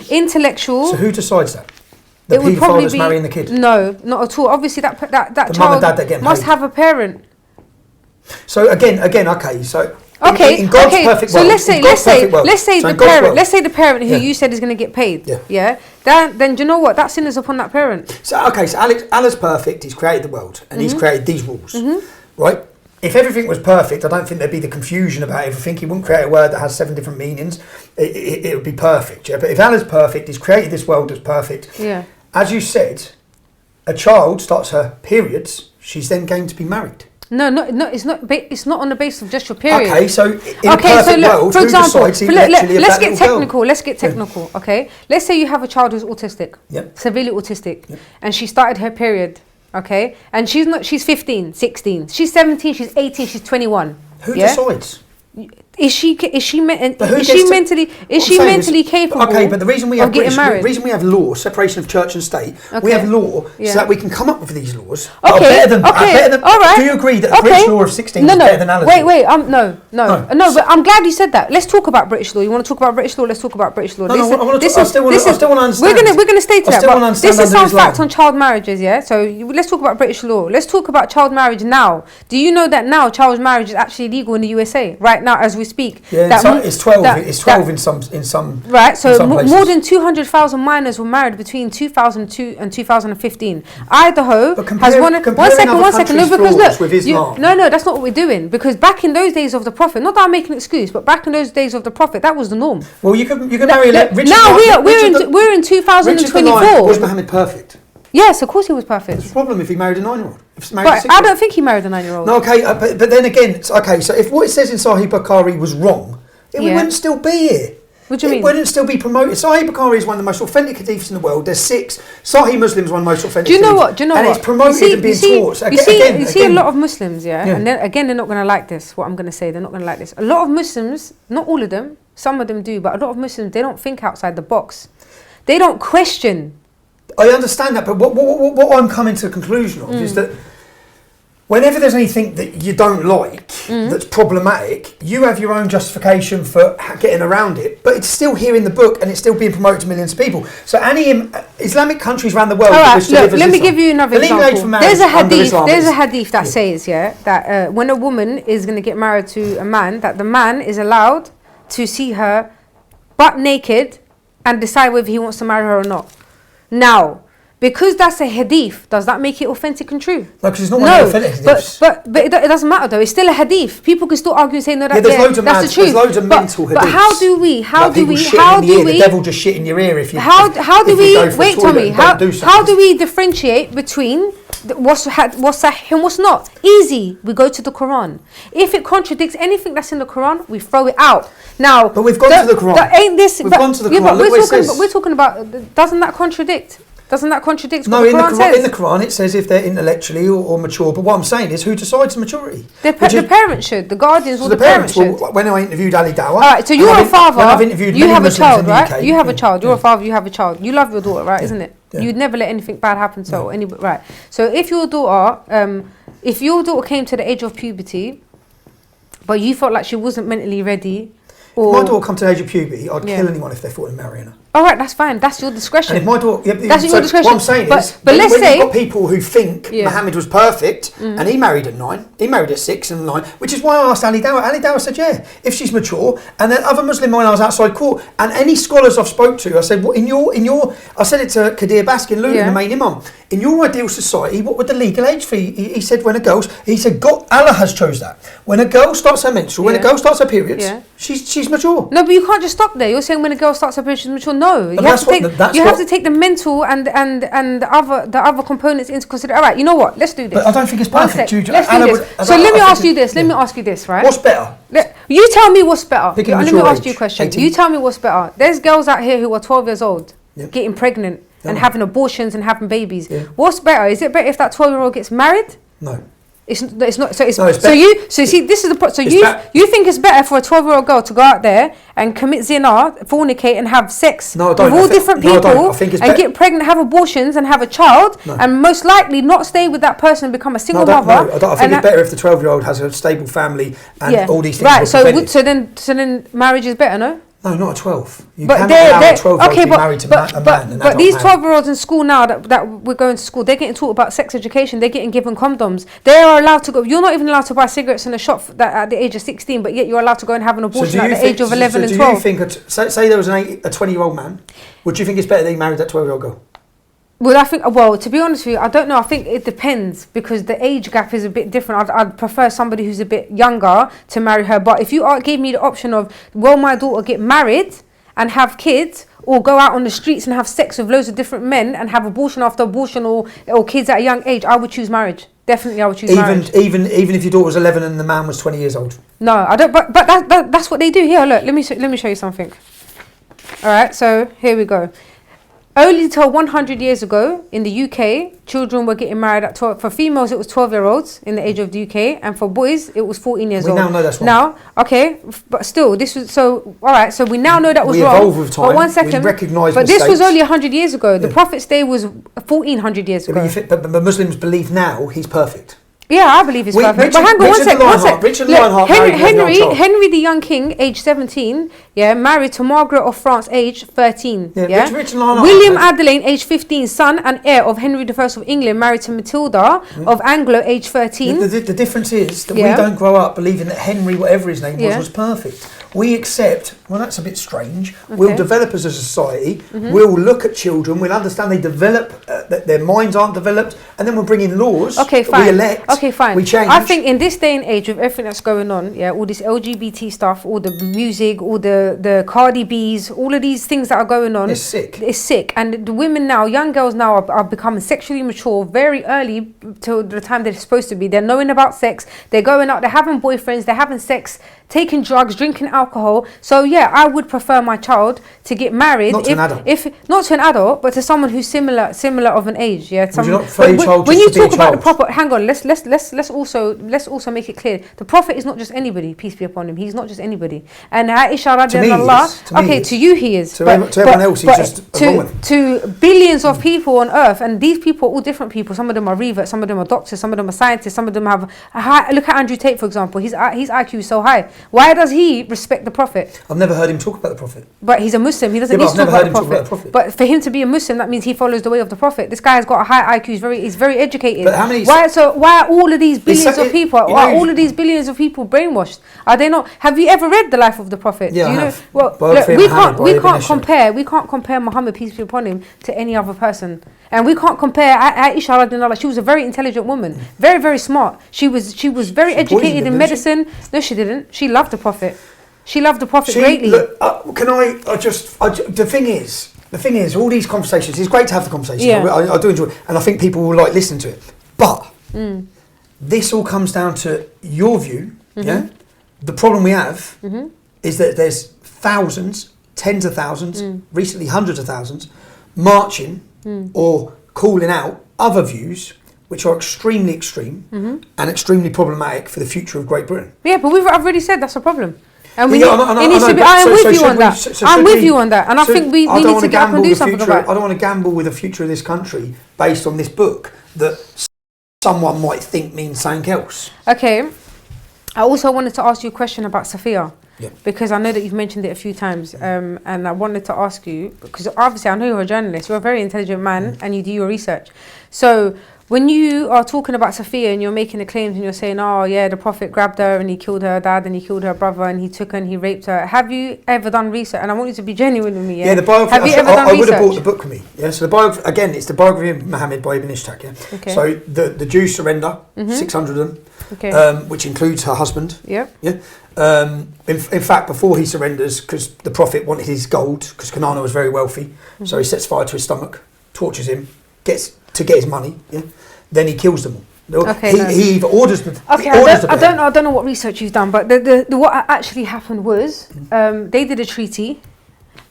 intellectual. So who decides that? The it would probably be marrying the kid. No, not at all. Obviously, that the child mum and dad that get must paid. have a parent. So again, okay, so. Okay, in God's perfect so world, let's say the parent who you said is going to get paid. Yeah. Then do you know what? That sin is upon that parent. So Allah's perfect. He's created the world and He's created these rules, right? If everything was perfect, I don't think there'd be the confusion about everything. He wouldn't create a word that has 7 different meanings. It would be perfect. Yeah. But if Allah's perfect, He's created this world that's perfect. Yeah. As you said, a child starts her periods. She's then going to be married. No, it's not. It's not on the basis of just your period. Okay, so in a perfect world, for example, who decides intellectually let's of that get little technical. girl? Let's get technical. Okay, let's say you have a child who's autistic, severely autistic, and she started her period. Okay, and she's 15, 16, she's 17, she's 18, she's 21. Who decides? Is she mentally capable? Okay, but the reason we have reason we have law, separation of church and state, we have law so that we can come up with these laws. Okay, better than, all right. Do you agree that the British law of 16 is better than Allah's law? Wait, no. But I'm glad you said that. Let's talk about British law. You want to talk about British law? Let's talk about British law. I still want to understand. We're going to stay to that. But this is some Islam. facts on child marriages, yeah. So let's talk about British law. Let's talk about child marriage now. Do you know that now child marriage is actually legal in the USA right now as we speak? Yeah, it's 12. It's 12 in some. Right. So more than 200,000 minors were married between 2002 and 2015. Idaho has one second. No, because look, no, that's not what we're doing. Because back in those days of the Prophet, not that I'm making an excuse, but back in those days of the Prophet, that was the norm. Well, you can marry Richard. Now we're in 2024. Was Muhammad perfect? Yes, of course he was perfect. What's the problem if he married a 9-year-old? But I don't think he married a 9-year-old. No, okay, but then again, okay. So if what it says in Sahih Bukhari was wrong, we wouldn't still be here. What do you mean? It wouldn't still be promoted. Sahih Bukhari is one of the most authentic hadiths in the world. There's 6. Sahih Muslim is one of the most authentic. Do you know what? And it's promoted and being taught. You see a lot of Muslims, and then again, they're not going to like this. What I'm going to say, they're not going to like this. A lot of Muslims, not all of them, some of them do, but a lot of Muslims, they don't think outside the box. They don't question. I understand that, but what I'm coming to the conclusion of is that whenever there's anything that you don't like that's problematic, you have your own justification for getting around it, but it's still here in the book and it's still being promoted to millions of people. So any Islamic countries around the world... All right, look, let me give you another example. There's a hadith that says, that when a woman is going to get married to a man, that the man is allowed to see her butt naked and decide whether he wants to marry her or not. Now, because that's a hadith, does that make it authentic and true? No, because it's not one of the authentic hadiths. But it doesn't matter though. It's still a hadith. People can still argue and say no, that's the truth. There's loads of mental hadiths. But how do we? The devil just shit in your ear if you. How do we? Wait, Tommy. How do we differentiate between what's sahih and what's not? Easy. We go to the Quran. If it contradicts anything that's in the Quran, we throw it out. Now, but we've gone to the Quran. We've gone to the Quran. But we're talking about. Doesn't that contradict? Doesn't that contradict what the Quran says? In the Quran it says if they're intellectually or mature, but what I'm saying is who decides the maturity? The parents should, the guardians or the parents should. When I interviewed Ali Dawah... Alright, so you're a father, you have a child, right? UK, you have a child, you're a father, you have a child. You love your daughter, right, isn't it? Yeah. You'd never let anything bad happen to anybody, right? So if your daughter came to the age of puberty, but you felt like she wasn't mentally ready... If my daughter come to the age of puberty, I'd kill anyone if they thought of marrying her. All right, that's fine. That's your discretion. And if my daughter, that's your discretion. What I'm saying is, but let's say you've got people who think Muhammad was perfect, and he married at 9, he married at 6 and 9, which is why I asked Ali Dawah. Ali Dawah said, yeah, if she's mature. And then other Muslim when I was outside court, and any scholars I've spoke to, I said, well, I said it to Kadir Baskin, Luton, the main imam. In your ideal society, what would the legal age be? He said, God, Allah has chose that. When a girl starts her menstrual, when a girl starts her periods, she's mature. No, but you can't just stop there. You're saying when a girl starts her period, she's mature. No, you have to take the mental and the other components into consideration. All right, you know what? Let's do this. But I don't think it's perfect. Let's do this. So let me ask you this. Let me ask you this, right? What's better? You tell me what's better. Let me ask you a age, question. 18. You tell me what's better. There's girls out here who are 12 years old, getting pregnant and having abortions and having babies. Yeah. What's better? Is it better if that 12-year-old gets married? No. It's not. So you see, this is the you think it's better for a 12-year-old girl to go out there and commit zina, fornicate, and have sex with all different people and get pregnant, have abortions, and have a child, and most likely not stay with that person and become a single mother. I think it's better if the 12-year-old has a stable family and all these things. Right. So then marriage is better, no? No, not at 12. You cannot allow a 12-year-old to be married to a man. But these 12-year-olds in school now that we're going to school, they're getting taught about sex education. They're getting given condoms. They are allowed to go. You're not even allowed to buy cigarettes in a shop at the age of 16, but yet you're allowed to go and have an abortion at the age of 11 and 12. So do you think, say there was a 20-year-old man, would you think it's better that he married that 12-year-old girl? Well, to be honest with you, I don't know. I think it depends because the age gap is a bit different. I'd prefer somebody who's a bit younger to marry her. But if you gave me the option of, will my daughter get married and have kids, or go out on the streets and have sex with loads of different men and have abortion after abortion, or kids at a young age, I would choose marriage. Definitely, I would choose marriage. Even if your daughter was 11 and the man was 20 years old. No, I don't. But that's what they do here. Look, let me show you something. All right, so here we go. Only till 100 years ago in the UK, children were getting married at 12. For females, it was 12-year-olds in the age of the UK, and for boys, it was 14 years old. We now know that's wrong. Now, okay, but still, this was so. All right, so we now know that was wrong. We evolve with time. But 1 second, we recognise but mistakes. this was only 100 years ago. The Prophet's day was 1400 years ago. But the Muslims believe now he's perfect. Yeah, I believe he's perfect. But hang on, one sec. Richard Lionheart Henry the young king, age 17, married to Margaret of France, age 13. Richard Lionheart. William Adelane, age 15, son and heir of Henry I of England, married to Matilda of Anglo, age 13. The difference is that we don't grow up believing that Henry, whatever his name was perfect. We accept, well, that's a bit strange. Okay. We'll develop as a society. We'll look at children. We'll understand they develop, that their minds aren't developed. And then we'll bring in laws. Okay, fine. We elect. Okay, fine. We change. I think in this day and age, with everything that's going on, all this LGBT stuff, all the music, all the Cardi B's, all of these things that are going on. It's sick. It's sick. And the women now, young girls now are becoming sexually mature very early to the time they're supposed to be. They're knowing about sex. They're going out. They're having boyfriends. They're having sex, taking drugs, drinking alcohol. So I would prefer my child to get married. Not to an adult. If not to an adult, but to someone who's similar of an age. Yeah. Would you not prefer your child when you just to be talk a about the child? Prophet, hang on. Let's also make it clear. The Prophet is not just anybody. Peace be upon him. He's not just anybody. And Aisha radiallahu to you he is. To everyone else, he's just a woman. To billions of people on earth, and these people are all different people. Some of them are reverts, some of them are doctors, some of them are scientists, some of them have a high. Look at Andrew Tate, for example. His IQ is so high. Why does he respect the Prophet? I've never heard him talk about the Prophet. But he's a Muslim. He doesn't need to talk about the Prophet. But for him to be a Muslim, that means he follows the way of the Prophet. This guy has got a high IQ. He's very educated. But how many? Why are all of these billions of people? Are all of these billions of people brainwashed? Are they not? Have you ever read the life of the Prophet? Yeah, Do you I know? have. Well, look, we can't compare Muhammad, peace be upon him, to any other person. And we can't compare Aisha radiallahu. She was a very intelligent woman, very, very smart. She was very educated in medicine. No, she didn't. She loved the Prophet. She loved the Prophet greatly. Look, the thing is, all these conversations, it's great to have the conversation. Yeah. I do enjoy it, and I think people will like listen to it. But this all comes down to your view, yeah? The problem we have is that there's thousands, tens of thousands, recently hundreds of thousands, marching or calling out other views which are extremely extreme and extremely problematic for the future of Great Britain. Yeah, but I've already said that's a problem. And I am with you on that. I'm with you on that. And I think we need to get up and do something about it. I don't want to gamble with the future of this country based on this book that someone might think means something else. Okay. I also wanted to ask you a question about Sophia. Yeah. Because I know that you've mentioned it a few times, and I wanted to ask you, because obviously I know you're a journalist, you're a very intelligent man, and you do your research. So when you are talking about Sophia and you're making the claims and you're saying, oh yeah, the Prophet grabbed her and he killed her dad and he killed her brother and he took her and he raped her, have you ever done research? And I want you to be genuine with me. Yeah, the biography. Have you ever done research? I would have bought the book with me. Yeah, so the biography, again, it's the biography of Muhammad by Ibn Ishaq. Yeah. Okay. So the Jews surrender, 600 of them, okay. Which includes her husband. Yep. Yeah. In fact, before he surrenders, because the Prophet wanted his gold, because Kanana was very wealthy, so he sets fire to his stomach, tortures him, gets his money. Yeah. Then he kills them all. Okay, he either orders them. Okay, I don't know what research you've done, but the what actually happened was they did a treaty.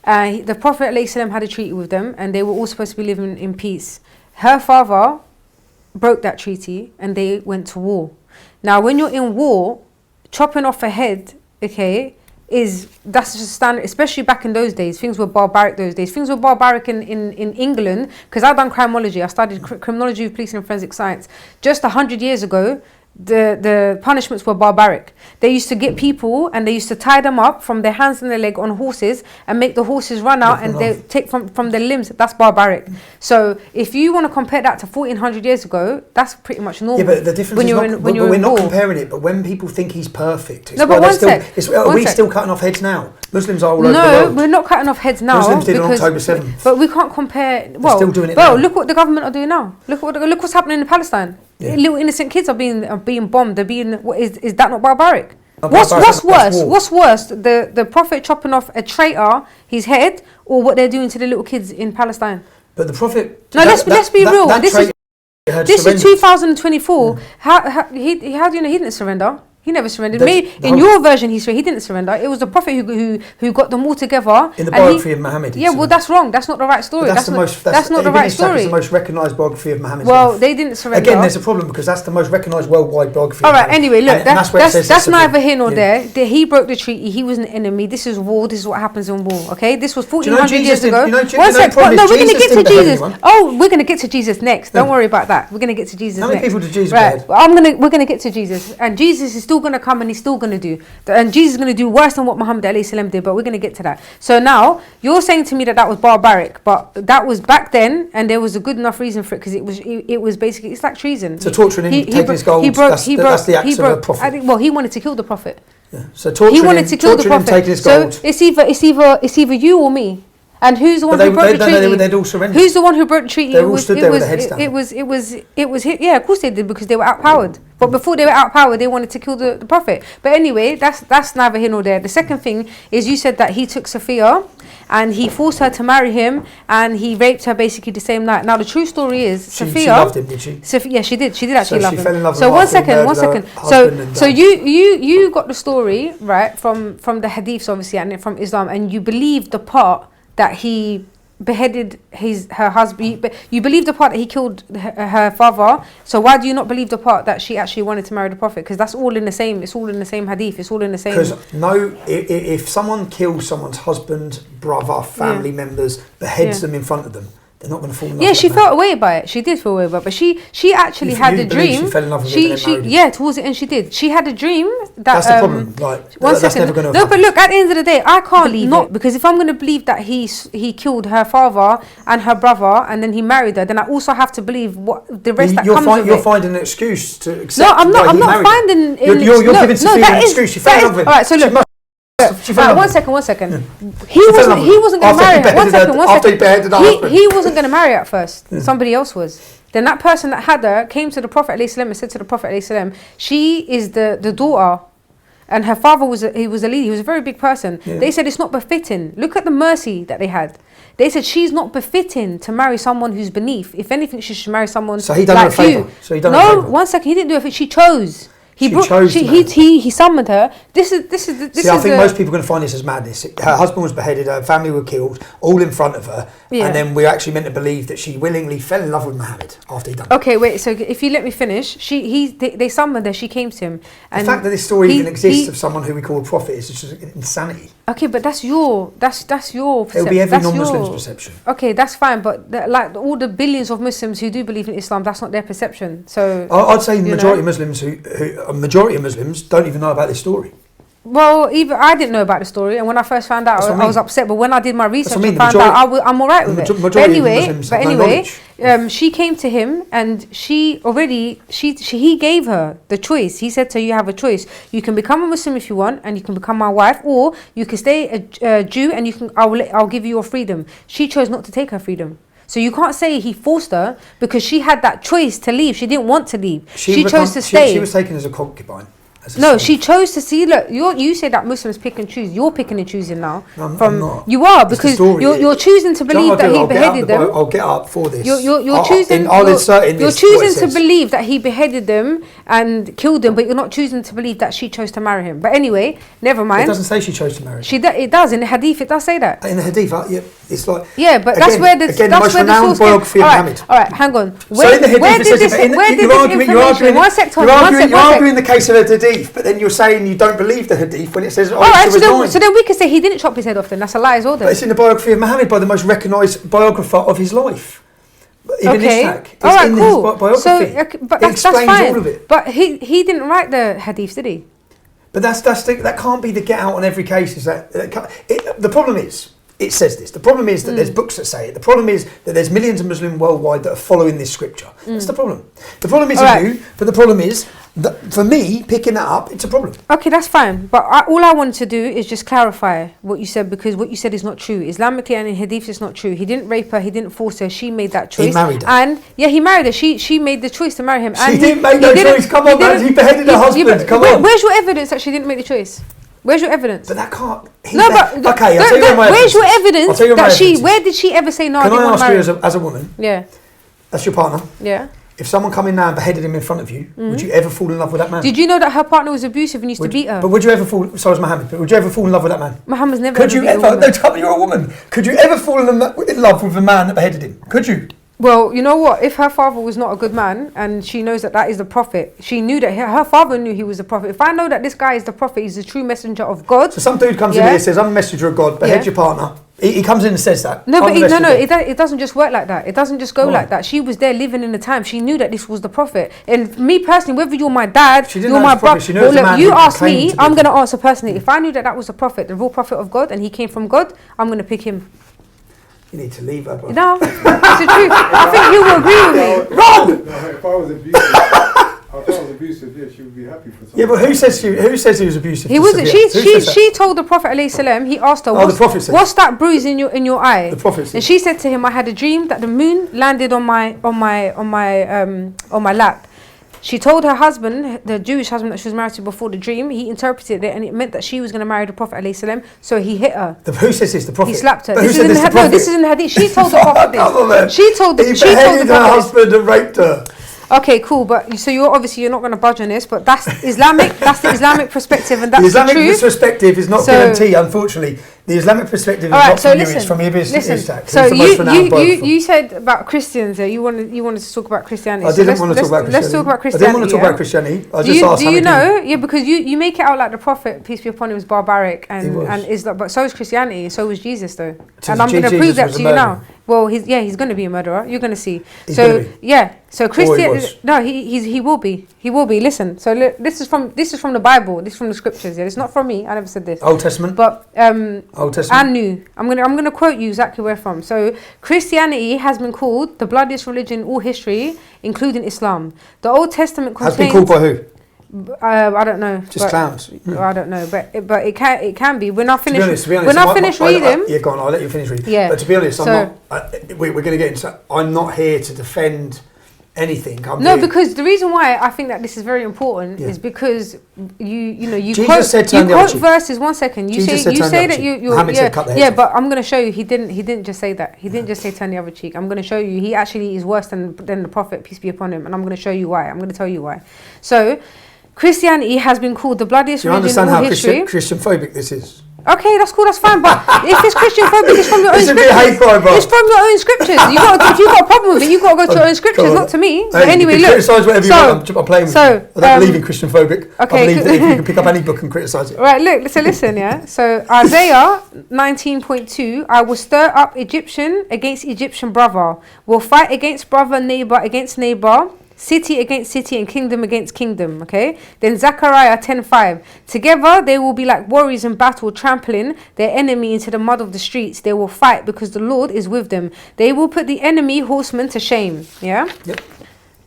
The Prophet ﷺ had a treaty with them, and they were all supposed to be living in peace. Her father broke that treaty, and they went to war. Now, when you're in war, chopping off a head, that's just standard, especially back in those days. Things were barbaric those days. Things were barbaric in England, because I've done criminology. I studied criminology with policing and forensic science. Just 100 years ago, the punishments were barbaric. They used to get people and they used to tie them up from their hands and their leg on horses and make the horses run out and they take from their limbs. That's barbaric. So if you want to compare that to 1400 years ago, that's pretty much normal. Yeah, but the difference we're not comparing it, but when people think he's perfect, are we still cutting off heads now? Muslims are all over the world. No, we're not cutting off heads now. Muslims did on October 7th. But we can't compare. They're still doing it now. Look what the government are doing now. Look what's happening in Palestine. Yeah. Little innocent kids are being bombed. They're being. Is that not barbaric? What's worse? What's worse? The Prophet chopping off a traitor, his head, or what they're doing to the little kids in Palestine? But the Prophet. No, let's be real. This is 2024. How do you know he didn't surrender? He never surrendered. In your version, he didn't surrender. It was the Prophet who got them all together. In the biography of Muhammad. Yeah, well, that's wrong. That's not the right story. That's not the right story. It's the most recognised biography of Muhammad. Well, they didn't surrender. Again, there's a problem because that's the most recognised worldwide biography. All right. Anyway, look, that's neither here nor there. He broke the treaty. He was an enemy. This is war. This is what happens in war. Okay, this was 1400 years ago. One sec. No, we're going to get to Jesus. Oh, we're going to get to Jesus next. Don't worry about that. We're going to get to Jesus next. How many people did Jesus behead? Right. We're going to get to Jesus, and Jesus is still going to come, and he's still going to do, and Jesus is going to do worse than what Muhammad alayhi salam did, but we're going to get to that. So now you're saying to me that was barbaric, but that was back then, and there was a good enough reason for it, because it was basically, it's like treason. So torturing him, taking his gold, that's the acts of a prophet. He wanted to kill the Prophet. Yeah. So torturing him, taking his gold. So it's either you or me. And who's the one who broke the treaty? They'd all surrendered. Who's the one who broke the treaty? They all stood there with their heads down. It was. Yeah, of course they did, because they were outpowered. But before they were outpowered, they wanted to kill the Prophet. But anyway, that's neither here nor there. The second thing is, you said that he took Sophia and he forced her to marry him and he raped her basically the same night. Now the true story is, Sophia. She loved him, did she? Yeah, she did. She did actually love him. She fell in love with him. So one second. So you got the story right from the hadiths, obviously, and from Islam, and you believe the part that he beheaded her husband. You believe the part that he killed her father. So why do you not believe the part that she actually wanted to marry the Prophet? Because that's all in the same. It's all in the same hadith. It's all in the same. Because if someone kills someone's husband, brother, family members, beheads them in front of them, they're not going to fall in love. Yeah, she felt away by it. She did feel away by it, but she actually had a dream. She fell in love with him. Yeah, towards the end she did. She had a dream that. That's the problem. Like, one that's second. never going to. No, but look, at the end of the day, I can't believe it, because if I'm going to believe that he killed her father and her brother and then he married her, then I also have to believe what the rest that comes with it. You're finding an excuse to accept. No, I'm not. I'm not finding. You're giving Sophia an excuse. She fell in love with him. All right, so look. One second. He wasn't going to marry her. One second. He wasn't going to marry her at first. Somebody else was. Then that person that had her came to the Prophet ﷺ and said to the Prophet ﷺ, she is the daughter, and her father was a leader. He was a very big person. Yeah. They said it's not befitting. Look at the mercy that they had. They said she's not befitting to marry someone who's beneath. If anything, she should marry someone like you. So he done her a favour. No, 1 second. He didn't do it. She chose. He summoned her. This is. I think most people are going to find this as madness. Her husband was beheaded. Her family were killed, all in front of her. Yeah. And then we're actually meant to believe that she willingly fell in love with Muhammad after he done it. Okay, wait. So if you let me finish, they summoned her. She came to him. And the fact that this story even exists of someone who we call a prophet is just insanity. Okay, but that's your perception. It'll be every non-Muslim's perception. Okay, that's fine. But like all the billions of Muslims who do believe in Islam, that's not their perception. So I'd say the majority of Muslims a majority of Muslims don't even know about this story. Well, even I didn't know about the story, and when I first found out, I was upset. But when I did my research and found out, I'm all right with it. But anyway, she came to him, and he gave her the choice. He said to her, "You have a choice. You can become a Muslim if you want, and you can become my wife, or you can stay a Jew, and I'll give you your freedom." She chose not to take her freedom. So you can't say he forced her, because she had that choice to leave. She didn't want to leave. She chose to stay. She was taken as a concubine. No, she chose to see. Look, you say that Muslims pick and choose. You're picking and choosing now. I'm not. You are, because you're choosing to believe that he beheaded them. I'll get up for this. You're choosing. You're choosing to believe that he beheaded them and killed them, but you're not choosing to believe that she chose to marry him. But anyway, never mind. It doesn't say she chose to marry him. It does in the hadith. It does say that. In the hadith, it's like but that's where the most renowned biography of Muhammad. All right, hang on. So in the hadith, you're arguing the case of the hadith, but then you're saying you don't believe the hadith when it says. So then we can say he didn't chop his head off. Then that's a lie as well. But it's in the biography of Muhammad by the most recognised biographer of his life. Ibn Ishaq. It's all right, in cool. his biography. But that's fine. All of it. But he didn't write the hadith, did he? But that can't be the get out on every case. The problem is. It says this. The problem is that there's books that say it. The problem is that there's millions of Muslims worldwide that are following this scripture. That's the problem. The problem isn't you, but the problem is that for me, picking that up, it's a problem. Okay, that's fine. But all I wanted to do is just clarify what you said, because what you said is not true. Islamically and in hadith, it's not true. He didn't rape her. He didn't force her. She made that choice. He married her. And he married her. She made the choice to marry him. She didn't make no choice. Come on, man. He beheaded her husband. Come on. Where's your evidence that she didn't make the choice? Where's your evidence? But that can't. Okay, I'll tell you my where's evidence. your evidence that where did she ever say no? Can I ask you as a woman? Yeah. That's your partner. Yeah. If someone come in now and beheaded him in front of you, would you ever fall in love with that man? Did you know that her partner was abusive and used to beat her? But would you ever fall? So was Muhammad. But would you ever fall in love with that man? Muhammad's never. Could you ever? No, tell me you're a woman. Could you ever fall in love with a man that beheaded him? Could you? Well, you know what? If her father was not a good man and she knows that is the prophet, she knew that her father knew he was the prophet. If I know that this guy is the prophet, he's the true messenger of God. So some dude comes in here and says, I'm a messenger of God, behead your partner. He comes in and says that. No, but it doesn't just work like that. It doesn't just go like that. She was there living in the time. She knew that this was the prophet. And me personally, whether you're my dad, you're my brother, look, you ask me, I'm going to answer personally. If I knew that was the prophet, the real prophet of God, and he came from God, I'm going to pick him. You need to leave her, bro. No, it's the truth. I think you will agree with me. Run! No, if I was abusive, yeah, she would be happy for something. Yeah, but who says he was abusive? He wasn't. She told the Prophet ﷺ. He asked her, "What's that bruise in your eye?" The Prophet said. And she said to him, "I had a dream that the moon landed on my lap." She told her husband, the Jewish husband that she was married to before the dream, he interpreted it and it meant that she was going to marry the Prophet ﷺ, so he hit her. Who says this? The Prophet? He slapped her. This is in the hadith. She told the Prophet this. She told the Prophet beheaded her husband and raped her. Okay, cool, but so you're not going to budge on this, but that's Islamic. That's the Islamic perspective, and that's the Islamic truth. perspective is not guaranteed, unfortunately. The Islamic perspective is not from you; it's from Ibn Ishaq. So you said about Christians. You wanted to talk about Christianity. I didn't want to talk about Christianity. Let's talk about Christianity. I didn't want to talk about Christianity. I just asked. Do you know? Yeah, because you make it out like the Prophet, peace be upon him, was barbaric and Islam, but so is Christianity, so was Jesus though, and I'm going to prove that to you now. Well, he's going to be a murderer. You're going to see. He's So gonna be. yeah, so Christian. was. No, he will be. He will be. Listen. So this is from the Bible. This is from the scriptures. Yeah, it's not from me. I never said this. Old Testament. But Old Testament. and New. I'm gonna quote you exactly where from. So Christianity has been called the bloodiest religion in all history, including Islam. The Old Testament Has contains. been called by who? I don't know. Just clowns. I don't know, but it can be. When I To be finish, honest, when I finish reading. yeah, go on. I'll let you finish reading. Yeah. But to be honest, So- we're going to get into. I'm not here to defend anything. No, because the reason why I think that this is very important is because you Jesus quote, said you turn the quote other cheek. verses. 1 second, you Jesus said say turn the other that cheek. you Muhammad said cut the heads off. but I'm going to show you he didn't just say that. He didn't just say turn the other cheek. I'm going to show you he actually is worse than the Prophet, peace be upon him, and I'm going to show you why. I'm going to tell you why. So Christianity has been called the bloodiest Do you religion understand in all how history. Christian phobic this is? Okay, that's cool, that's fine. But if it's Christian phobic, it's from your own It's a bit hate scriptures. crime, bro. It's from your own scriptures. If you've got a problem with it, you've got to go to your own scriptures, God. not to me. So Hey, anyway, you can look. criticise whatever you want. I'm playing with you. I don't believe in Christian phobic. okay, I believe that if you can pick up any book and criticise it. Right, look, so listen, yeah. So Isaiah 19.2, I will stir up Egyptian against Egyptian brother, will fight against brother, neighbor against neighbor, city against city, and kingdom against kingdom. Okay. Then Zechariah 10:5, together they will be like warriors in battle, trampling their enemy into the mud of the streets. They will fight because the Lord is with them. They will put the enemy horsemen to shame. Yeah. Yep.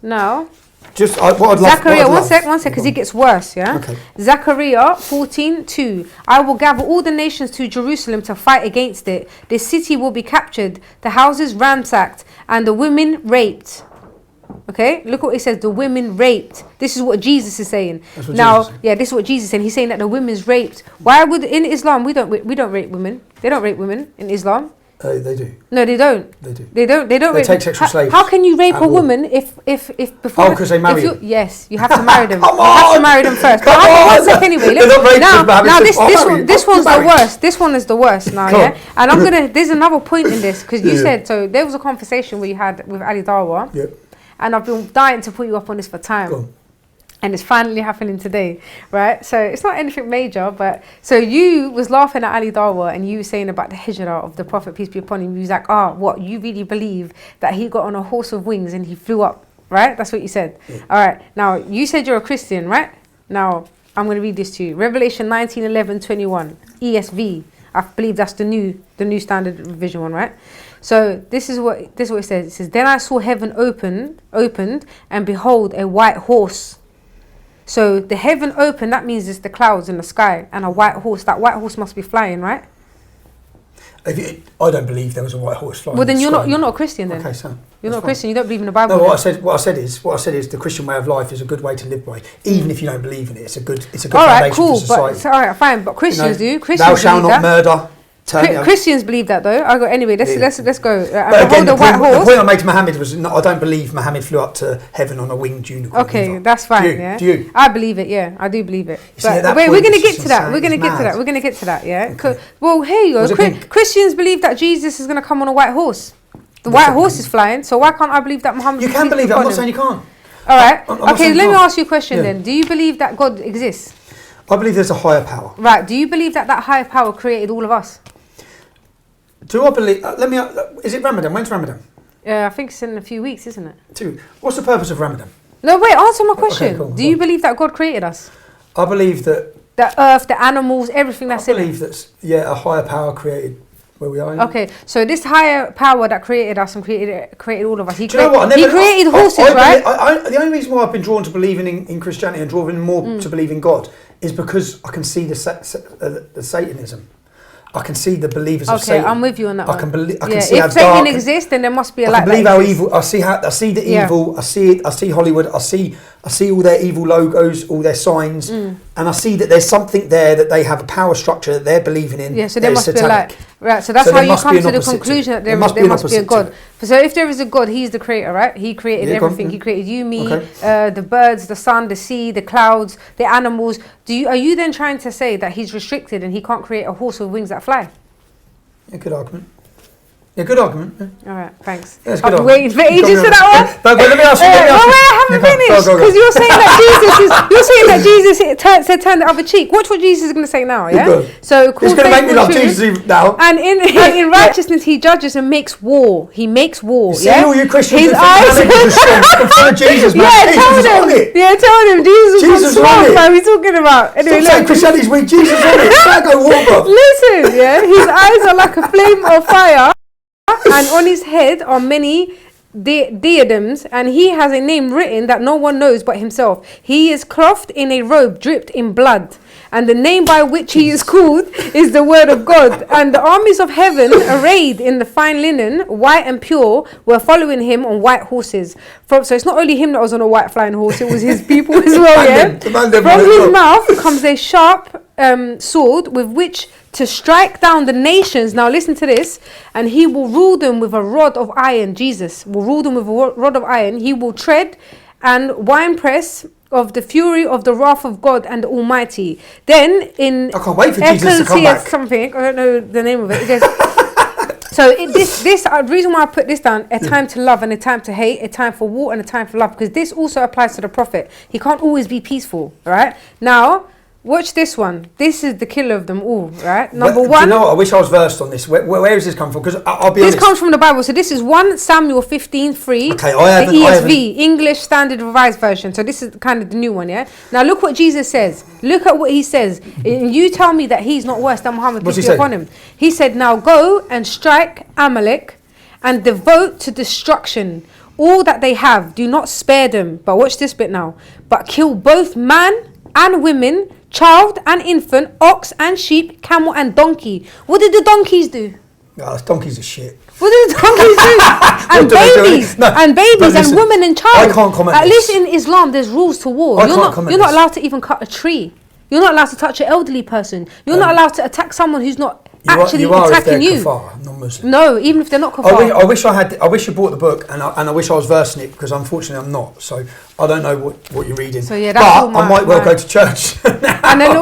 Now. Just what I'd love. Zechariah, one sec, because it gets worse, yeah? Okay. Zechariah 14:2. I will gather all the nations to Jerusalem to fight against it. The city will be captured, the houses ransacked, and the women raped. Okay, look what it says, the women raped. This is what Jesus is saying. That's what Now, Jesus said. yeah, this is what Jesus is saying. He's saying that the women's raped. Why would, in Islam, we don't rape women. They don't rape women in Islam. They do. No, they don't. They do. They don't They rape. take sexual slaves How can you rape at a war. woman if before? Oh, 'cause they marry if you- them. Yes, you have to marry them. Come You have to on! marry them first. Come But on! one sec anyway. They're not rapists, Now, but now it's just, this one's the marry. worst. This one is the worst now, Come yeah. on. And I'm gonna. There's another point in this because you Yeah. said so. There was a conversation we had with Ali Darwa, Yep. and I've been dying to put you up on this for time. Go on. And it's finally happening today, right? So it's not anything major, but so you was laughing at Ali Darwa and you were saying about the hijrah of the Prophet, peace be upon him. You was like, what, you really believe that he got on a horse of wings and he flew up, right? That's what you said. Yeah. All right. Now, you said you're a Christian, right? Now, I'm going to read this to you. Revelation 19:11-21, ESV. I believe that's the new standard revision one, right? So this is what it says. It says, then I saw heaven opened, and behold, a white horse. So the heaven open, that means it's the clouds in the sky and a white horse. That white horse must be flying, right? I don't believe there was a white horse flying. Well, then in the you're sky. not a Christian then. Okay, so You're not a that's Christian. You don't believe in the Bible. No, then. what I said is the Christian way of life is a good way to live by. Even if you don't believe in it, it's a good All right, foundation cool. for society. But all right, fine. But Christians do. Christians Thou shalt believe not that. murder. Christians believe that though. I go anyway. Let's go. But again, Behold the white the horse. point I made to Muhammad was, I don't believe Muhammad flew up to heaven on a winged unicorn. Okay, either. that's fine. Do you? Yeah, Do you? I believe it. Yeah, I do believe it. You see, at that But we're point, gonna it's get just to that. insane. We're gonna It's get to mad. that. We're gonna get to that. Yeah. Okay. Well, here you go. Was it pink? Christians believe that Jesus is gonna come on a white horse. The white horse is flying. So why can't I believe that Muhammad? You can believe it. I'm not saying you can't. All right. I'm not Okay. saying Let you me can't. ask you a question Yeah. then. Do you believe that God exists? I believe there's a higher power. Right. Do you believe that higher power created all of us? Do I believe? Is it Ramadan? When's Ramadan? I think it's in a few weeks, isn't it? 2. What's the purpose of Ramadan? No, wait. Answer my question. cool, Do go you on. believe that God created us? I believe that. The earth, the animals, everything that's I in it. believe that. Yeah, a higher power created where we are. Okay, so this higher power that created us and created all of us, he Do you know what? he created horses, right? The only reason why I've been drawn to believing in Christianity and drawn more to believe in God is because I can see the Satanism. I can see the believers of Okay, Satan. I'm with you on that one. I can Yeah, see how if Satan dark exists, then there must be a I light can believe that how exists. evil. I see the Yeah. evil. I see it. I see Hollywood. I see all their evil logos, all their signs, and I see that there's something there that they have a power structure that they're believing in. Yeah, so that there is must be a satanic. light. Right, so that's So how there you must come be an to the opposite to conclusion it. that There there must must be be an a opposite to God. it. So if there is a God, he's the creator, right? He created Yeah, go on. everything. He created you, me, Okay. the birds, the sun, the sea, the clouds, the animals. Are you then trying to say that he's restricted and he can't create a horse with wings that fly? A good argument. Yeah, good argument. Yeah. All right, thanks. Yeah, it's I've good been waiting for ages for that one. No, but let me ask you. I haven't finished because you're saying that Jesus turn the other cheek. Watch what Jesus is going to say now. Yeah. So it's going to make me love Jesus now. And in righteousness he judges and makes war. He makes war. You see all you Christians. His eyes. Follow Jesus, man. Yeah, tell them. Yeah, tell them Jesus on swamp. What are we talking about? Anyway, stop saying Christianity's weak. Jesus on it. It's go war, bro. Listen, yeah. His eyes are like a flame of fire. And on his head are many diadems, and he has a name written that no one knows but himself. He is clothed in a robe dripped in blood, and the name by which he is called is the word of God. And the armies of heaven, arrayed in the fine linen, white and pure, were following him on white horses. So it's not only him that was on a white flying horse, it was his people as well, yeah? From his mouth comes a sharp sword with which to strike down the nations. Now listen to this. And he will rule them with a rod of iron. Jesus will rule them with a rod of iron. He will tread and winepress of the fury of the wrath of God and the Almighty. Then in I can't wait for Jesus to come back. Something, I don't know the name of it. It goes, so the reason why I put this down, a time to love and a time to hate, a time for war and a time for love, because this also applies to the prophet. He can't always be peaceful, right? Now, watch this one. This is the killer of them all, right? Number one. Do you know what? I wish I was versed on this. Where does this come from? Because I'll be honest. This comes from the Bible. So this is 1 Samuel 15:3. Okay, the ESV, English Standard Revised Version. So this is kind of the new one, yeah? Now look what Jesus says. Look at what he says. And you tell me that he's not worse than Muhammad, peace be upon him. He said, now go and strike Amalek and devote to destruction all that they have. Do not spare them. But watch this bit now. But kill both man and women, child and infant, ox and sheep, camel and donkey. What did the donkeys do? No, donkeys are shit. What did the donkeys do? And babies, and women and child. I can't comment. At least in Islam, there's rules to war. You're not allowed to even cut a tree. You're not allowed to touch an elderly person. You're not allowed to attack someone who's not actually attacking you. Kafar, non-Muslim. No, even if they're not kafar. I wish you bought the book, and I wish I was versed in it, because unfortunately I'm not. So I don't know what you're reading. So yeah, that's but I might well go to church. And then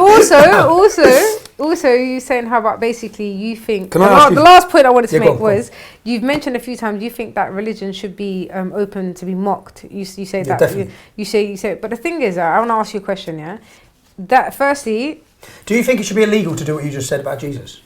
also you saying how about basically you think the last point I wanted to make was you've mentioned a few times you think that religion should be open to be mocked. You say that definitely. you say, but the thing is, I want to ask you a question. Yeah, that firstly, do you think it should be illegal to do what you just said about Jesus?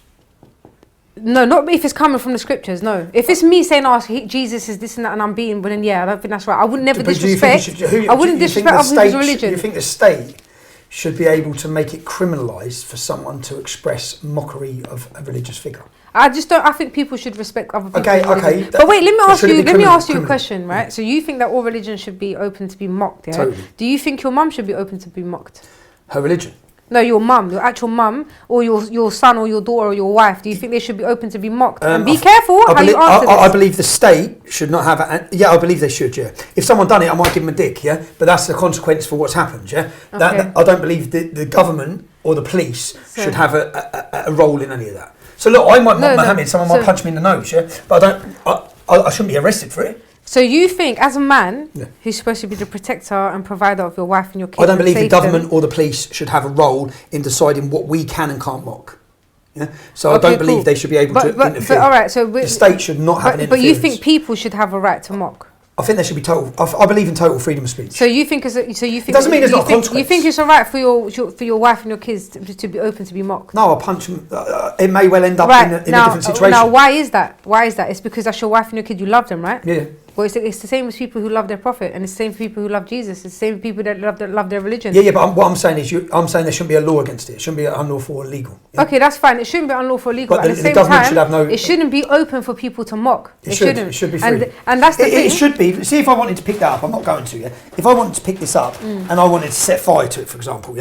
No, not if it's coming from the scriptures. No, if it's me saying, "Oh, Jesus is this and that," and I'm being, well, then yeah, I don't think that's right. I would never disrespect. I wouldn't disrespect other people's religion. Do you think the state should be able to make it criminalised for someone to express mockery of a religious figure? I just don't. I think people should respect other people's religion. Okay. But wait, let me ask you a question, right? So you think that all religion should be open to be mocked? Yeah. Totally. Do you think your mum should be open to be mocked? Her religion? No, your mum, your actual mum, or your son, or your daughter, or your wife. Do you think they should be open to be mocked? And be careful how you answer this. I believe the state should not have it. Yeah, I believe they should. Yeah, if someone done it, I might give them a dick. Yeah, but that's the consequence for what's happened. Yeah, that I don't believe the government or the police should have a role in any of that. So look, I might mock Mohammed. Someone might punch me in the nose. Yeah, but I shouldn't be arrested for it. So you think, as a man who's supposed to be the protector and provider of your wife and your kids, I don't believe the government or the police should have a role in deciding what we can and can't mock. Yeah? So I don't believe they should be able to interfere. But all right, so the state should not have an interference. But you think people should have a right to mock? I think there should be total. I believe in total freedom of speech. So you think it doesn't mean there's not a consequence. You think it's alright for your wife and your kids to be open to be mocked? No, I'll punch them. It may well end up in a different situation. Now, why is that? It's because that's your wife and your kid. You love them, right? Yeah. Well, it's the same as people who love their prophet, and it's the same for people who love Jesus. It's the same people that love their religion. Yeah, but what I'm saying is, there shouldn't be a law against it. It shouldn't be unlawful or illegal. Yeah? Okay, that's fine. It shouldn't be unlawful or illegal. But at the same time, it shouldn't be open for people to mock. It shouldn't. It should be free. And that's the thing. It should be. See, if I wanted to pick that up, I'm not going to. Yeah. If I wanted to pick this up and I wanted to set fire to it, for example,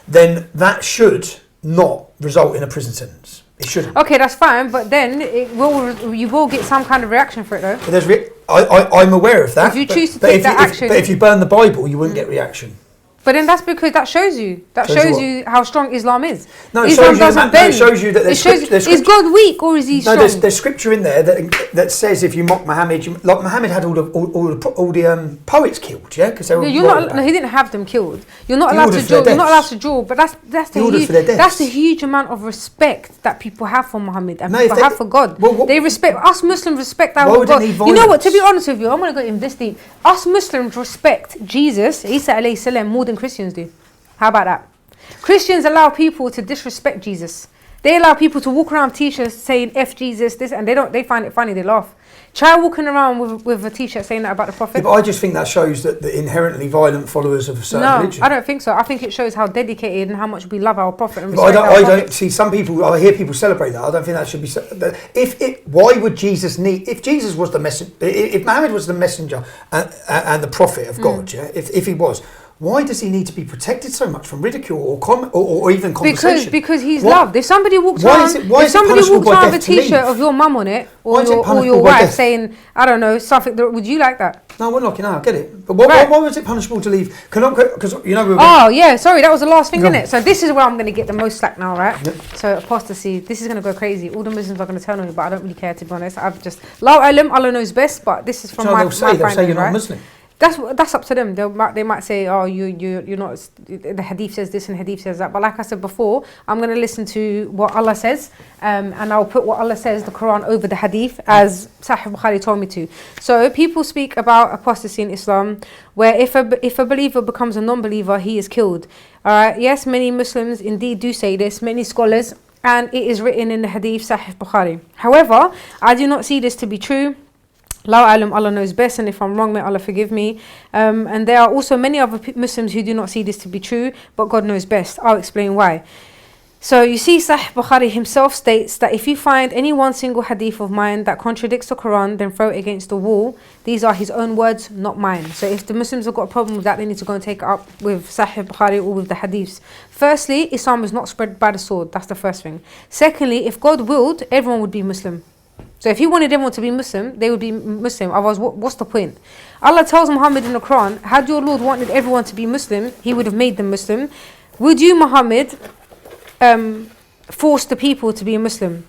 then that should not result in a prison sentence. It shouldn't. Okay, that's fine, but then you will get some kind of reaction for it, though. But I'm aware of that. If you choose to take that action. But if you burn the Bible, you wouldn't get reaction. But then that's because that shows you. That Shows you shows what? you how strong Islam is. No, it Islam shows you doesn't that, no, it bend. shows you that there's Is God weak or is he strong? No, there's scripture in there that says if you mock Muhammad, like Muhammad had all the poets killed, yeah, because they were. You're not. No, he didn't have them killed. You're not He allowed ordered to for their draw. You're not allowed deaths. to draw. But that's He ordered for their deaths. that's the huge amount of respect that people have for Muhammad and No, if people they- have for God. well, what- They respect us Muslims. Respect our Why would it God. need You know what? violence? To be honest with you, I'm gonna go in this deep. Us Muslims respect Jesus, Isa alayhi salam, more than Christians do. How about that? Christians allow people to disrespect Jesus. They allow people to walk around with t-shirts saying F Jesus, this, and they find it funny, they laugh. Try walking around with a t-shirt saying that about the Prophet. Yeah, but I just think that shows that the inherently violent followers of a certain No, religion. I don't think so. I think it shows how dedicated and how much we love our Prophet and But respect our I Prophet. don't see some people. I hear people celebrate that. I don't think that should be. Why would Jesus need? If Jesus was the messenger, if Muhammad was the messenger and the prophet of God, yeah, if he was, why does he need to be protected so much from ridicule or even conversation? Because he's What- loved. If somebody walks Why around, is it- why if is it somebody punishable walks by around with a death to t-shirt leave? of your mum on it Why or is it your punishable by wife death? saying, I don't know, something that would you like that? No, we're not. I get it. But why Right. was it punishable to leave? Because you know. Oh yeah, sorry, that was the last thing, Go on. innit? So this is where I'm going to get the most slack now, right? Yep. So apostasy, this is going to go crazy. All the Muslims are going to turn on me, but I don't really care, to be honest. I've just, Allah knows best, but this is from So my they'll say findings, you're not right? Muslim. That's up to them. They might say, oh, you're not. The hadith says this and hadith says that. But like I said before, I'm going to listen to what Allah says, and I'll put what Allah says, the Quran, over the hadith, as Sahih Bukhari told me to. So people speak about apostasy in Islam, where if a believer becomes a non-believer, he is killed. All right. Yes, many Muslims indeed do say this. Many scholars, and it is written in the hadith Sahih Bukhari. However, I do not see this to be true. Allah knows best, and if I'm wrong, may Allah forgive me. And there are also many other Muslims who do not see this to be true, but God knows best. I'll explain why. So you see, Sahih Bukhari himself states that if you find any one single hadith of mine that contradicts the Quran, then throw it against the wall. These are his own words, not mine. So if the Muslims have got a problem with that, they need to go and take it up with Sahih Bukhari or with the hadiths. Firstly, Islam is not spread by the sword. That's the first thing. Secondly, if God willed, everyone would be Muslim. So if he wanted everyone to be Muslim, they would be Muslim. Otherwise, what's the point? Allah tells Muhammad in the Quran, had your Lord wanted everyone to be Muslim, he would have made them Muslim. Would you, Muhammad, force the people to be Muslim?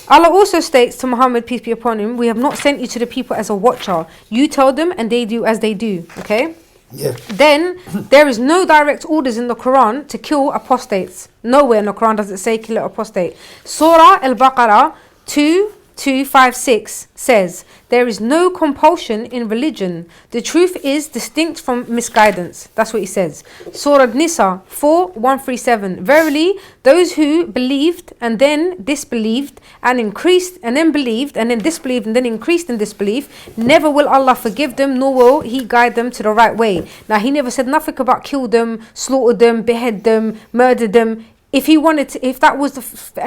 Allah also states to Muhammad, peace be upon him, we have not sent you to the people as a watcher. You tell them and they do as they do. Okay? Yeah. Then there is no direct orders in the Quran to kill apostates. Nowhere in the Quran does it say kill an apostate. Surah Al-Baqarah 2:256 says, there is no compulsion in religion. The truth is distinct from misguidance. That's what he says. Surah Nisa 4:137. Verily, those who believed and then disbelieved and increased and then believed and then disbelieved and then increased in disbelief, never will Allah forgive them, nor will He guide them to the right way. Now, He never said nothing about kill them, slaughter them, behead them, murder them. If he wanted to, if that was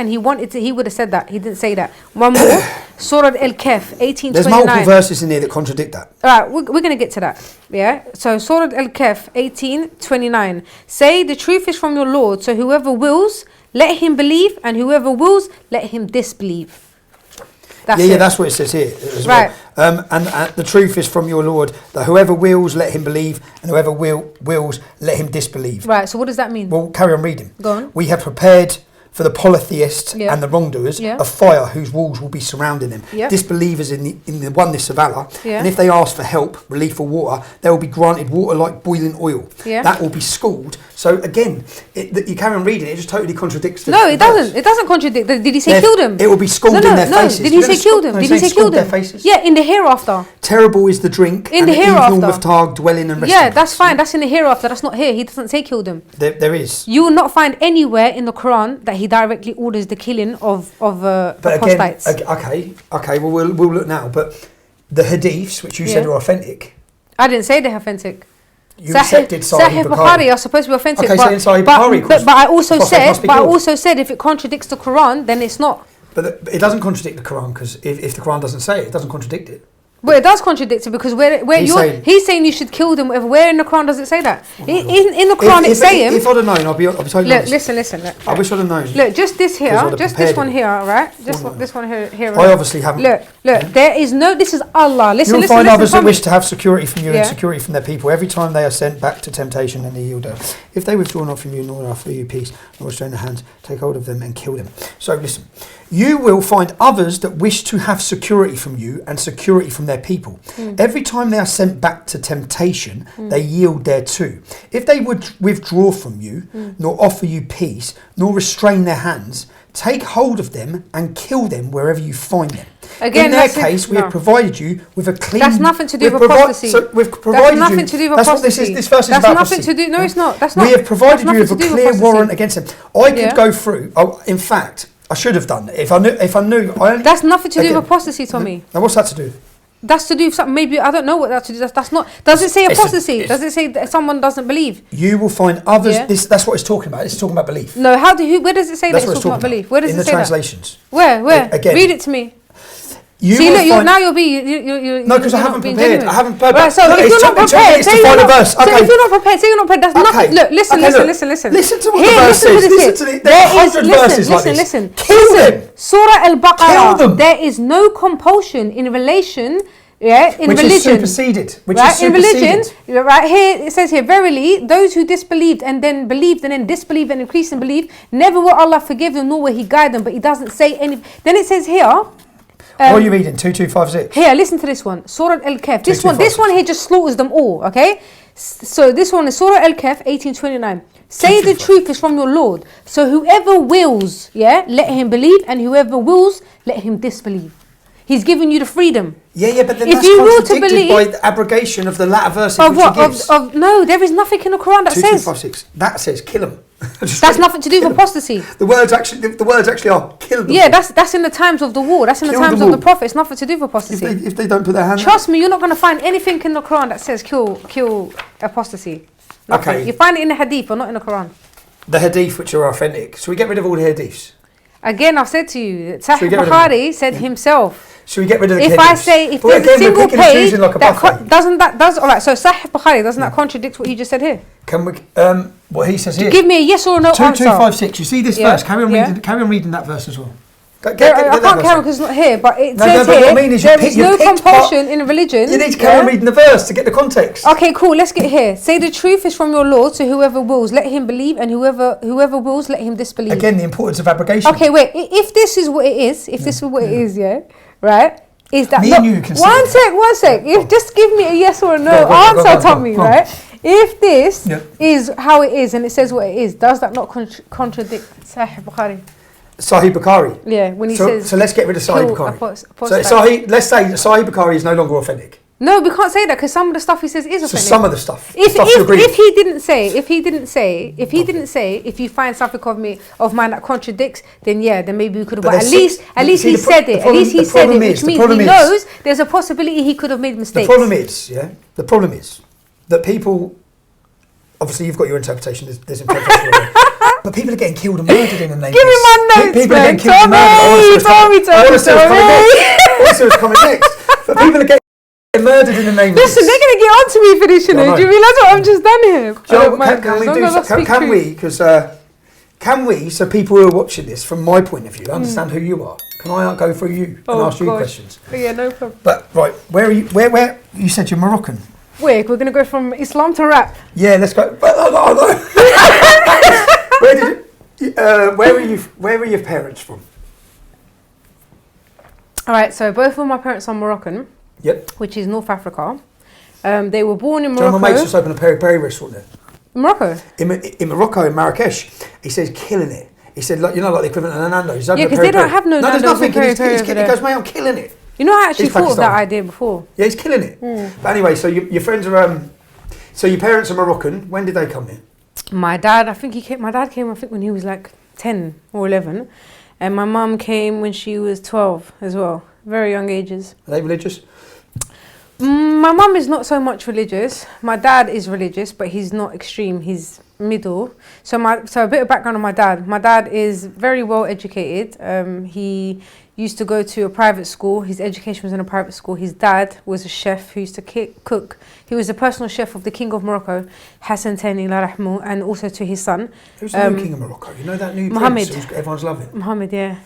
he wanted to, he would have said that. He didn't say that. One more. Surah Al-Kahf 18:29. There's multiple verses in here that contradict that. Alright, we're going to get to that. Yeah. So Surah Al-Kahf 18:29. Say the truth is from your Lord. So whoever wills, let him believe, and whoever wills, let him disbelieve. That's Yeah, it. that's what it says here as Right. well. And the truth is from your Lord, that whoever wills, let him believe, and whoever wills, let him disbelieve. Right. So what does that mean? Well, carry on reading. Go on. We have prepared for the polytheists Yeah. and the wrongdoers Yeah. a fire whose walls will be surrounding them. Yeah. Disbelievers in the oneness of Allah. Yeah. And if they ask for help, relief or water, they will be granted water like boiling oil. Yeah. That will be schooled. So again, you carry on reading it, it just totally contradicts the No, it verse. doesn't. It doesn't contradict. Did he say They're- kill them? it will be scalded in their faces. Did You he never say kill scold- them? no, Did he he say said kill scald their them? faces. Yeah, in the hereafter. Terrible is the drink In and the the evil hereafter. Muftag dwelling and resting. Yeah, that's fine. That's in the hereafter. That's not here. He doesn't say kill them. There is. You will not find anywhere in the Quran that he directly orders the killing of But again, apostates. okay. Well, we'll look now. But the hadiths, which you said Yeah. are authentic, I didn't say they're authentic. you accepted Sahih Bukhari are supposed to be authentic. Okay, but, so in Sahih but, Bukhari, but, but I also apostates said, must be but I killed. also said, if it contradicts the Quran, then it's not. But it doesn't contradict the Quran, because if the Quran doesn't say it, it doesn't contradict it. But it does contradict it because he's saying you should kill them. Where in the Quran does it say that? In the Quran it's saying. If I'd have known, I'll be totally honest. Listen. Look, I wish I'd have known. Look, just this here, just this one here, right? This one here. I obviously haven't. Look. There is no. This is Allah. Listen. You'll find others that wish to have security from you and security from their people. Every time they are sent back to temptation, and they yield her. If they withdraw not from you, nor offer you peace, nor restrain their hands, take hold of them and kill them. So listen. You will find others that wish to have security from you and security from their people. Every time they are sent back to temptation, they yield thereto. If they would withdraw from you, nor offer you peace, nor restrain their hands, take hold of them and kill them wherever you find them. Again, in their case, we have provided you with a clean... That's nothing to do with apostasy. So we've provided that's nothing to do with that's apostasy. What this verse is about. That's nothing to do... No, it's not. That's not. We have provided you with a clear warrant against them. I could go through... in fact... I should have done it if I knew. That's nothing to do with apostasy, Tommy. Now what's that to do? That's to do with something. Maybe I don't know what that's to do. That's not. Does it say apostasy? Does it say that someone doesn't believe? You will find others. Yeah. That's what it's talking about. It's talking about belief. No, where does it say that it's talking about belief? Where does it say that? In the translations. Where? Again. Read it to me. You See, look, you're no, because I haven't prepared. I haven't prepared. Right, so if you're not prepared, say you're not prepared. Say you're not prepared. That's nothing. Look, listen. Listen to what the verse says. Listen to there are 100 verses like this. Listen. Kill them. Surah Al-Baqarah. Kill them. There is no compulsion in relation. In which religion, is superseded. In religion, right here it says here, verily, those who disbelieved and then disbelieved and increased in belief, never will Allah forgive them, nor will He guide them. But He doesn't say any. Then it says here. What are you reading? 2256. Here, listen to this one. Surah Al-Kahf. This one here just slaughters them all. Okay. So this one is Surah Al-Kahf, 1829. Say the truth is from your Lord. So whoever wills, let him believe, and whoever wills, let him disbelieve. He's giving you the freedom. Yeah, but then that's contradicted by the abrogation of the latter verses of what? No, there is nothing in the Quran that says. 2256. That says kill them. That's nothing to do with apostasy. The words actually are kill them. Yeah, that's in the times of the war. That's in the times of the Prophet. It's nothing to do with apostasy. If they don't put their hand. Trust me, you're not going to find anything in the Quran that says kill apostasy. Nothing. Okay. You find it in the Hadith, but not in the Quran. The Hadith, which are authentic. So we get rid of all the Hadiths. Again, I've said to you, Sahih Bukhari said himself. Should we get rid of the If I say, if there's a single page all right, so Sahih Bukhari, doesn't that contradict what you just said here? Can we, what he says here? Give me a yes or no answer. 2256, you see this verse? Carry on reading that verse as well. I can't carry on because it's not here, but it says here, what I mean is there is no compulsion in religion. You need to carry on reading the verse to get the context. Okay, cool, let's get here. Say the truth is from your Lord, so whoever wills, let him believe, and whoever wills, let him disbelieve. Again, the importance of abrogation. Okay, wait, if this is what it is, right? Is that me and you can one sec. Just give me a yes or a no answer, Tommy, right? If this is how it is and it says what it is, does that not contradict Sahih Bukhari? Sahih Bukhari. Yeah, when he says. So let's get rid of Sahih Bukhari. Let's say Sahih Bukhari is no longer authentic. No, we can't say that because some of the stuff he says is authentic. So some of the stuff. If he didn't say, if you find something of mine that contradicts, then maybe we could have. But at least he said it. At least he said it, which means he knows there's a possibility he could have made mistakes. The problem is that people. Obviously, you've got your interpretation. There's interpretation. But people are getting killed and murdered in the name of this. Give me my notes, people are getting killed and murdered. I want to see what's coming next. But people are getting murdered in the name of this. Listen, they're going to get on to me for this, you know. Do you realise what I've just done here? Can we, so people who are watching this, from my point of view, understand who you are? Can I go through you and ask you questions? Yeah, no problem. But, right, where are you? Where you said you're Moroccan. We're going to go from Islam to rap. Yeah, let's go. Where were your parents from? All right, so both of my parents are Moroccan. Yep. Which is North Africa. They were born in Morocco. My mates just opened a peri-peri restaurant there. In Morocco? In Morocco, in Marrakesh. He says, killing it. He said, like, like the equivalent of a Nando's. Yeah, because they don't have no Nando's. No, there's nothing. He goes, mate, I'm killing it. You know, I actually thought of that idea before. Yeah, he's killing it. But anyway, so your friends are, so your parents are Moroccan. When did they come here? My dad came, when he was like 10 or 11. And my mum came when she was 12 as well. Very young ages. Are they religious? My mum is not so much religious. My dad is religious, but he's not extreme. He's middle. So a bit of background on my dad. My dad is very well educated. He used to go to a private school. His education was in a private school. His dad was a chef who used to cook. He was the personal chef of the King of Morocco, Hassan Thani Allah Rahmu, and also to his son. Who's the new King of Morocco? You know that new Mohammed. prince who's everyone's loving? Mohammed, yeah.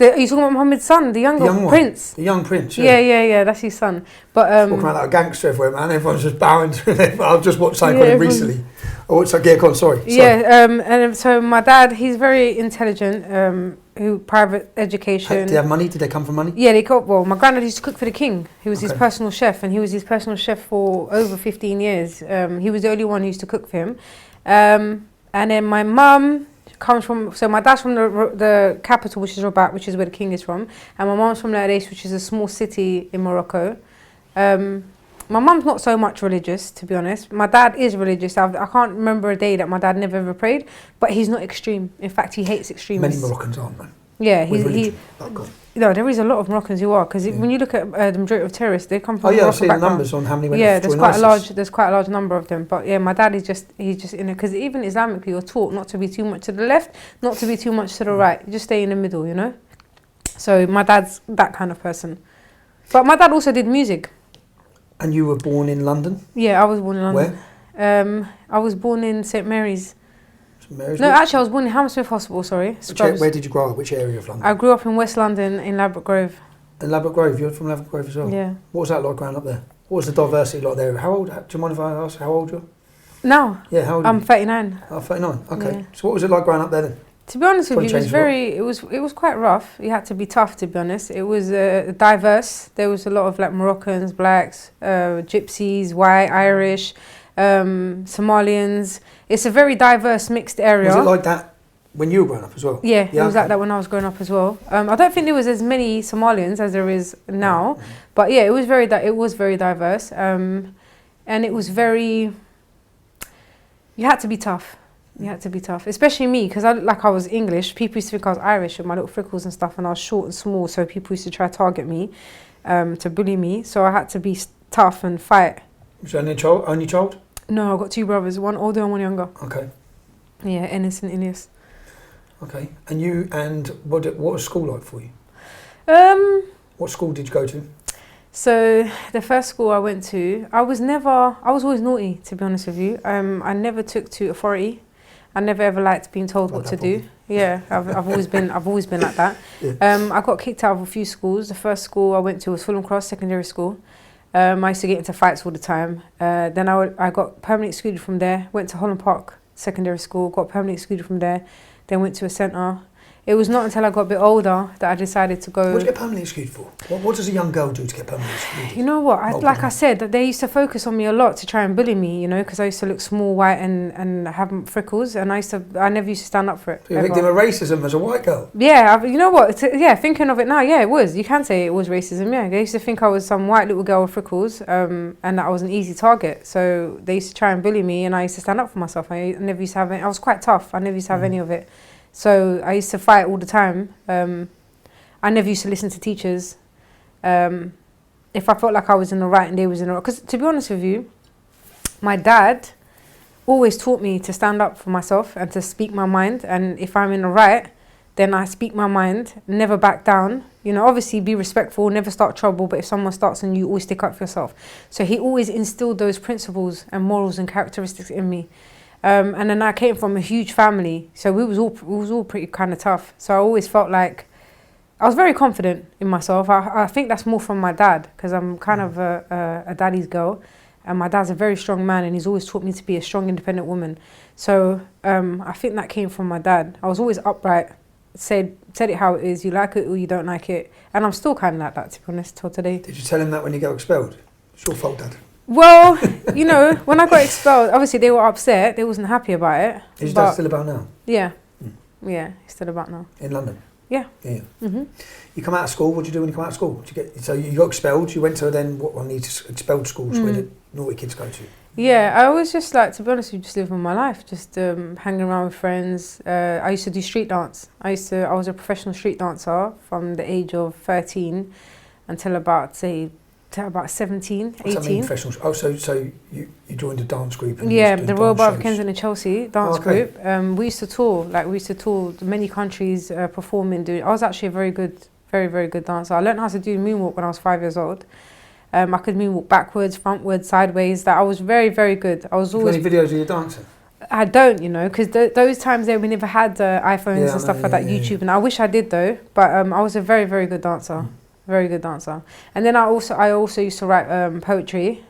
Are you talking about Mohammed's son, the young prince? The young prince, yeah, that's his son. But walking around like a gangster everywhere, man. Everyone's just bowing to him. I've just watched something on him recently. Oh, it's like, go on, sorry. Yeah, and so my dad, he's very intelligent, who private education. Did they have money? Did they come from money? Yeah, well, my granddad used to cook for the king. He was his personal chef, and he was his personal chef for over 15 years. He was the only one who used to cook for him. And then my mum comes from, so my dad's from the capital, which is Rabat, which is where the king is from, and my mum's from Lares, which is a small city in Morocco. My mum's not so much religious, to be honest. My dad is religious. I can't remember a day that my dad never ever prayed, but he's not extreme. In fact, he hates extremists. Many Moroccans aren't, man. Yeah, there is a lot of Moroccans who are, because when you look at the majority of terrorists, they come from. Oh yeah, I've seen the numbers on how many went to there's quite a large number of them. But yeah, my dad is he's just in it, because even Islamically you're taught not to be too much to the left, not to be too much to the right. You just stay in the middle, you know. So my dad's that kind of person. But my dad also did music. And you were born in London? Yeah, I was born in London. Where? I was born in St Mary's. St Mary's? No, actually, I was born in Hammersmith Hospital. Sorry. Where did you grow up? Which area of London? I grew up in West London in Ladbroke Grove. In Ladbroke Grove, you're from Ladbroke Grove as well? Yeah. What was that like growing up there? What was the diversity like there? How old? Do you mind if I ask how old you're? Now? Yeah, how old are you? I'm 39. Oh, 39. Okay. Yeah. So what was it like growing up there then? To be honest with you, it was quite rough. You had to be tough, to be honest. It was diverse. There was a lot of like Moroccans, blacks, gypsies, white, Irish, Somalians. It's a very diverse, mixed area. Was it like that when you were growing up as well? Yeah, it was like that when I was growing up as well. I don't think there was as many Somalians as there is now, but yeah, it was very diverse, and it was very. You had to be tough. You had to be tough, especially me, because I was English. People used to think I was Irish with my little freckles and stuff, and I was short and small, so people used to try to target me, to bully me. So I had to be tough and fight. Was you only child? No, I've got two brothers, one older and one younger. Okay. Yeah, Ennis and Ilias. Okay, and what was school like for you? What school did you go to? So the first school I went to, I was always naughty, to be honest with you. I never took to authority. I never ever liked being told what to do. Yeah, I've always been like that. Yeah. I got kicked out of a few schools. The first school I went to was Fulham Cross Secondary School. I used to get into fights all the time. Then I got permanently excluded from there. Went to Holland Park Secondary School. Got permanently excluded from there. Then went to a centre. It was not until I got a bit older that I decided to go. What did you get permanently excluded for? What does a young girl do to get permanently excluded? You know what? Like I said, that they used to focus on me a lot to try and bully me, you know, because I used to look small, white, and have freckles, and I never used to stand up for it. So you're a victim of racism as a white girl? Yeah, you know what? Thinking of it now, yeah, it was. You can say it was racism, yeah. They used to think I was some white little girl with freckles, and that I was an easy target. So they used to try and bully me, and I used to stand up for myself. I never used to have any. I was quite tough. I never used to have any of it. So I used to fight all the time. I never used to listen to teachers. If I felt like I was in the right and they was in the wrong. Because to be honest with you, my dad always taught me to stand up for myself and to speak my mind. And if I'm in the right, then I speak my mind, never back down. You know, obviously be respectful, never start trouble. But if someone starts on you, always stick up for yourself. So he always instilled those principles and morals and characteristics in me. And then I came from a huge family, so we was all pretty kind of tough. So I always felt like I was very confident in myself. I think that's more from my dad, because I'm kind of a daddy's girl, and my dad's a very strong man, and he's always taught me to be a strong, independent woman. So I think that came from my dad. I was always upright, said it how it is. You like it or you don't like it, and I'm still kind of like that, to be honest, till today. Did you tell him that when you got expelled? It's your fault, Dad. Well, you know, when I got expelled, obviously they were upset. They wasn't happy about it. Is your dad still about now? Yeah. Yeah, he's still about now. In London? Yeah. Yeah. Mm-hmm. You come out of school, what did you do when you come out of school? So you got expelled, you went to one of these expelled schools, where did naughty kids go to? Yeah, I always just like, to be honest with you, just living my life, just hanging around with friends. I used to do street dance. I was a professional street dancer from the age of 13 until about 17, 18. What's that mean, professional? Oh, so you joined a dance group? And yeah, the Royal Borough of Kensington and Chelsea dance group. We used to tour, many countries, performing. I was actually a very good Very, very good dancer. I learned how to do moonwalk when I was 5 years old. I could moonwalk backwards, frontwards, sideways. That I was very, very good. I was always... Any videos of you dancing? I don't, you know, because those times there we never had iPhones and stuff like that, YouTube, and I wish I did though. But I was a very, very good dancer, very good dancer. And then I also used to write poetry,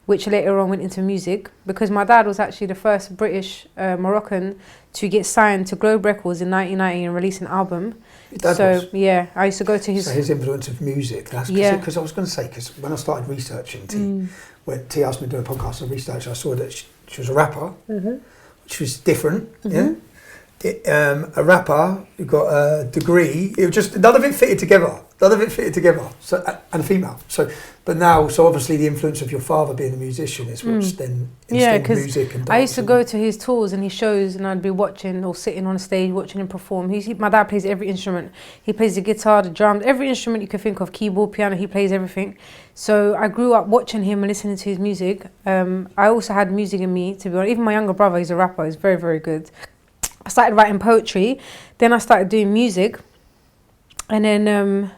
which later on went into music, because my dad was actually the first British Moroccan to get signed to Globe Records in 1990 and release an album. Your dad So was? yeah, I used to go to his... So his influence of music, that's because I was going to say, because when I started researching T, when T asked me to do a podcast on research, I saw that she was a rapper, which was different, a rapper who got a degree. It was just, none of it fitted together. So, and a female. So, but now, so obviously the influence of your father being a musician is what's then instilled music and dancing. I used to go to his tours and his shows, and I'd be watching or sitting on stage watching him perform. My dad plays every instrument. He plays the guitar, the drums, every instrument you can think of, keyboard, piano, he plays everything. So I grew up watching him and listening to his music. I also had music in me, to be honest. Even my younger brother, he's a rapper, he's very, very good. I started writing poetry, then I started doing music, and then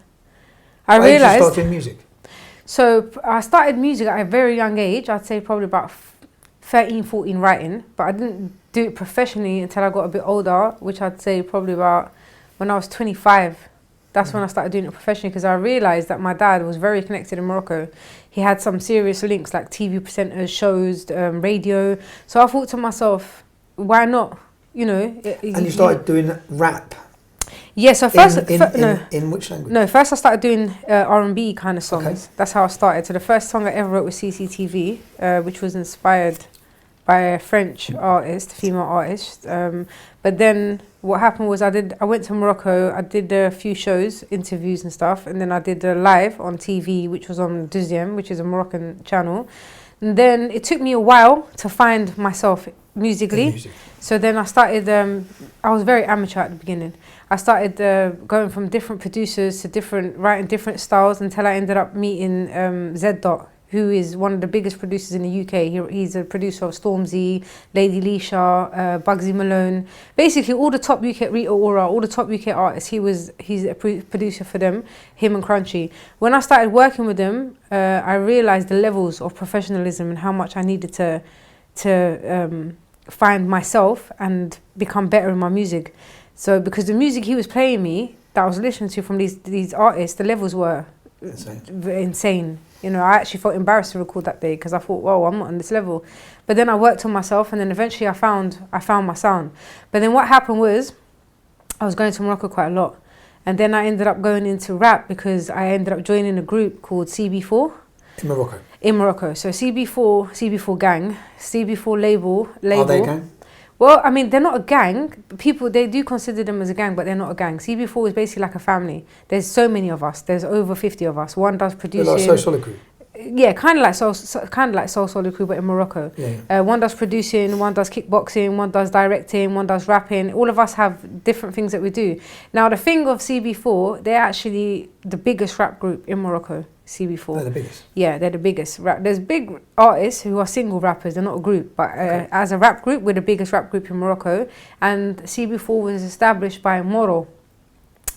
I realised... Why did you start doing music? So I started music at a very young age. I'd say probably about 13, 14 writing, but I didn't do it professionally until I got a bit older, which I'd say probably about when I was 25. That's when I started doing it professionally, because I realised that my dad was very connected in Morocco. He had some serious links like TV presenters, shows, radio. So I thought to myself, why not? You know. And you started doing rap? Yeah, so first... In which language? No, first I started doing R&B kind of songs. Okay. That's how I started. So the first song I ever wrote was CCTV, which was inspired by a French artist, female artist. But then what happened was I went to Morocco, I did a few shows, interviews and stuff, and then I did a live on TV, which was on Deuxième, which is a Moroccan channel. And then it took me a while to find myself musically. So then I started, I was very amateur at the beginning. I started going from different producers to writing different styles until I ended up meeting Seddiki, who is one of the biggest producers in the UK. He's a producer of Stormzy, Lady Leisha, Bugsy Malone. Basically all the top UK, Rita Ora, all the top UK artists, he's a producer for them, him and Crunchy. When I started working with them, I realised the levels of professionalism and how much I needed to find myself and become better in my music. So because the music he was playing me, that I was listening to from these artists, the levels were insane. You know, I actually felt embarrassed to record that day because I thought, whoa, I'm not on this level. But then I worked on myself, and then eventually I found my sound. But then what happened was I was going to Morocco quite a lot. And then I ended up going into rap because I ended up joining a group called CB4. In Morocco? In Morocco. So CB4 gang, CB4 label. Are they a gang? Well, I mean, they're not a gang. People, they do consider them as a gang, but they're not a gang. CB4 is basically like a family. There's so many of us. There's over 50 of us. One does producing. They're like So Solid Crew? Yeah, kind of like Soul Solid Crew, but in Morocco. Yeah. One does producing, one does kickboxing, one does directing, one does rapping. All of us have different things that we do. Now, the thing of CB4, they're actually the biggest rap group in Morocco. CB4. They're the biggest? Yeah, they're the biggest. There's big artists who are single rappers, they're not a group, but as a rap group, we're the biggest rap group in Morocco. And CB4 was established by Moro.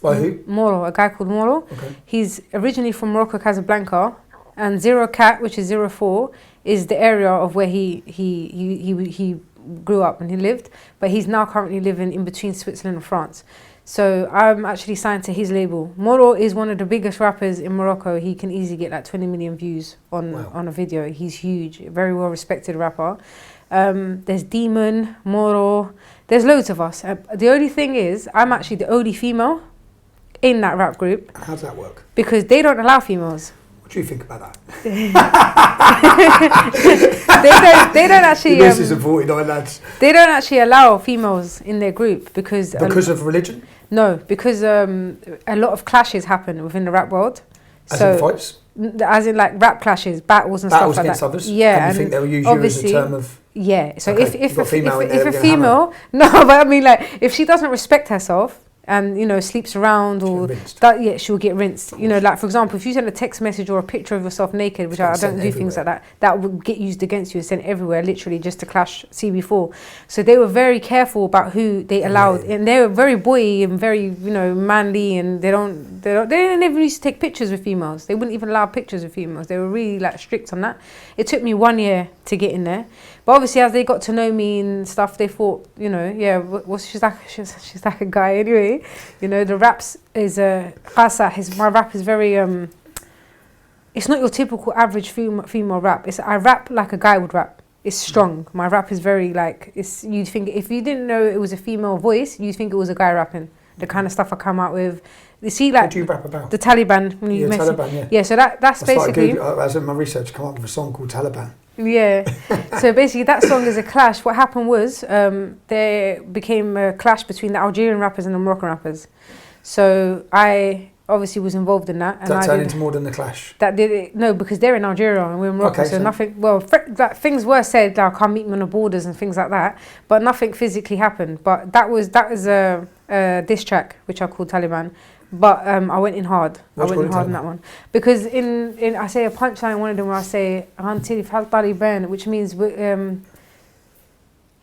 By who? Moro, a guy called Moro. Okay. He's originally from Morocco, Casablanca, and Zero Cat, which is 04, is the area of where he grew up and he lived, but he's now currently living in between Switzerland and France. So I'm actually signed to his label. Moro is one of the biggest rappers in Morocco. He can easily get like 20 million views on a video. He's huge, very well respected rapper. There's Demon, Moro, there's loads of us. The only thing is, I'm actually the only female in that rap group. How does that work? Because they don't allow females. What do you think about that? they don't actually... This is a 49 lads. They don't actually allow females in their group because... Because of religion? No, because a lot of clashes happen within the rap world. As in fights? As in like rap clashes, battles and stuff like that. Battles against others? Yeah. And you think they'll use you as a term of... Yeah, so okay, if a female... No, but I mean like, if she doesn't respect herself, and you know sleeps around or she'll get rinsed. You know, like for example, if you send a text message or a picture of yourself naked, which I don't do things like that, that would get used against you and sent everywhere, literally just to clash CB4. So they were very careful about who they allowed, and they were very boy and very manly, and they don't They never used to take pictures with females. They wouldn't even allow pictures with females. They were really like strict on that. It took me 1 year to get in there, but obviously as they got to know me and stuff, they thought, you know, yeah, she's like a guy anyway. You know, the raps is my rap is very it's not your typical average female rap. I rap like a guy would rap. It's strong. My rap is very like, you'd think, if you didn't know it was a female voice, you'd think it was a guy rapping. The kind of stuff I come out with. You see, like, what do you rap about? The Taliban. When you Taliban, yeah. Yeah, so that's basically... As in my research, come up with a song called Taliban. Yeah. So basically that song is a clash. What happened was there became a clash between the Algerian rappers and the Moroccan rappers. So I obviously was involved in that. And that turned into more than the clash? That did it. No, because they're in Algeria and we're in Morocco. Okay, so nothing, well, like, things were said, like, come meet me on the borders and things like that. But nothing physically happened. But that was a diss track, which I called Taliban. But I went in hard. I went in hard on that one. Because in I say a punchline in one of them where I say, Antil Fal Taliban, which means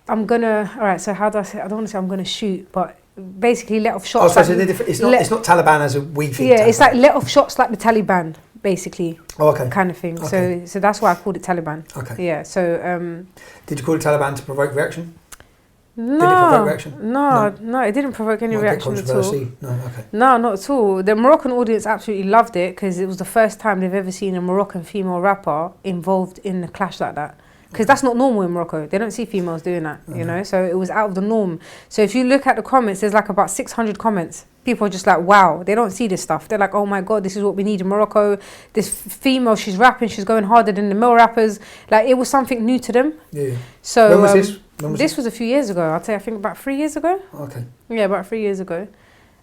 I'm gonna, all right, so how do I say, I don't want to say I'm gonna shoot, but basically let off shots. Oh, so it's not Taliban as a we think. Yeah, Taliban. it's like let off shots like the Taliban, basically. Oh, okay. Kind of thing. Okay. So that's why I called it Taliban. Okay. Yeah, so... did you call it Taliban to provoke reaction? No, did it provoke reaction? No, it didn't provoke any reaction at all. No, okay. No, not at all. The Moroccan audience absolutely loved it because it was the first time they've ever seen a Moroccan female rapper involved in a clash like that. Because that's not normal in Morocco. They don't see females doing that, you know? So it was out of the norm. So if you look at the comments, there's like about 600 comments. People are just like, wow, they don't see this stuff. They're like, oh my God, this is what we need in Morocco. This female, she's rapping, she's going harder than the male rappers. Like, it was something new to them. Yeah. So when was this? This was a few years ago. I'd say, I think about 3 years ago. Okay. Yeah, about 3 years ago.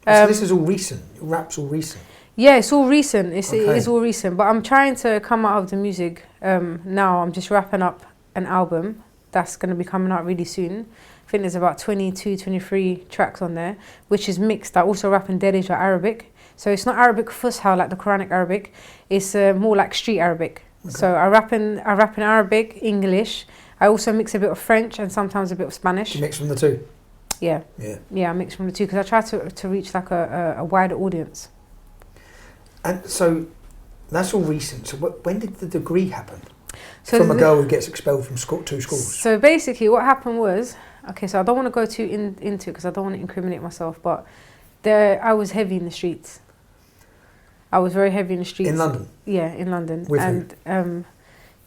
So this is all recent? Your rap's all recent? Yeah, it's all recent. It is all recent. But I'm trying to come out of the music now. I'm just wrapping up an album that's going to be coming out really soon. I think there's about 22, 23 tracks on there, which is mixed. I also rap in Derija Arabic. So it's not Arabic Fusha like the Quranic Arabic. It's more like street Arabic. Okay. So I rap in Arabic, English. I also mix a bit of French and sometimes a bit of Spanish. You mix from the two? Yeah. Yeah. Yeah, I mix from the two because I try to reach like a wider audience. And so that's all recent. So when did the degree happen? So from a girl who gets expelled from two schools. So basically what happened was, okay, so I don't want to go too into it because I don't want to incriminate myself, but I was heavy in the streets. I was very heavy in the streets. In London? Yeah, in London. With who?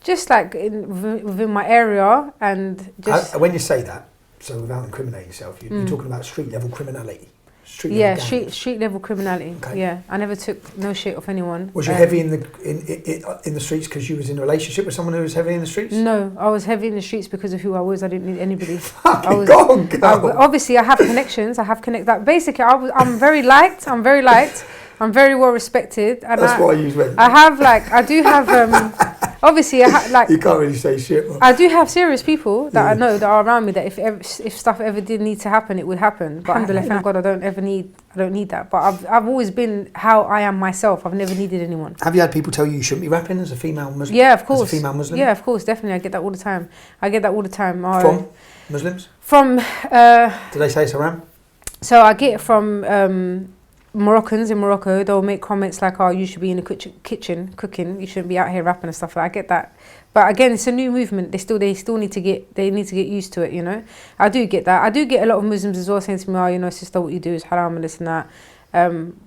Just like within my area and just... when you say that, so without incriminating yourself, you're talking about street level criminality? Street level criminality. Okay. Yeah, I never took no shit off anyone. Was you heavy in the streets because you was in a relationship with someone who was heavy in the streets? No, I was heavy in the streets because of who I was. I didn't need anybody. Go on. Obviously, I have connections. That basically, I'm very liked. I'm very liked. I'm very well respected. And that's why I use red. I do have. Obviously, you can't really say shit. Man. I do have serious people that I know that are around me that if stuff ever did need to happen, it would happen. But alhamdulillah, thank God, I don't need that. But I've always been how I am myself. I've never needed anyone. Have you had people tell you shouldn't be rapping as a female Muslim? Yeah, of course. As a female Muslim? Yeah, of course, definitely. I get that all the time. From Muslims? From. Do they say it's haram? So I get it from. Moroccans in Morocco, they'll make comments like, oh, you should be in the kitchen cooking, you shouldn't be out here rapping and stuff like that. I get that. But again, it's a new movement. They still need to get used to it, you know. I do get that. I do get a lot of Muslims as well saying to me, oh, you know, sister, what you do is haram and this and that.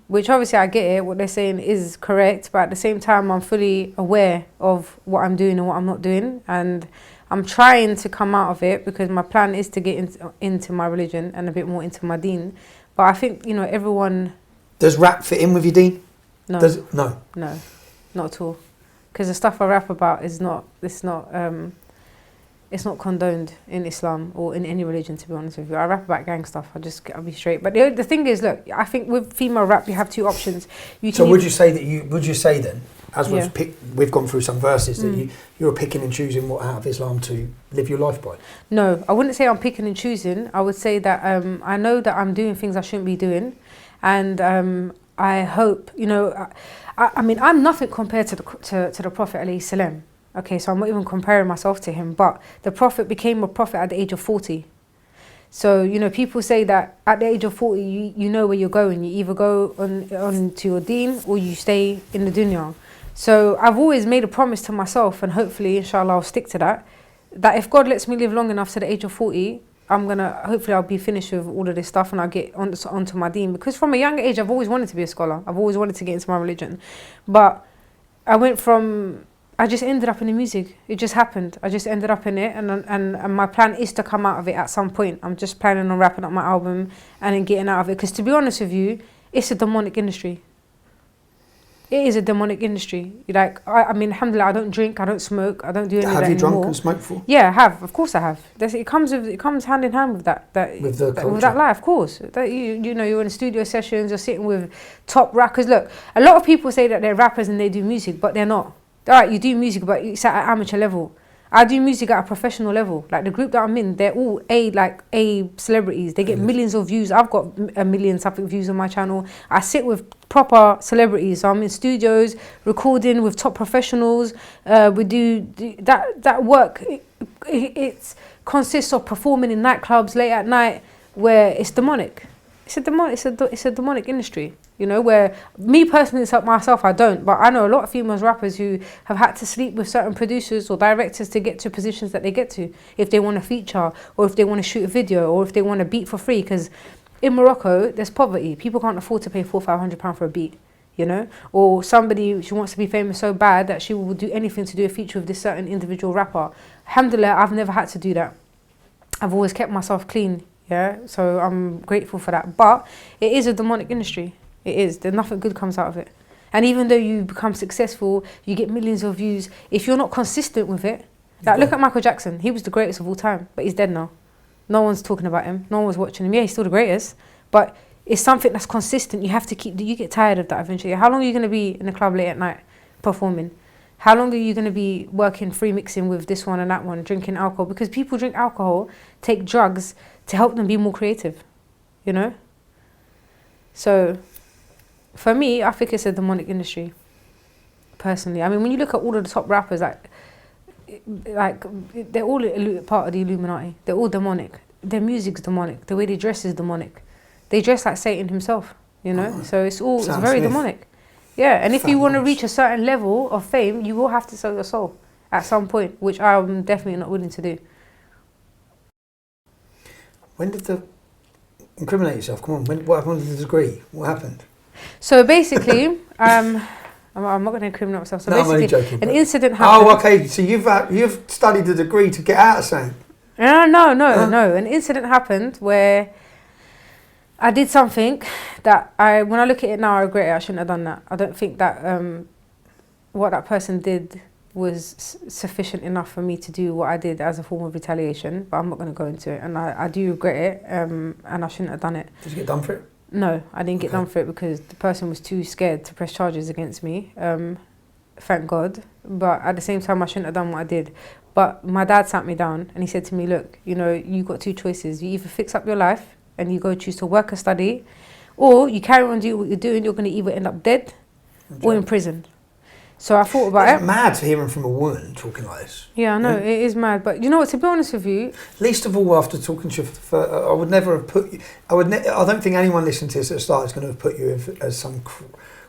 Which obviously I get it, what they're saying is correct, but at the same time I'm fully aware of what I'm doing and what I'm not doing, and I'm trying to come out of it because my plan is to get into my religion and a bit more into my deen. But I think, you know, everyone... Does rap fit in with your deen? No. No, not at all. Because the stuff I rap about it's not condoned in Islam or in any religion, to be honest with you. I rap about gang stuff. I'll be straight. But the thing is, look, I think with female rap you have two options. Would you say then, as we've gone through some verses, that you're picking and choosing what out of Islam to live your life by? No, I wouldn't say I'm picking and choosing. I would say that I know that I'm doing things I shouldn't be doing. And I hope, you know, I mean, I'm nothing compared to the Prophet alayhi salam. Okay, so I'm not even comparing myself to him. But the Prophet became a prophet at the age of 40. So, you know, people say that at the age of 40, you know where you're going. You either go on to your deen or you stay in the dunya. So I've always made a promise to myself, and hopefully, inshallah, I'll stick to that if God lets me live long enough to the age of 40, hopefully I'll be finished with all of this stuff and I'll get onto my deen. Because from a young age, I've always wanted to be a scholar. I've always wanted to get into my religion. But I just ended up in the music. It just happened. I just ended up in it, and my plan is to come out of it at some point. I'm just planning on wrapping up my album and then getting out of it. Because to be honest with you, it's a demonic industry. It is a demonic industry. Like, I mean, alhamdulillah, I don't drink, I don't smoke, I don't do any of that anymore. Have you drunk and smoked before? Yeah, I have. Of course I have. It comes hand in hand with that. With the culture. With that life, of course. That you know, you're in studio sessions, you're sitting with top rappers. Look, a lot of people say that they're rappers and they do music, but they're not. All right, you do music, but it's at an amateur level. I do music at a professional level. Like the group that I'm in, they're all A celebrities. They get millions of views. I've got 1 million something views on my channel. I sit with proper celebrities. So I'm in studios recording with top professionals. We do that work. It consists of performing in nightclubs late at night, where it's demonic. It's a demonic industry. You know, where me personally, myself, I don't. But I know a lot of female rappers who have had to sleep with certain producers or directors to get to positions that they get to. If they want to feature, or if they want to shoot a video, or if they want to beat for free. Because in Morocco, there's poverty. People can't afford to pay £400-500 for a beat. You know, or somebody, she wants to be famous so bad that she will do anything to do a feature with this certain individual rapper. Alhamdulillah, I've never had to do that. I've always kept myself clean. Yeah, so I'm grateful for that. But it is a demonic industry. It is. There's nothing good comes out of it. And even though you become successful, you get millions of views, if you're not consistent with it, like look at Michael Jackson. He was the greatest of all time, but he's dead now. No one's talking about him. No one's watching him. Yeah, he's still the greatest, but it's something that's consistent. You have to keep. You get tired of that eventually. How long are you going to be in the club late at night performing? How long are you going to be working free mixing with this one and that one, drinking alcohol? Because people drink alcohol, take drugs to help them be more creative, you know? So for me, I think it's a demonic industry, personally. I mean, when you look at all of the top rappers, like they're all part of the Illuminati. They're all demonic. Their music's demonic. The way they dress is demonic. They dress like Satan himself, you know? Oh, so it's very demonic. Yeah, and if you want to reach a certain level of fame, you will have to sell your soul at some point, which I'm definitely not willing to do. When did the... Incriminate yourself, come on. What happened with the degree? What happened? So basically, I'm not going to incriminate myself. So no, basically, I'm only joking. An incident happened. Oh, okay. So you've studied the degree to get out of something? No. An incident happened where I did something that when I look at it now, I regret it. I shouldn't have done that. I don't think that what that person did was sufficient enough for me to do what I did as a form of retaliation, but I'm not going to go into it. And I do regret it, and I shouldn't have done it. Did you get done for it? No, I didn't get done for it because the person was too scared to press charges against me. Thank God. But at the same time, I shouldn't have done what I did. But my dad sat me down and he said to me, look, you know, you've got two choices. You either fix up your life and you go choose to work or study, or you carry on doing what you're doing, you're going to either end up dead or in prison. So I thought about it. It's mad to hear from a woman talking like this. Yeah, I know, it is mad. But you know what, to be honest with you... Least of all, after talking to you, I would never have put you... I don't think anyone listening to this at the start is going to have put you as some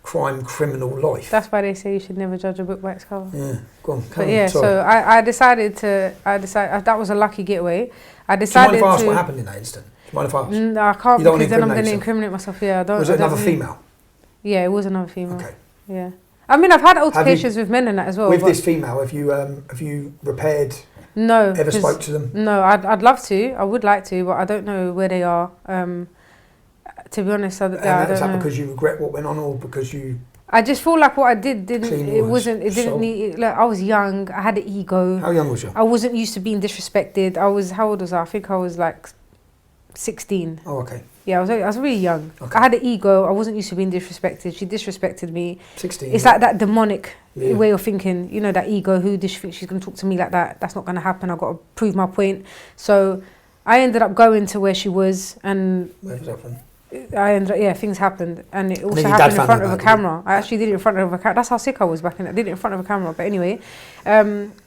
criminal life. That's why they say you should never judge a book by its cover. Yeah, go on. But yeah, so I decided that was a lucky getaway. I decided to... Do you mind if I ask what happened in that instant? Do you mind if I ask? No, I can't, because then I'm going to incriminate myself. Yeah, I don't. Was it another female? Yeah, it was another female. Okay. Yeah. I mean, I've had altercations with men and that as well. With this female, have you repaired? No. Ever spoke to them? No, I'd love to. I would like to, but I don't know where they are. To be honest, I don't know. Because you regret what went on, or because you? I just feel like what I did didn't need. Like, I was young. I had an ego. How young was you? I wasn't used to being disrespected. How old was I? I think I was like 16. Oh, okay. Yeah, I was really young. Okay. I had an ego. I wasn't used to being disrespected. She disrespected me. 16. It's like that demonic way of thinking. You know, that ego. Who does she think she's going to talk to me like that? That's not going to happen. I've got to prove my point. So I ended up going to where she was. And where was that from? things happened, and it also then your dad happened in found front out of a about it, camera. I actually did it in front of a camera. That's how sick I was back in. I did it in front of a camera. But anyway, I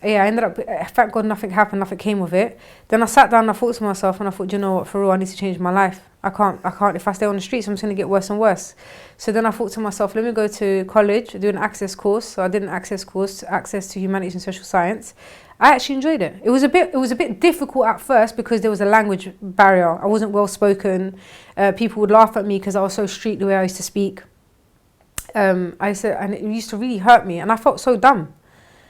ended up. Thank God, nothing happened. Nothing came of it. Then I sat down and I thought to myself, and I thought, you know what? For real, I need to change my life. I can't. If I stay on the streets, I'm just going to get worse and worse. So then I thought to myself, let me go to college, do an access course. So I did an access course, access to humanities and social science. I actually enjoyed it. It was a bit difficult at first because there was a language barrier. I wasn't well spoken. People would laugh at me because I was so street the way I used to speak. And it used to really hurt me, and I felt so dumb.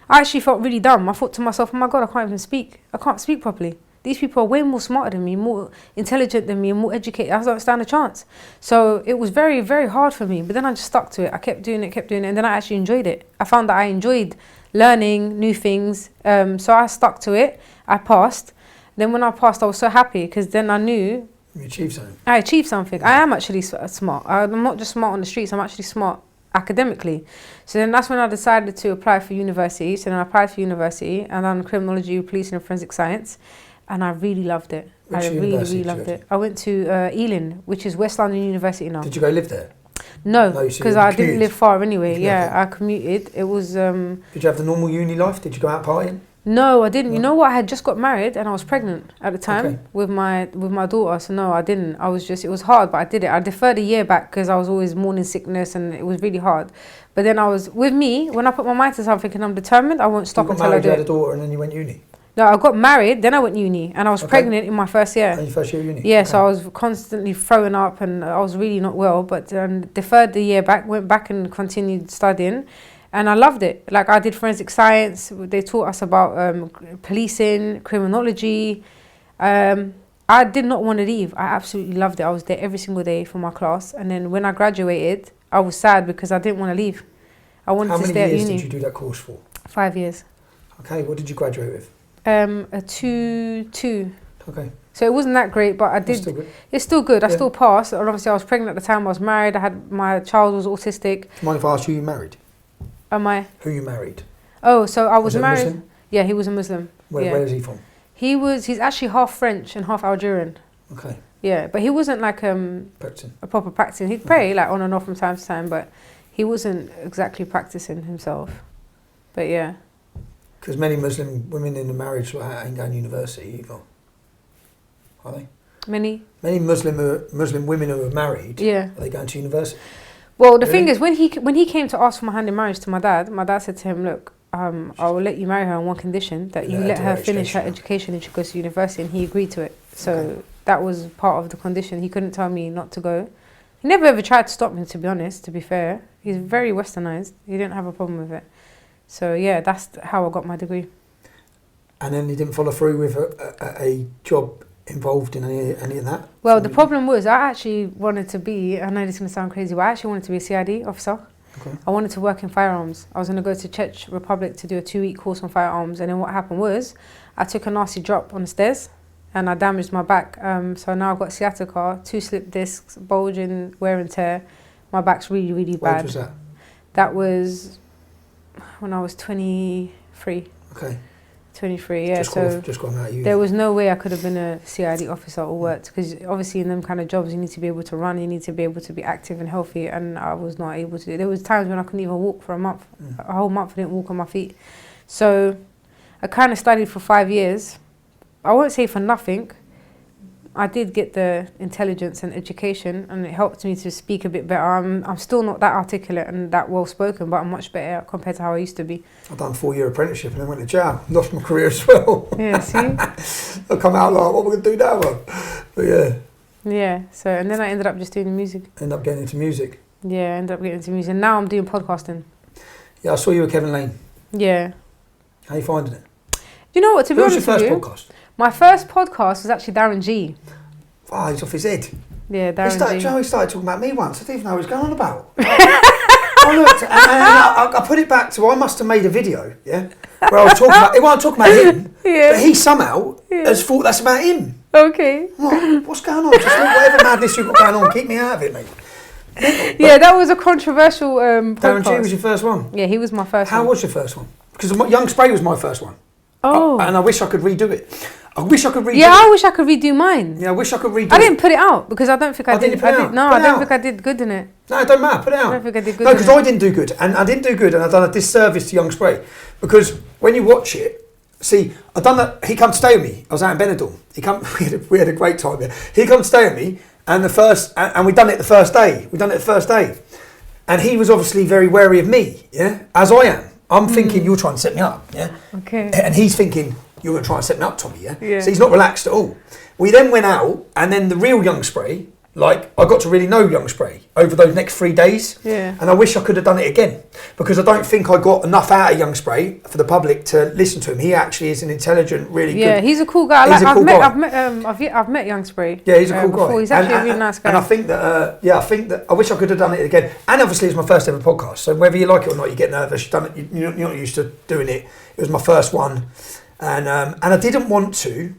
I actually felt really dumb. I thought to myself, oh my God, I can't even speak. I can't speak properly. These people are way more smarter than me, more intelligent than me, and more educated. I don't stand a chance. So it was very, very hard for me. But then I just stuck to it. I kept doing it, and then I actually enjoyed it. I found that I enjoyed learning new things. So I stuck to it. I passed. Then when I passed, I was so happy because then I knew You achieved something. I achieved something. I am actually smart. I'm not just smart on the streets. I'm actually smart academically. So then that's when I decided to apply for university. So then I applied for university and done criminology, policing and forensic science. And I really loved it. Which I really loved it. I went to Ealing, which is West London University now. Did you go live there? No, No, you because you I didn't commuted? live far anyway. Yeah, Yeah, okay. I commuted. It was... Did you have the normal uni life? Did you go out partying? No, I didn't. You know what? I had just got married and I was pregnant at the time Okay. with my daughter. So no, I didn't. It was hard, but I did it. I deferred a year back because I was always morning sickness and it was really hard. But then when I put my mind to something and I'm determined, I won't stop You got until I married, do you had a it. daughter, and then you went uni. No, I got married, then I went uni and I was Okay. pregnant in my first year. And your first year of uni. Yeah, Okay. so I was constantly throwing up and I was really not well, but deferred the year back, went back and continued studying, and I loved it. Like I did forensic science, they taught us about policing, criminology. I did not want to leave. I absolutely loved it. I was there every single day for my class, and then when I graduated, I was sad because I didn't want to leave. I wanted How to many stay at years uni. did you do that course for? 5 years. Okay, what did you graduate with? A 2-2. Okay. So it wasn't that great, but I That's did. still good. It's still good. I Yeah. still passed. And obviously, I was pregnant at the time. I was married. My child was autistic. Do you mind if I ask who you married? Am I? Who you married? Oh, so I was Was it a married. Muslim? Yeah, he was a Muslim. Where, yeah. where is he from? He's actually half French and half Algerian. Okay. Yeah, but he wasn't like Practicing. a proper practicing. He'd pray like on and off from time to time, but he wasn't exactly practicing himself. But yeah. Because many Muslim women in the marriage ain't going to university either. Are they? Many Muslim women who are married, Yeah. are they going to university? Well, the Really? thing is, when he came to ask for my hand in marriage to my dad said to him, look, I will let you marry her on one condition, that you Let her let do her her finish her education. education and she goes to university, and he agreed to it. So Okay. that was part of the condition. He couldn't tell me not to go. He never ever tried to stop me, to be honest, to be fair. He's very westernized. He didn't have a problem with it. So yeah, that's how I got my degree. And then he didn't follow through with a job involved in any of that? Well, So the you- problem was I actually wanted to be, I know this is going to sound crazy, but I actually wanted to be a CID officer. Okay. I wanted to work in firearms. I was going to go to Czech Republic to do a 2-week course on firearms. And then what happened was I took a nasty drop on the stairs and I damaged my back. So now I've got sciatica, 2 slip discs, bulging, wear and tear. My back's really, really What age bad. was that? That was when I was 23. Okay. 23, yeah. Just gone out of uni. There was no way I could have been a CID officer or worked, because obviously in them kind of jobs you need to be able to run, you need to be able to be active and healthy, and I was not able to. There was times when I couldn't even walk for a month. A whole month I didn't walk on my feet. So I kind of studied for 5 years. I won't say for nothing. I did get the intelligence and education, and it helped me to speak a bit better. I'm still not that articulate and that well spoken, but I'm much better compared to how I used to be. I've done a 4-year apprenticeship and then went to jail. Lost my career as well. Yeah, see? I come out like, what are we going to do now? But yeah, Yeah, so, and then I ended up just doing the music. end up getting into music. Yeah, I ended up getting into music. Now I'm doing podcasting. Yeah, I saw you with Kevin Lane. Yeah. How you finding it? You know what, to be Who was your honest first with you, podcast? my first podcast was actually Darren G. Oh, he's off his head. Yeah, Darren G. He started talking about me once. I didn't even know what he was going on about. I looked and I put it back to, I must have made a video, yeah, where I was talking about, it wasn't talking about him, Yeah. but he somehow has thought that's about him. Okay. What's going on? Just whatever madness you've got going on, keep me out of it, mate. Yeah, that was a controversial Darren podcast. G was your first one. Yeah, he was my first How one. was your first one? Because Young Spray was my first one. Oh. And I wish I could redo it. I wish I could redo Yeah, I it. wish I could redo mine. Yeah, I wish I could redo I it. didn't put it out because I don't think I Oh, did. didn't you put it out? No, Put I it don't out. think I did good in it. No, it don't matter. Put it out. I don't think I did good. No, in because it. I didn't do good, and I didn't do good, and I've done a disservice to Young Spray. Because when you watch it, see, I done that. He come to stay with me. I was out in Benidorm. He come. We had a great time there. He come to stay with me, and we done it the first day. We done it the first day, and he was obviously very wary of me. Yeah, as I am. I'm thinking you're trying to set me up. Yeah. Okay. And he's thinking you're going to try and set me up, Tommy. Yeah. Yeah. So he's not relaxed at all. We then went out, and then the real Young Spray. Like, I got to really know Young Spray over those next 3 days. Yeah. And I wish I could have done it again. Because I don't think I got enough out of Young Spray for the public to listen to him. He actually is an intelligent, really good... Yeah, he's a cool guy. I've met Young Spray. Yeah, he's a cool before. guy. He's actually a really nice guy. And I think that, I wish I could have done it again. And obviously it's my first ever podcast. So whether you like it or not, you get nervous. You've done it, you're not used to doing it. It was my first one. And I didn't want to...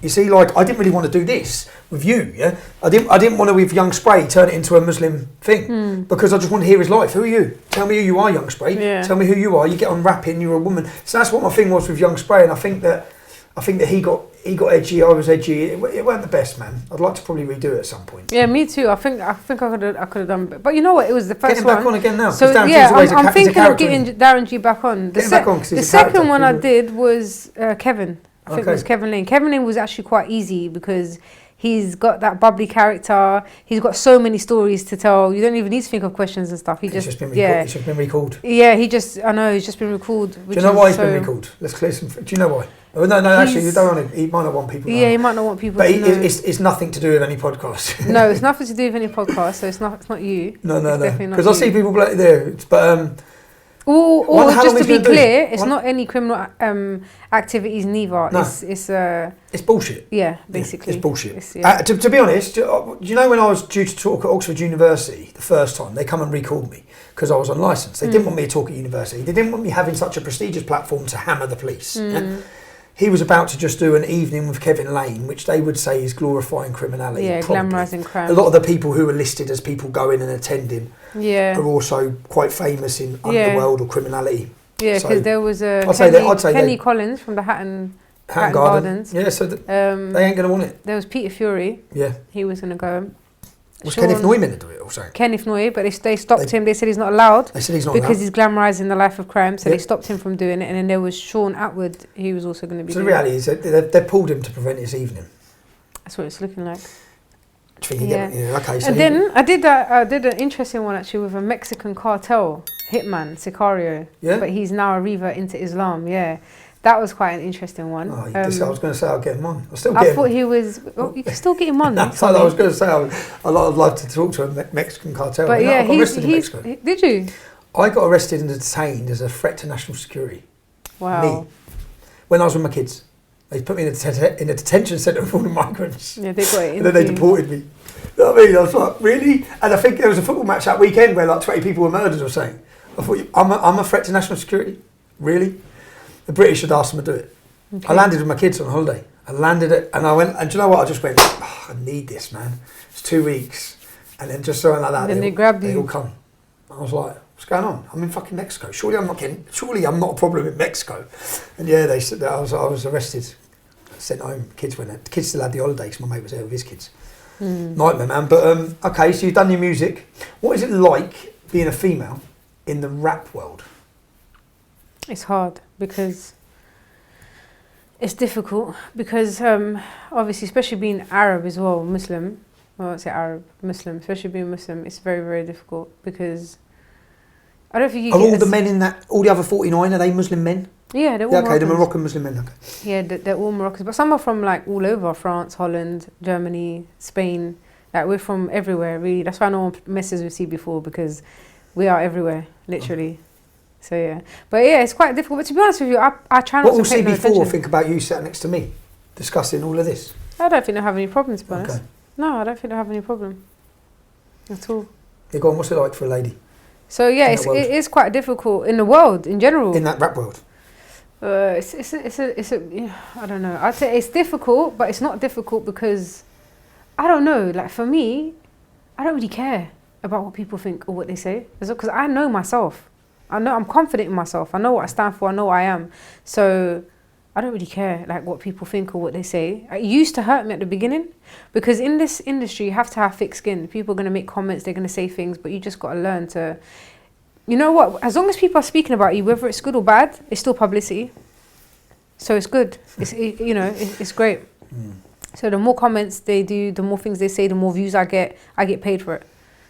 You see, like, I didn't really want to do this with you, yeah? I didn't want to, with Young Spray, turn it into a Muslim thing. Because I just want to hear his life. Who are you? Tell me who you are, Young Spray. Yeah. Tell me who you are. You get on rapping, you're a woman. So that's what my thing was with Young Spray, and I think that he got edgy, I was edgy. It weren't the best, man. I'd like to probably redo it at some point. Yeah, me too. I think I could have done better. But you know what? It was the first Get him one. back on again now. So 'cause Darren yeah, G's always I'm he's a thinking of character, getting isn't Darren G back on. Get him back on 'cause he's the a second character. one I did was Kevin. I think it was Okay. Kevin Lane. Kevin Lane was actually quite easy because he's got that bubbly character. He's got so many stories to tell. You don't even need to think of questions and stuff. He's just been recalled. Yeah, he's just been recalled. Do you know why he's been recalled? Let's clear some... Do you know why? Oh, no, actually, you don't want to... He might not want people to know. Yeah, he might not want people but to know. It's nothing to do with any podcast. No, it's nothing to do with any podcast, so it's not you. No. Definitely not Because I see people there. But... Or how just long to is be he gonna do? clear, it's not any criminal activities neither. No. It's bullshit. Yeah, basically. It's bullshit. Yeah. To be honest, do you know when I was due to talk at Oxford University the first time, they come and recalled me because I was on licence. They didn't want me to talk at university. They didn't want me having such a prestigious platform to hammer the police. Yeah? He was about to just do an evening with Kevin Lane, which they would say is glorifying criminality. Yeah, probably. glamorising crime. A lot of the people who are listed as people going and attending are also quite famous in underworld or criminality. Yeah, because there was I'd say Kenny Collins from the Hatton Gardens. Gardens. Yeah, so they ain't going to want it. There was Peter Fury. Yeah. He was going to go. Was Kenneth Noy meant to do it also? Kenneth Noy, but they stopped him. They said he's not allowed. They said he's not because allowed. he's glamorising the life of crime, so they stopped him from doing it. And then there was Sean Atwood. He was also going to be So the doing reality is that they pulled him to prevent his evening. That's what it's looking like. Okay, so and then I did an interesting one actually with a Mexican cartel hitman, Sicario. Yeah. But he's now a revert into Islam. Yeah. That was quite an interesting one. I was going to say I'll get him on. I thought he was... Oh, you can still get him on. I was going to say I'd love to talk to a Mexican cartel. But yeah, I got arrested in Mexico. Did you? I got arrested and detained as a threat to national security. Wow. Me. When I was with my kids. They put me in a detention centre with all the migrants. Yeah, they got it. And then they deported me. You know what I mean? I was like, really? And I think there was a football match that weekend where like 20 people were murdered or something. I thought, I'm a threat to national security? Really? The British had asked them to do it. Okay. I landed with my kids on holiday. I landed it and I went, and do you know what? I just went, I need this, man. It's 2 weeks. And then just something like that. And then they grabbed you. They all come. I was like, what's going on? I'm in fucking Mexico. Surely I'm not a problem in Mexico. And yeah, they said that I was arrested. Sent home. Kids went. The kids still had the holiday because my mate was there with his kids. Nightmare, man. But okay, so you've done your music. What is it like being a female in the rap world? It's hard because it's difficult because obviously, especially being Arab as well, Muslim. Well, I won't say Arab, Muslim. Especially being Muslim, it's very, very difficult because I don't think you. Are all the men in that? All the other 49 are they Muslim men? Yeah, they're all okay, Moroccans. the Moroccan Muslim men. Okay. Yeah, they're all Moroccans, but some are from like all over France, Holland, Germany, Spain. Like we're from everywhere, really. That's why no one messes with CB4 because we are everywhere, literally. So yeah, but yeah, it's quite difficult. But to be honest with you, I try not to pay no attention. What will CB4 think about you sat next to me, discussing all of this? I don't think they have any problems, to be honest. Okay. No, I don't think they have any problem at all. Yeah, go on. What's it like for a lady? So yeah, it is quite difficult in the world in general. In that rap world. It's yeah, I don't know. I'd say it's difficult, but it's not difficult because I don't know. Like for me, I don't really care about what people think or what they say because I know myself. I know I'm confident in myself. I know what I stand for. I know what I am. So I don't really care like what people think or what they say. It used to hurt me at the beginning because in this industry you have to have thick skin. People are going to make comments, they're going to say things, but you just got to learn to, you know what, as long as people are speaking about you, whether it's good or bad, it's still publicity. So it's good. It's great. So the more comments they do, the more things they say, the more views I get paid for it.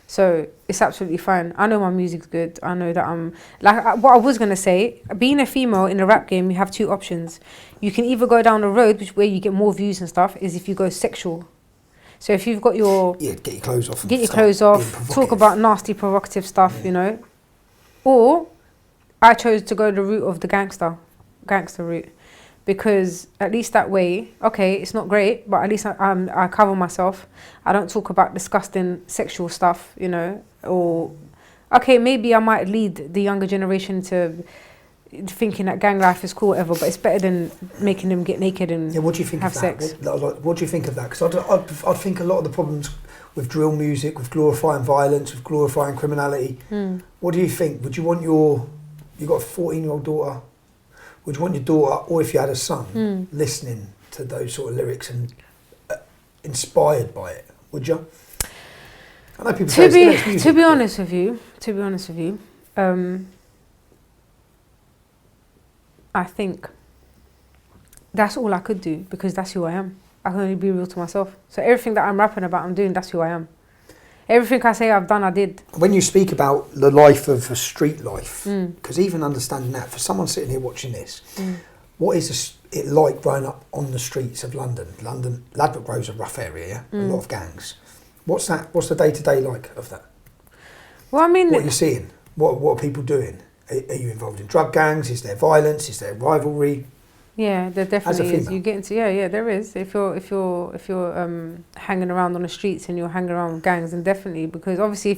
So it's absolutely fine. I know my music's good. I know that I'm what I was gonna say. Being a female in the rap game, you have two options. You can either go down the road, where you get more views and stuff, is if you go sexual. So if you've got your get your clothes off. Talk about nasty, provocative stuff, Or I chose to go the route of the gangster route. Because at least that way, okay, it's not great, but at least I cover myself. I don't talk about disgusting sexual stuff, or, okay, maybe I might lead the younger generation to thinking that gang life is cool, whatever, but it's better than making them get naked and what do you think have of that? sex. What do you think of that? Because I'd think a lot of the problems with drill music, with glorifying violence, with glorifying criminality, what do you think? Would you want you've got a 14-year-old daughter, would you want your daughter, or if you had a son, listening to those sort of lyrics and inspired by it? Would you? I know people say it's music, to be honest with you, I think that's all I could do because that's who I am. I can only be real to myself. So everything that I'm rapping about, I'm doing. That's who I am. Everything I say I've done, I did. When you speak about the life of a street life, because even understanding that, for someone sitting here watching this, what is it like growing up on the streets of London? Ladbroke Road's a rough area, a lot of gangs. What's the day-to-day like of that? Well, I mean... What are you seeing? What are people doing? Are you involved in drug gangs? Is there violence? Is there rivalry? Yeah, there definitely is. You get into there is. If you're hanging around on the streets and you're hanging around with gangs, then definitely, because obviously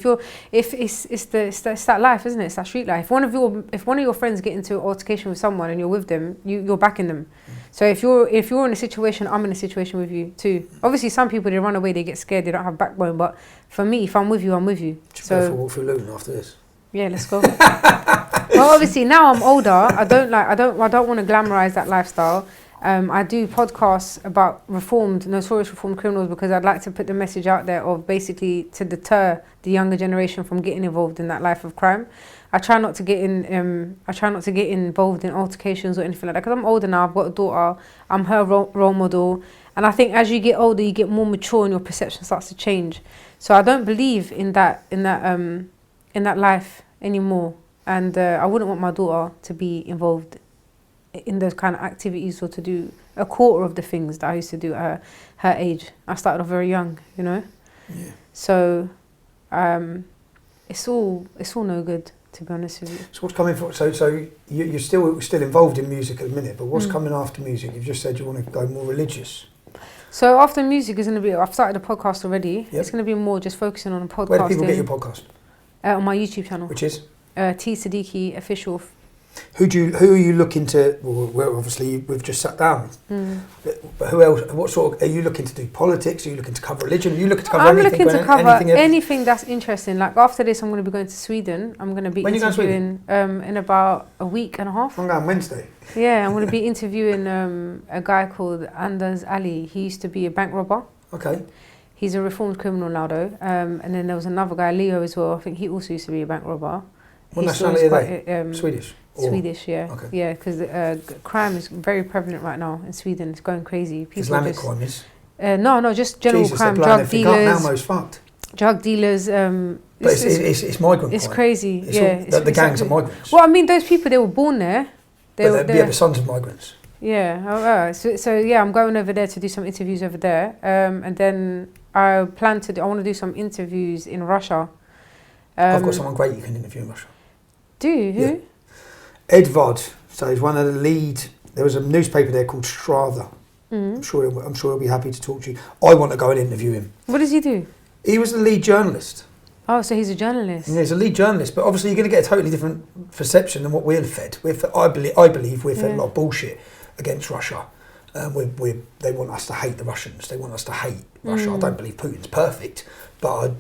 it's that life, isn't it? It's that street life. If one of your friends get into an altercation with someone and you're with them, you're backing them. So if you're in a situation, I'm in a situation with you too. Obviously, some people they run away, they get scared, they don't have backbone. But for me, if I'm with you, I'm with you. So go for a walk through Luton after this. Yeah, let's go. Well, obviously now I'm older. I don't want to glamorize that lifestyle. I do podcasts about notorious reformed criminals because I'd like to put the message out there of basically to deter the younger generation from getting involved in that life of crime. I try not to get involved in altercations or anything like that because I'm older now. I've got a daughter. I'm her role model, and I think as you get older, you get more mature and your perception starts to change. So I don't believe in that life anymore. And I wouldn't want my daughter to be involved in those kind of activities or to do a quarter of the things that I used to do at her age. I started off very young, Yeah. So it's all no good, to be honest with you. So what's coming for? So you're still involved in music at the minute, but what's coming after music? You've just said you want to go more religious. So after music is going to be, I've started a podcast already. Yep. It's going to be more just focusing on podcasting. Where do people get your podcast? On my YouTube channel. Which is? Seddiki official. Who are you looking to? Well, obviously we've just sat down. But who else? What sort of? Are you looking to do politics? Are you looking to cover religion? Are you looking to cover anything? I'm looking to cover anything that's interesting. Like after this, I'm going to be going to Sweden. I'm going to be interviewing in about a week and a half. I'm going Wednesday. Yeah, I'm going to be interviewing a guy called Anders Ali. He used to be a bank robber. Okay. He's a reformed criminal now though. And then there was another guy, Leo, as well. I think he also used to be a bank robber. What nationality are they? Swedish? Swedish, yeah. Okay. Yeah, because crime is very prevalent right now in Sweden. It's going crazy. People Islamic crime is? No, just general crime. Drug dealers. Now most fucked. Drug dealers. But it's migrant It's crime. crazy, The gangs are migrants. Well, I mean, those people, they were born there. They're the sons of migrants. Yeah, so yeah, I'm going over there to do some interviews over there. And then I want to do some interviews in Russia. I've got someone great you can interview in Russia. Do you? Who? Yeah. Edvard. So he's one of the lead. There was a newspaper there called Strava. I'm sure he'll be happy to talk to you. I want to go and interview him. What does he do? He was the lead journalist. Oh, so he's a journalist. Yeah, he's a lead journalist, but obviously you're going to get a totally different perception than what we're fed. I believe we're fed a lot of bullshit against Russia. They want us to hate the Russians. They want us to hate Russia. I don't believe Putin's perfect, but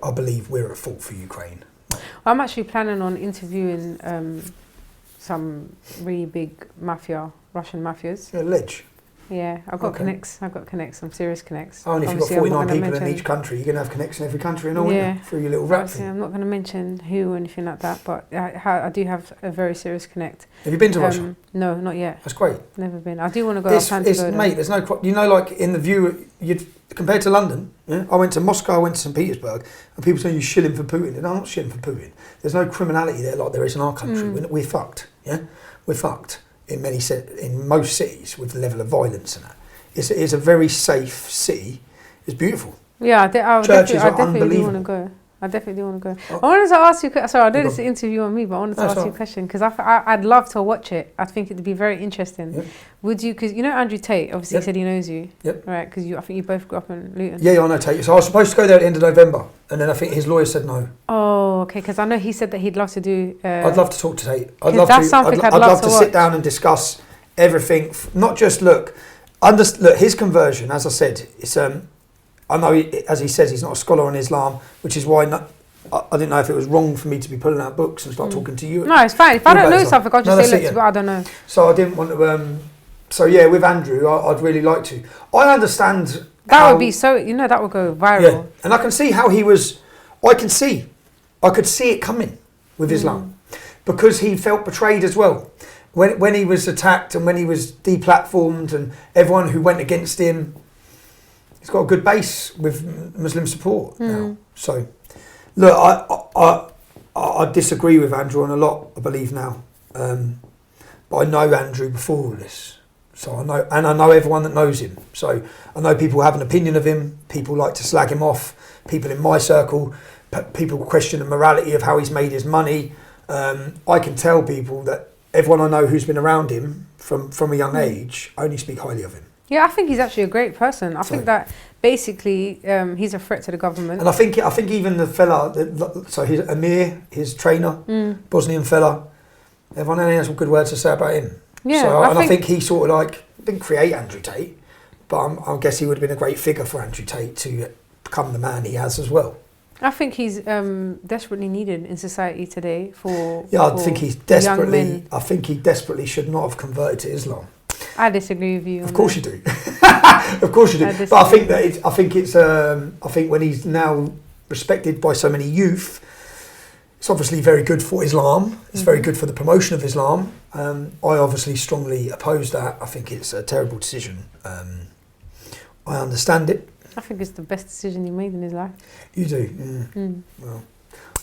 I believe we're at fault for Ukraine. I'm actually planning on interviewing some really big Russian mafias. Yeah, Ledge. Yeah, I've got Okay. connects. I've got connects. Some serious connects. Oh, and if Obviously, you've I'm got not 49 gonna people in mention- each country, you're going to have connects in every country and all, Yeah. through your little rap Obviously, thing. I'm not going to mention who or anything like that, but I do have a very serious connect. Have you been to Russia? No, not yet. That's great. Never been. I do want to go. I plan to go there. Mate, there's no... You know, like, in the view... compared to London, yeah? I went to Moscow, I went to St. Petersburg, and people say you're shilling for Putin. And I'm not shilling for Putin. There's no criminality there like there is in our country. We're fucked, yeah? We're fucked in most cities with the level of violence and that. It's a very safe city. It's beautiful. Yeah, I Churches are definitely do want to unbelievable. go. I definitely do want to go. Oh. I wanted to ask you. Sorry, I know Go this on. interview on me, but I wanted to That's ask you all a right. question because I'd love to watch it. I think it'd be very interesting. Yep. Would you? Because you know Andrew Tate. Obviously, Yep. he said he knows you. Yep. Right? Because I think you both grew up in Luton. Yeah, I know Tate. So I was supposed to go there at the end of November, and then I think his lawyer said no. Oh, okay. Because I know he said that he'd love to do. I'd love to talk to Tate. I'd 'cause love that's to. something I'd I'd love love to to sit watch. down and discuss everything. Not just look. Look, his conversion, as I said, it's I know, as he says, he's not a scholar on Islam, which is why I didn't know if it was wrong for me to be pulling out books and start talking to you. No, it's fine. If I You don't about know Islam. something, I'll just No, say, that's look, it, yeah. but I don't know. So I didn't want to. So yeah, with Andrew, I'd really like to. I understand. That would be so. You know, that would go viral. Yeah, and I can see how he was. I could see it coming with Islam, because he felt betrayed as well. When he was attacked and when he was deplatformed and everyone who went against him, he's got a good base with Muslim support now. So, look, I disagree with Andrew on a lot, I believe now, but I know Andrew before all this. So I know everyone that knows him. So I know people have an opinion of him. People like to slag him off. People in my circle, people question the morality of how he's made his money. I can tell people that everyone I know who's been around him from a young age only speak highly of him. Yeah, I think he's actually a great person. I think that basically he's a threat to the government. And I think even the fella, so his Amir, his trainer, Bosnian fella, everyone only has some good words to say about him. Yeah, so, I think he sort of didn't create Andrew Tate, but I guess he would have been a great figure for Andrew Tate to become the man he has as well. I think he's desperately needed in society today for. Yeah, for I think young men. I think he desperately should not have converted to Islam. I disagree with you. Of course you do. Of course you do. But I think that I think when he's now respected by so many youth, it's obviously very good for Islam. It's very good for the promotion of Islam. I obviously strongly oppose that. I think it's a terrible decision. I understand it. I think it's the best decision he made in his life. You do, yeah.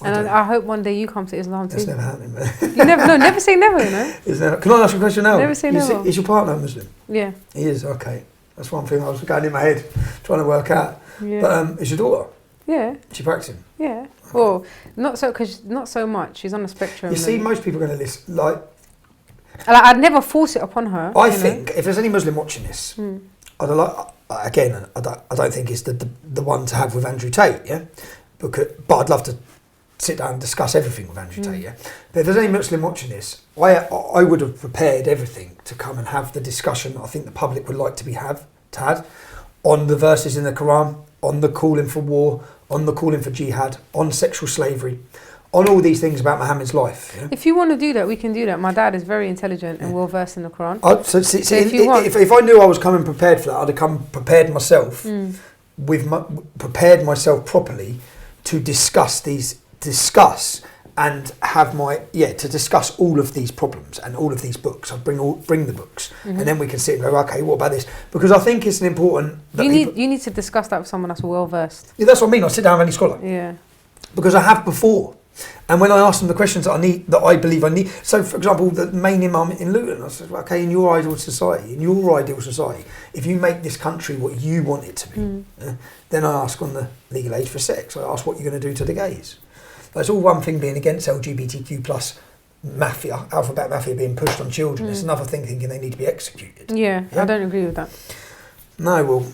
Well, I hope one day you come to Islam too. It's never happening, man. You never say never, you know. Can I ask you a question now? Never say never. Is your partner Muslim? Yeah. He is, okay. That's one thing I was going in my head, trying to work out. Yeah. But is your daughter? Yeah. Is she practicing? Yeah. Well, not so much. She's on the spectrum. You see, most people are going to listen. I'd never force it upon her. I think if there's any Muslim watching this, I don't think it's the one to have with Andrew Tate, yeah. But I'd love to sit down and discuss everything with Andrew Tate, yeah. But if there's any Muslim watching this, I would have prepared everything to come and have the discussion I think the public would like to had on the verses in the Quran, on the calling for war, on the calling for jihad, on sexual slavery, on all these things about Muhammad's life. Yeah? If you want to do that, we can do that. My dad is very intelligent and well versed in the Quran. If I knew I was coming prepared for that, I'd have come prepared myself, prepared myself properly to discuss and have to discuss all of these problems and all of these books. I'd bring the books, and then we can sit and go, okay, what about this? Because I think it's an important. You need to discuss that with someone that's well versed. Yeah, that's what I mean. I sit down with any scholar. Yeah. Because I have before. And when I ask them the questions that I believe I need. So, for example, the main imam in Luton, I said, well, okay, in your ideal society, if you make this country what you want it to be, then I ask on the legal age for sex. I ask what you're going to do to the gays. It's all one thing being against LGBTQ plus mafia, alphabet mafia being pushed on children. It's another thing thinking they need to be executed. Yeah, I don't agree with that. No, well,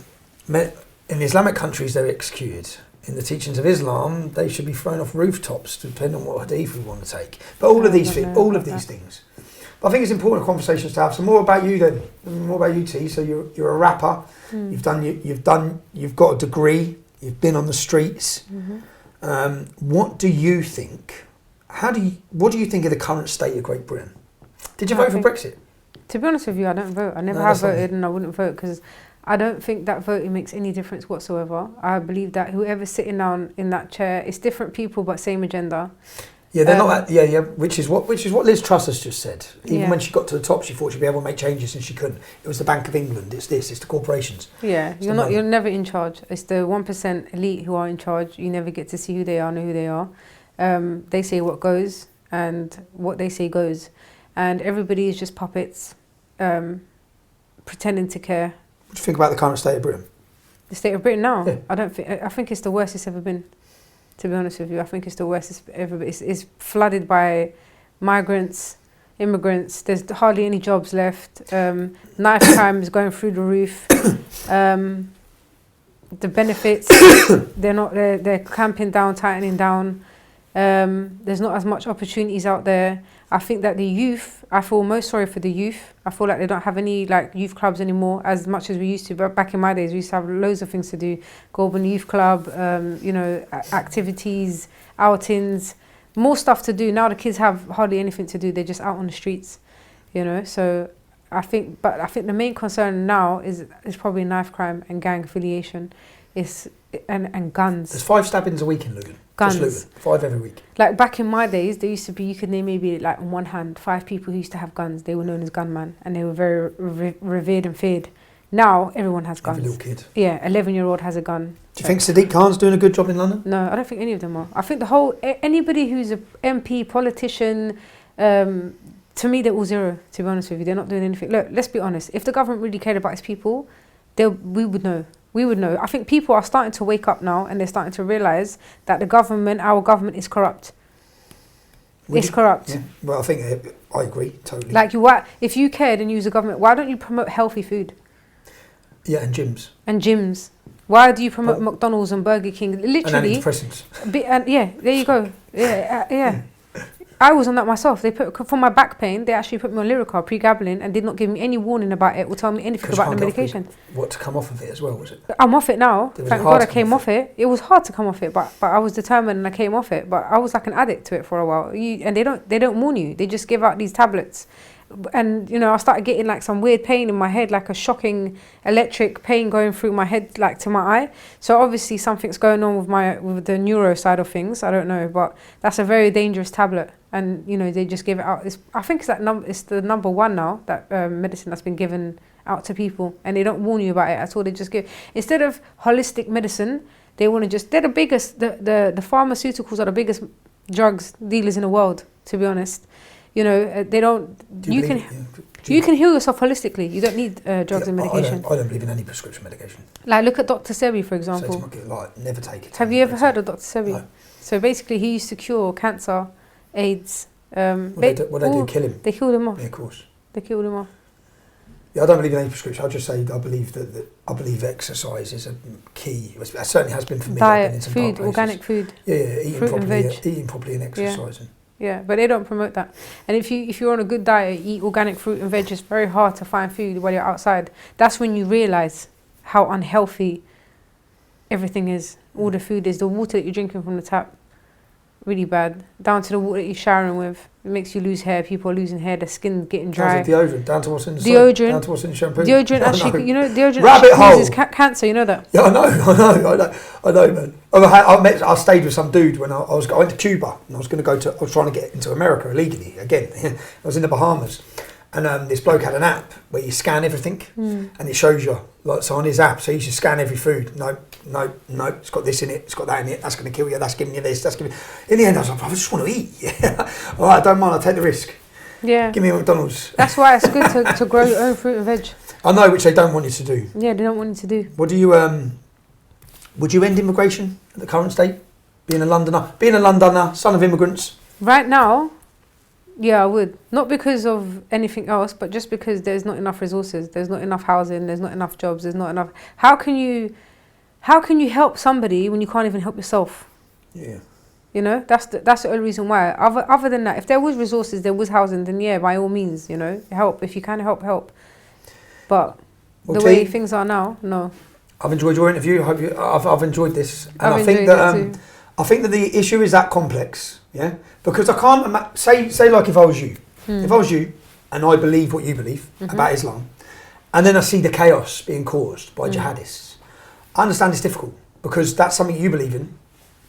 in Islamic countries, they're executed. In the teachings of Islam, they should be thrown off rooftops, depending on what hadith we want to take. But all of these things. But I think it's important conversations to have. So more about you then, more about you, T. So you're a rapper. You've got a degree. You've been on the streets. What do you think? What do you think of the current state of Great Britain? Did you vote for Brexit? To be honest with you, I don't vote. I never have voted, and I wouldn't vote because I don't think that voting makes any difference whatsoever. I believe that whoever's sitting down in that chair, it's different people but same agenda. Yeah, they're not. Yeah. Which is what Liz Truss has just said. Even when she got to the top, she thought she'd be able to make changes, and she couldn't. It was the Bank of England. It's this. It's the corporations. Yeah, you're never in charge. It's the 1% elite who are in charge. You never get to see who they are, know who they are. They say what goes, and what they say goes, and everybody is just puppets, pretending to care. What do you think about the current state of Britain? The state of Britain now? Yeah. I think it's the worst it's ever been. To be honest with you, I think it's the worst it's ever been. It's flooded by migrants, immigrants. There's hardly any jobs left. Knife crime is going through the roof. The benefits, they're clamping down, tightening down. There's not as much opportunities out there. I think that the youth, I feel most sorry for the youth. I feel like they don't have any like youth clubs anymore as much as we used to. But back in my days, we used to have loads of things to do. Goulburn Youth Club, activities, outings, more stuff to do. Now the kids have hardly anything to do. They're just out on the streets, So I think the main concern now is probably knife crime and gang affiliation, and guns. There's 5 stabbings a week in Luton. Guns. Just Luton, 5 every week. Like back in my days, there used to be, you could name maybe like on one hand 5 people who used to have guns. They were known as gunmen, and they were very revered and feared. Now everyone has guns. Every little kid. Yeah, 11-year-old has a gun. Do you think Seddiki Khan's doing a good job in London? No, I don't think any of them are. I think the whole anybody who's a MP, politician, to me they're all zero. To be honest with you, they're not doing anything. Look, let's be honest. If the government really cared about its people, we would know. We would know. I think people are starting to wake up now, and they're starting to realise that our government is corrupt. It's corrupt. Yeah. Well, I think I agree totally. Like if you cared and you was a government, why don't you promote healthy food? Yeah, and gyms. And gyms. Why do you promote McDonald's and Burger King? Literally. And antidepressants. Yeah, there you go. Yeah. I was on that myself. They put for my back pain. They actually put me on Lyrica, pregabalin, and did not give me any warning about it or tell me anything about the medication. What, to come off of it as well, was it? I'm off it now. Thank God I came off it. It was hard to come off it, but I was determined and I came off it. But I was like an addict to it for a while. And they don't warn you. They just give out these tablets. And I started getting like some weird pain in my head, like a shocking electric pain going through my head, like to my eye. So obviously something's going on with the neuro side of things. I don't know, but that's a very dangerous tablet. And they just give it out. I think it's the number 1 now, that medicine that's been given out to people, and they don't warn you about it at all. They just give, instead of holistic medicine, they want to they're the biggest. The pharmaceuticals are the biggest drugs dealers in the world. To be honest. They don't. You can heal yourself holistically. You don't need drugs and medication. I don't believe in any prescription medication. Like look at Dr. Sebi, for example. So to my kid, never take it. Have you ever heard of Dr. Sebi? No. So basically, he used to cure cancer, AIDS. What they do, kill him. They killed him off. Yeah, of course. They killed him off. Yeah, I don't believe in any prescription. I'll just say I believe exercise is a key. It certainly has been for me. Diet, food, organic food. Yeah, eating properly and exercising. Yeah, but they don't promote that. And if you're on a good diet, eat organic fruit and veg, it's very hard to find food while you're outside. That's when you realise how unhealthy everything is. All the food is. The water that you're drinking from the tap, really bad. Down to the water that you're showering with. It makes you lose hair. People are losing hair. Their skin getting dry. Deodorant, down to what's in the deodorant. Down to what's in the shampoo. Deodorant actually, deodorant Rabbit causes hole. cancer. You know that? Yeah, I know, man. I stayed with some dude when I went to Cuba, and I was trying to get into America illegally again. I was in the Bahamas, and this bloke had an app where you scan everything, and it shows you. So on his app, so you should scan every food. No, it's got this in it, it's got that in it, that's going to kill you, that's giving you this, that's giving you... In the end, I was like, I just want to eat. Yeah. All right, I don't mind, I'll take the risk. Yeah. Give me a McDonald's. That's why it's good to grow your own fruit and veg. I know, which they don't want you to do. Yeah, they don't want you to do. What do you... would you end immigration at the current state? Being a Londoner, son of immigrants? Right now, yeah, I would. Not because of anything else, but just because there's not enough resources. There's not enough housing. There's not enough jobs. There's not enough... How can you help somebody when you can't even help yourself? Yeah. That's the only reason why. Other than that, if there was resources, there was housing, then yeah, by all means, help. If you can help. But the way things are now, no. I've enjoyed your interview. I've enjoyed this. And I think that the issue is that complex, yeah? Because I can't say like if I was you. If I was you, and I believe what you believe about Islam, and then I see the chaos being caused by jihadists. I understand it's difficult because that's something you believe in,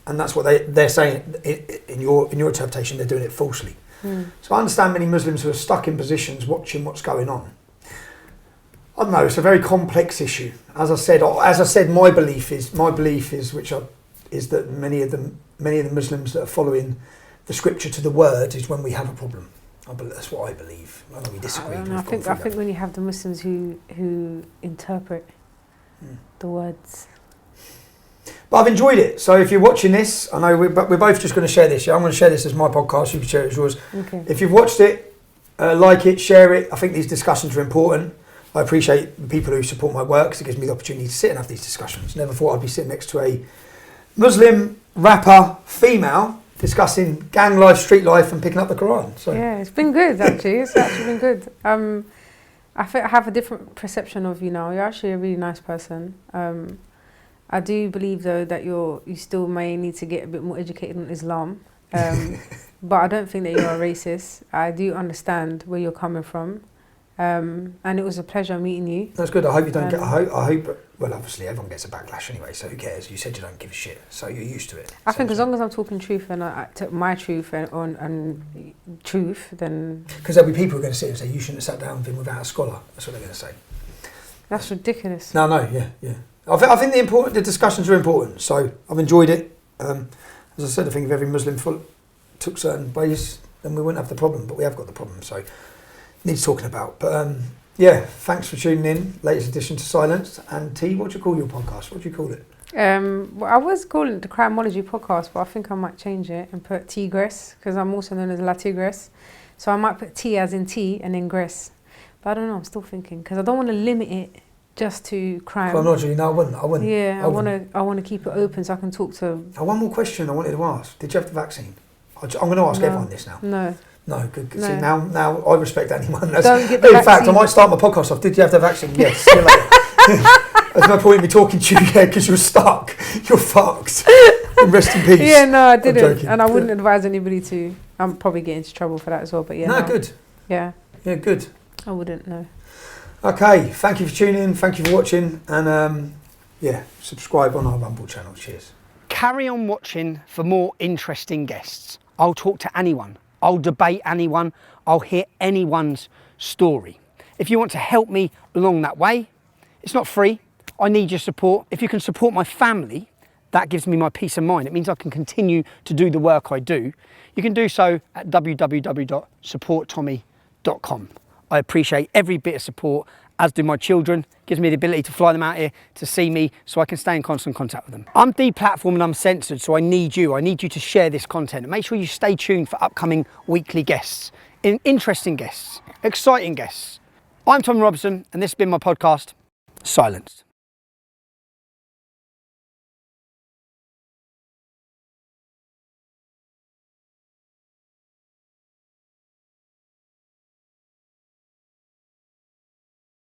and that's what they're saying in your interpretation. They're doing it falsely. So I understand many Muslims who are stuck in positions watching what's going on. I don't know. It's a very complex issue. As I said, my belief is that many of the Muslims that are following the scripture to the word is when we have a problem. That's what I believe. I know we disagree. I think when you have the Muslims who interpret the words. But I've enjoyed it. So if you're watching this, I know we're both just going to share this. Yeah? I'm going to share this as my podcast. You can share it as yours. Okay. If you've watched it, like it, share it. I think these discussions are important. I appreciate the people who support my work because it gives me the opportunity to sit and have these discussions. Never thought I'd be sitting next to a Muslim rapper female discussing gang life, street life, and picking up the Quran. So yeah, it's been good actually. It's actually been good. I think I have a different perception of you now. You're actually a really nice person. I do believe though that you still may need to get a bit more educated on Islam, but I don't think that you're a racist. I do understand where you're coming from, and it was a pleasure meeting you. That's good. I hope you don't get. I hope. Well, obviously everyone gets a backlash anyway, so who cares? You said you don't give a shit, so you're used to it. I think as long as I'm talking truth and I took my truth and truth, then because there'll be people who are going to sit and say you shouldn't have sat down with him without a scholar. That's what they're going to say. That's ridiculous. No, yeah. I think the discussions are important, so I've enjoyed it. As I said, I think if every Muslim took certain ways, then we wouldn't have the problem, but we have got the problem, so it needs talking about. But yeah, thanks for tuning in. Latest edition to Silence. And T, what do you call your podcast? What do you call it? Well, I was calling it the Crimology Podcast, but I think I might change it and put Tigress, because I'm also known as La Tigress. So I might put T as in T and then Gress. But I don't know, I'm still thinking, because I don't want to limit it just to crime. Chronology, no, I wouldn't. Yeah, I want to keep it open so I can talk to. One more question I wanted to ask. Did you have the vaccine? I'm going to ask everyone this now. No, good. No. See, now I respect anyone. Don't get the vaccine. In fact, I might start my podcast off. Did you have the vaccine? Yes. See you later. There's no point in me talking to you because you're stuck. You're fucked. Rest in peace. Yeah, no, I didn't, and I wouldn't advise anybody to. I'm probably getting into trouble for that as well. But yeah. No, good. Yeah. Yeah, good. I wouldn't know. Okay, thank you for tuning in. Thank you for watching, and subscribe on our Rumble channel. Cheers. Carry on watching for more interesting guests. I'll talk to anyone. I'll debate anyone. I'll hear anyone's story. If you want to help me along that way, it's not free. I need your support. If you can support my family, that gives me my peace of mind. It means I can continue to do the work I do. You can do so at www.supporttommy.com. I appreciate every bit of support, as do my children. Gives me the ability to fly them out here to see me so I can stay in constant contact with them. I'm deplatformed and I'm censored, so I need you. I need you to share this content and make sure you stay tuned for upcoming weekly guests, interesting guests, exciting guests. I'm Tom Robson and this has been my podcast, Silenced.